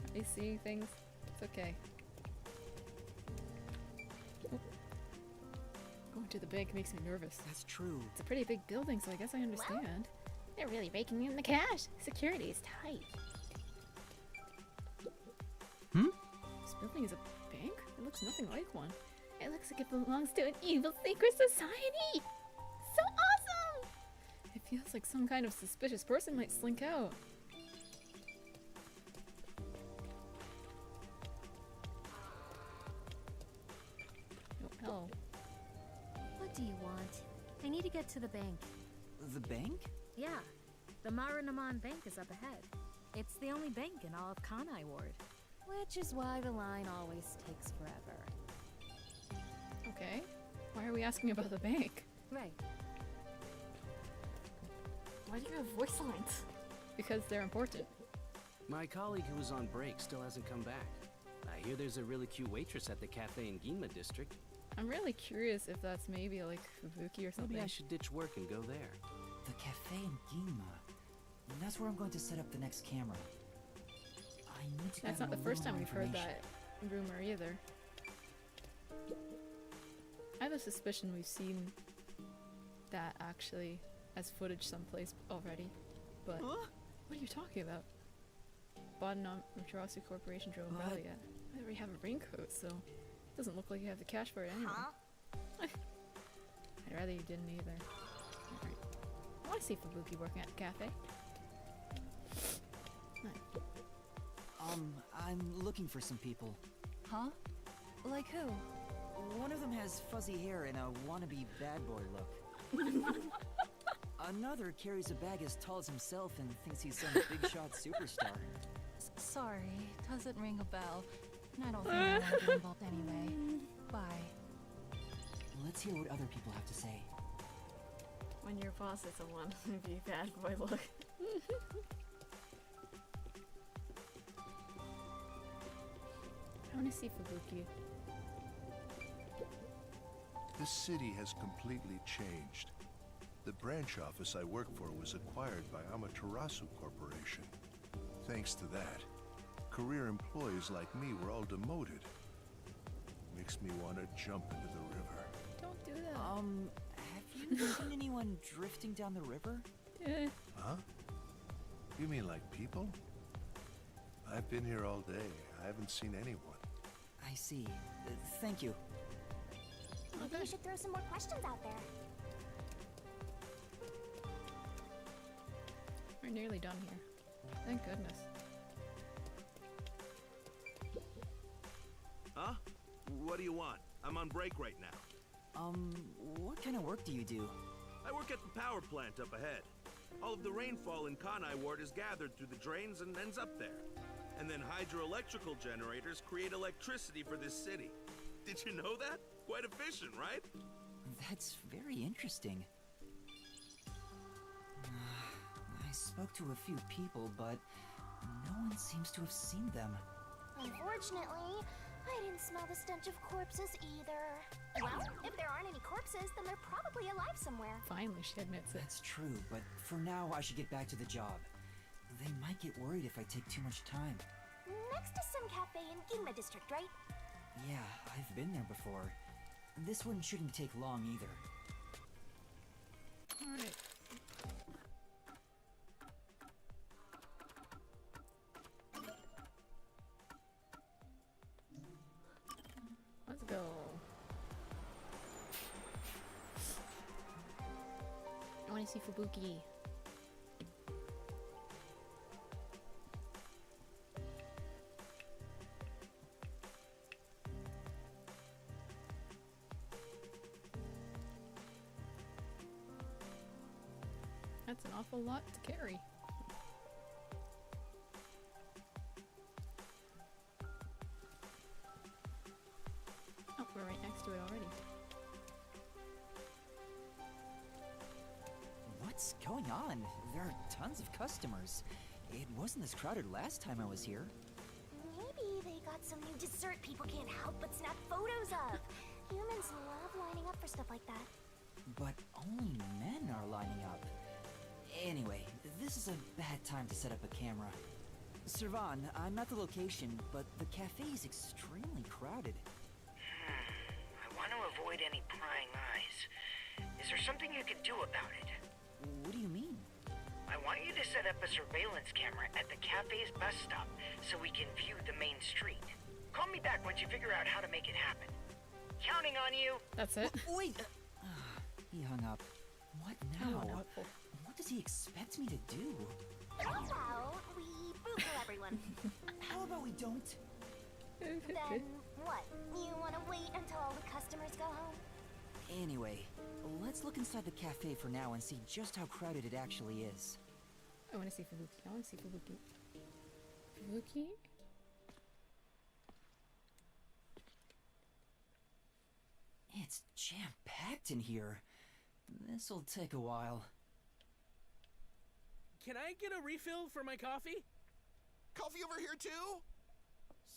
Are you seeing things? It's okay. Oh. Going to the bank makes me nervous. That's true. It's a pretty big building, so I guess I understand. They're really raking in the cash. Security is tight. This building is a bank? It looks nothing like one. It looks like it belongs to an evil secret society! So awesome! It feels like some kind of suspicious person might slink out. Oh, hello. What do you want? I need to get to the bank. The bank? Yeah, the Marunaman Bank is up ahead. It's the only bank in all of Kanai Ward. Which is why the line always takes forever. Okay. Why are we asking about the bank? Right. Why do you have voice lines? Because they're important. My colleague who was on break still hasn't come back. I hear there's a really cute waitress at the cafe in Ginma district. I'm really curious if that's maybe like Fubuki or something. Maybe I should ditch work and go there. The cafe in Ginma. That's where I'm going to set up the next camera. I need to That's gather not the a first little time more we've heard information. that rumor either. I have a suspicion we've seen that actually as footage someplace already, but what are you talking about? Bought on Amaterasu Corporation drove a Valley yet. I already have a raincoat, so it doesn't look like you have the cash for it anyway. I'd rather you didn't either. Alright. I want to see Fubuki working at the cafe. Nice. I'm looking for some people. Huh? Like who? One of them has fuzzy hair and a wannabe bad boy look. Another carries a bag as tall as himself and thinks he's some big shot superstar. Sorry, doesn't ring a bell. And I don't think I want to get involved anyway. Bye. Let's hear what other people have to say. When your boss is a wannabe bad boy look. I want to see Fubuki. This city has completely changed. The branch office I work for was acquired by Amaterasu Corporation. Thanks to that, career employees like me were all demoted. Makes me want to jump into the river. Don't do that. Have you seen anyone drifting down the river? Huh? You mean like people? I've been here all day. I haven't seen anyone. I see. Thank you. Maybe you should throw some more questions out there. We're nearly done here. Thank goodness. Huh? What do you want? I'm on break right now. What kind of work do you do? I work at the power plant up ahead. All of the rainfall in Kanai Ward is gathered through the drains and ends up there. And then hydroelectrical generators create electricity for this city. Did you know that? Quite efficient, right? That's very interesting. I spoke to a few people, but no one seems to have seen them. Unfortunately, I didn't smell the stench of corpses either. Well, if there aren't any corpses, then they're probably alive somewhere. Finally, she admits it. That's true, but for now, I should get back to the job. They might get worried if I take too much time. Next to some cafe in Ginma District, right? Yeah, I've been there before. This one shouldn't take long either. Alright. Let's go. I want to see Fubuki. That's an awful lot to carry. Oh, we're right next to it already. What's going on? There are tons of customers. It wasn't this crowded last time I was here. Maybe they got some new dessert people can't help but snap photos of. Humans love lining up for stuff like that. But only men are lining up. Anyway, this is a bad time to set up a camera. Servan, I'm at the location, but the cafe is extremely crowded. I want to avoid any prying eyes. Is there something you can do about it? What do you mean? I want you to set up a surveillance camera at the cafe's bus stop so we can view the main street. Call me back once you figure out how to make it happen. Counting on you. That's it. Wait! He hung up. What now? Unhelpful. What does he expect me to do? How about we boogle everyone? How about we don't? Then what? You want to wait until all the customers go home? Anyway, let's look inside the cafe for now and see just how crowded it actually is. I want to see Fubuki. I want to see Fubuki. Fubuki? It's jam-packed in here. This'll take a while. Can I get a refill for my coffee? Coffee over here too?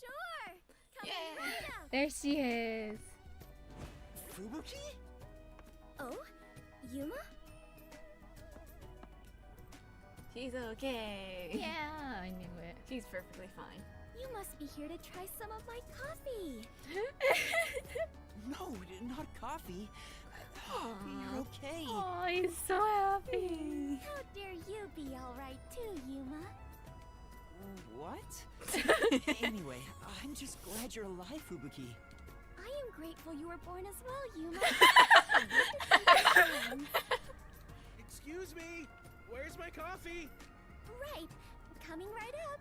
Sure! Come in right up! There she is. Fubuki? Oh? Yuma? She's okay. Yeah, I knew it. She's perfectly fine. You must be here to try some of my coffee. No, not coffee. You're okay. Oh, he's so happy. How dare you be alright too, Yuma? What? Anyway, I'm just glad you're alive, Fubuki. I am grateful you were born as well, Yuma. Excuse me, where's my coffee? Right, coming right up.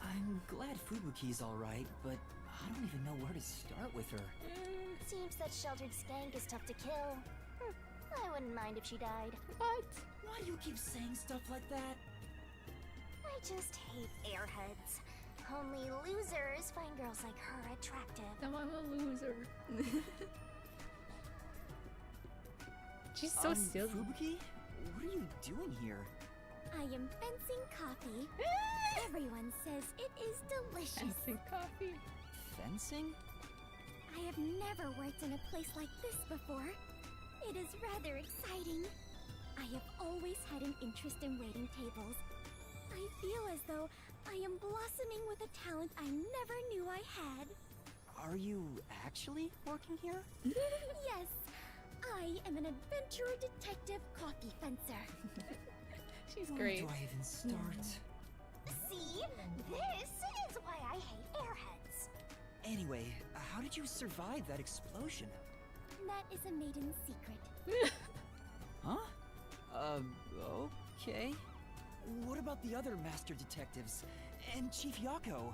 I'm glad Fubuki's alright, but I don't even know where to start with her. Seems that sheltered skank is tough to kill. I wouldn't mind if she died. What? Why do you keep saying stuff like that? I just hate airheads. Only losers find girls like her attractive. Now I'm a loser. She's so silly. Fubuki? What are you doing here? I am fencing coffee. Everyone says it is delicious. Fencing coffee? Fencing? I have never worked in a place like this before. It is rather exciting. I have always had an interest in waiting tables. I feel as though I am blossoming with a talent I never knew I had. Are you actually working here? Yes, I am an adventurer detective coffee fencer. She's Where great. do I even start? See? This is why I hate airheads. Anyway, how did you survive that explosion? That is a maiden secret. Huh? Okay. What about the other master detectives? And Chief Yako?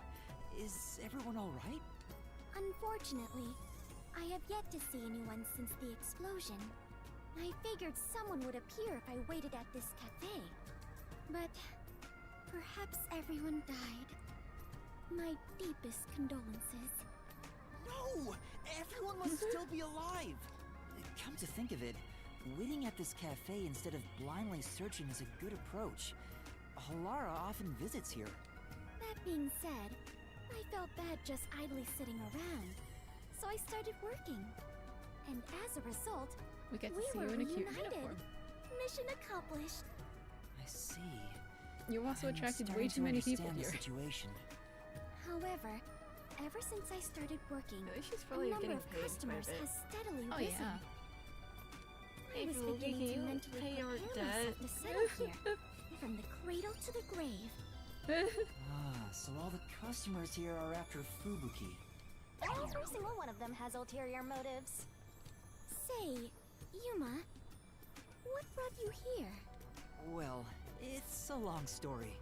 Is everyone alright? Unfortunately, I have yet to see anyone since the explosion. I figured someone would appear if I waited at this cafe. But perhaps everyone died. My deepest condolences. No! Everyone must still be alive! Come to think of it, waiting at this cafe instead of blindly searching is a good approach. Halara often visits here. That being said, I felt bad just idly sitting around. So I started working. And as a result, We get to we see were you in a cute reunited. uniform. Mission accomplished. I see. You also I'm attracted starting way too to many people understand here. the situation. However, ever since I started working, she's the probably number getting of paid quite a customers bit. has steadily Oh risen. yeah. I was Fubuki, beginning can to you mentally pay your prepare debt? myself to settle here, from the cradle to the grave. So all the customers here are after Fubuki. Every single one of them has ulterior motives. Say, Yuma, what brought you here? Well, it's a long story.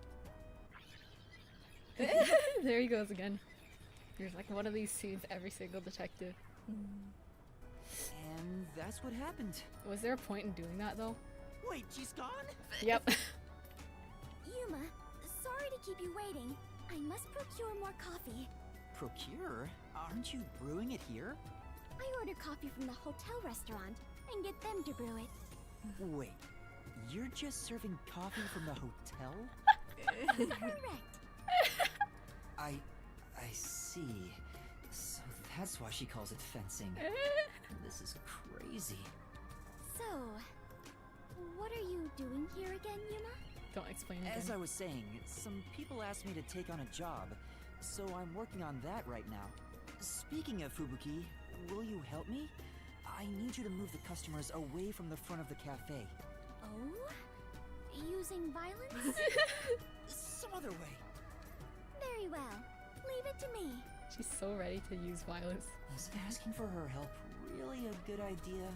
There he goes again. There's like one of these scenes every single detective. And that's what happened. Was there a point in doing that though? Wait, she's gone? Yep. Yuma, sorry to keep you waiting. I must procure more coffee. Procure? Aren't you brewing it here? I order coffee from the hotel restaurant and get them to brew it. Wait, you're just serving coffee from the hotel? Correct. I see. So that's why she calls it fencing. This is crazy. So, what are you doing here again, Yuma? Don't explain it. As I was saying, some people asked me to take on a job, so I'm working on that right now. Speaking of Fubuki, will you help me? I need you to move the customers away from the front of the cafe. Oh? Using violence? Some other way. Very well. Leave it to me. She's so ready to use violence. Is asking for her help really a good idea?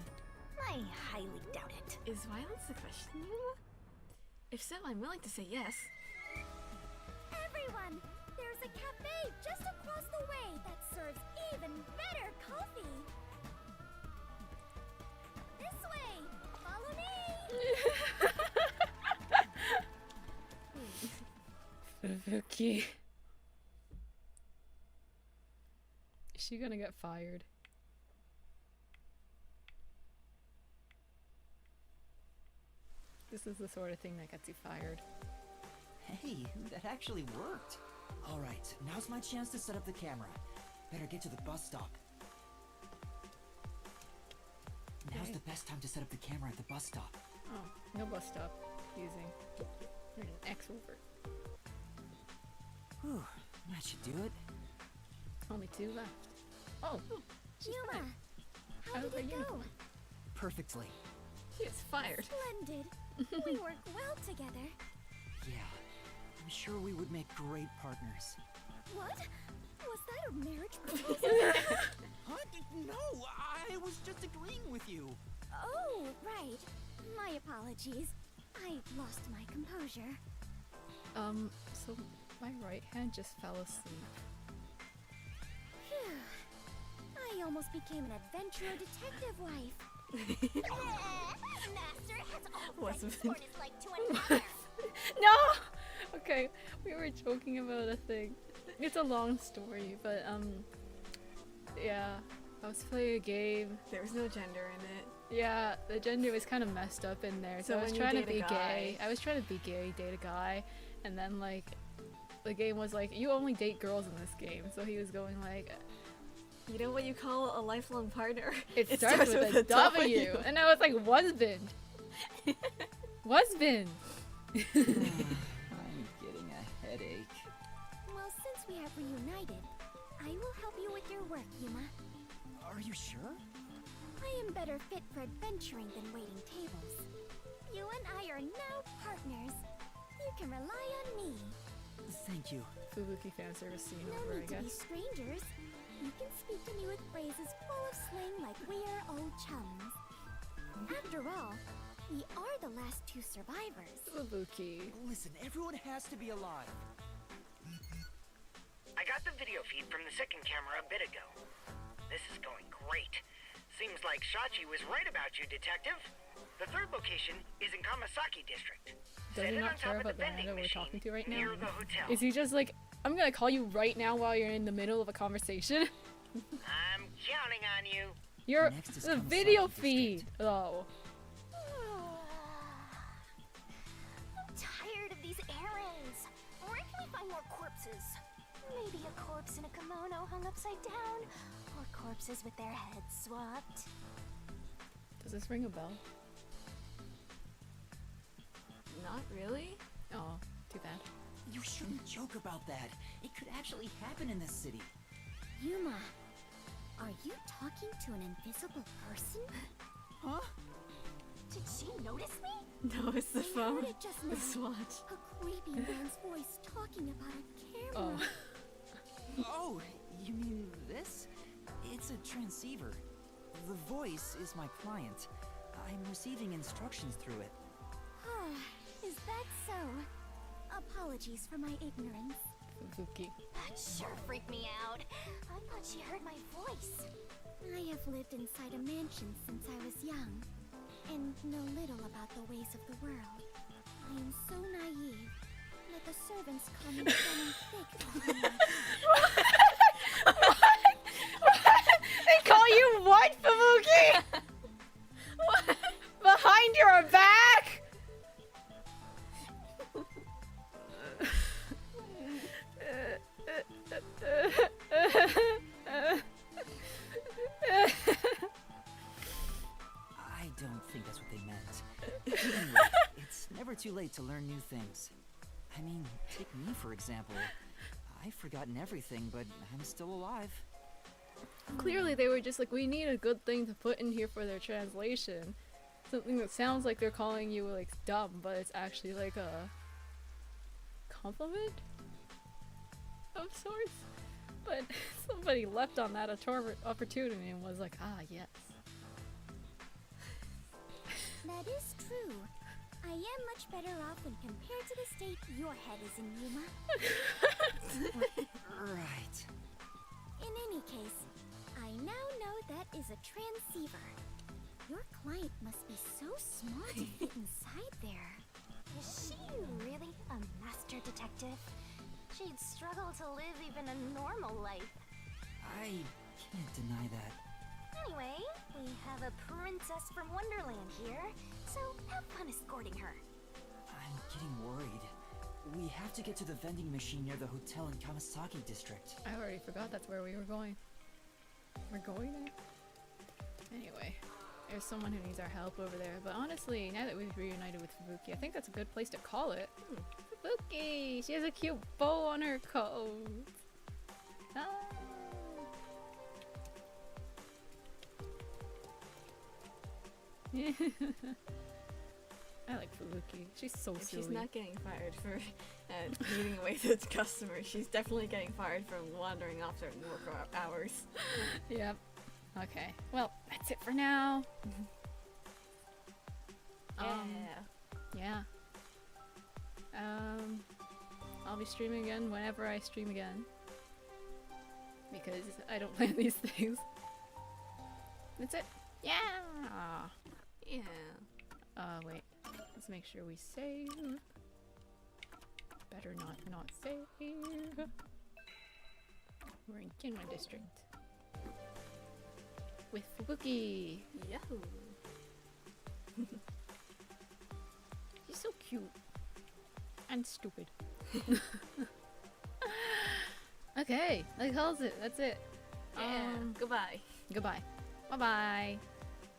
I highly doubt it. Is violence the question, Yuma? If so, I'm willing to say yes. Everyone! There's a cafe just across the way that serves even better coffee. This way! Follow me! Fubuki. Is she gonna get fired? This is the sort of thing that gets you fired. Hey, that actually worked. All right, now's my chance to set up the camera. Better get to the bus stop. Now's the best time to set up the camera at the bus stop. Oh, no bus stop using. There's an X over. Whew, that should do it. Only two left. Oh, she's Yuma, fired. how Out of did her it go? uniform. Perfectly. She is fired. Splendid. We work well together. Yeah, I'm sure we would make great partners. What? Was that a marriage proposal? Huh? No, I was just agreeing with you. Oh, right. My apologies. I lost my composure. So My right hand just fell asleep. Phew. I almost became an adventurer detective wife. Master has all What's right it? sworn his leg to another. No! Okay, we were joking about a thing. It's a long story, but yeah. I was playing a game. There was no gender in it. Yeah, the gender was kind of messed up in there. So I was when you trying to date a be guy- gay. I was trying to be gay, date a guy, and then like the game was like, you only date girls in this game. So he was going like, You know what you call a lifelong partner? it starts with a W. And I was like, husband. Husband. I'm getting a headache. Well, since we have reunited, I will help you with your work, Yuma. Are you sure? I am better fit for adventuring than waiting tables. You and I are now partners. You can rely on me. Thank you. Fubuki fan service scene No over, I need to be guess. strangers. You can speak to me with phrases full of slang like we are old chums. After all, we are the last two survivors. Fubuki. Listen, everyone has to be alive. I got the video feed from the second camera a bit ago. This is going great. Seems like Shachi was right about you, Detective. The third location is in Kamasaki District. Does Set he it not on care top of about the vending man that we're machine talking to right now? near the hotel. Is he just like, I'm gonna call you right now while you're in the middle of a conversation? I'm counting on you. You're Next is the Kamasaki video District. feed. Oh. I'm tired of these errands. Where can we find more corpses? Maybe a corpse in a kimono hung upside down, or corpses with their heads swapped. Does this ring a bell? Not really? Oh, too bad. You shouldn't joke about that. It could actually happen in this city. Yuma, are you talking to an invisible person? Huh? Did she notice me? No, it's the I phone. heard it just now. The swatch. A creepy man's voice talking about a camera. Oh. Oh, you mean this? It's a transceiver. The voice is my client. I'm receiving instructions through it. Is that so? Apologies for my ignorance. Fubuki. That sure freaked me out. I thought she heard my voice. I have lived inside a mansion since I was young, and know little about the ways of the world. I am so naive that the servants call me Sunny Thick behind my They call you what, Fubuki? What? Behind your back? I don't think that's what they meant. Anyway, it's never too late to learn new things. I mean, take me for example. I've forgotten everything, but I'm still alive. Clearly they were just like, we need a good thing to put in here for their translation. Something that sounds like they're calling you like dumb, but it's actually like a compliment of sorts. But somebody leapt on that opportunity and was like, ah, yes. That is true. I am much better off when compared to the state your head is in, Yuma. Right. In any case, I now know that is a transceiver. Your client must be so small to fit inside there. Is she really a master detective? She'd struggle to live even a normal life. I can't deny that. Anyway, we have a princess from Wonderland here, so have fun escorting her. I'm getting worried. We have to get to the vending machine near the hotel in Kamasaki District. I already forgot that's where we were going. We're going there? Anyway, there's someone who needs our help over there. But honestly, now that we've reunited with Fubuki, I think that's a good place to call it. Fubuki! She has a cute bow on her coat. Ah. I like Fubuki. She's so If silly. she's not getting fired for meeting away the customer, she's definitely getting fired from wandering off during work hours. Yep. Okay. Well, that's it for now. Yeah. Yeah. be streaming again whenever I stream again. Because I don't plan these things. That's it. Yeah! Yeah. Wait. Let's make sure we save. Better not save. We're in Ginwa District. With Wookie. Yahoo! He's so cute. And stupid. Okay, that calls it. That's it. Yeah. Goodbye. Goodbye. Bye-bye.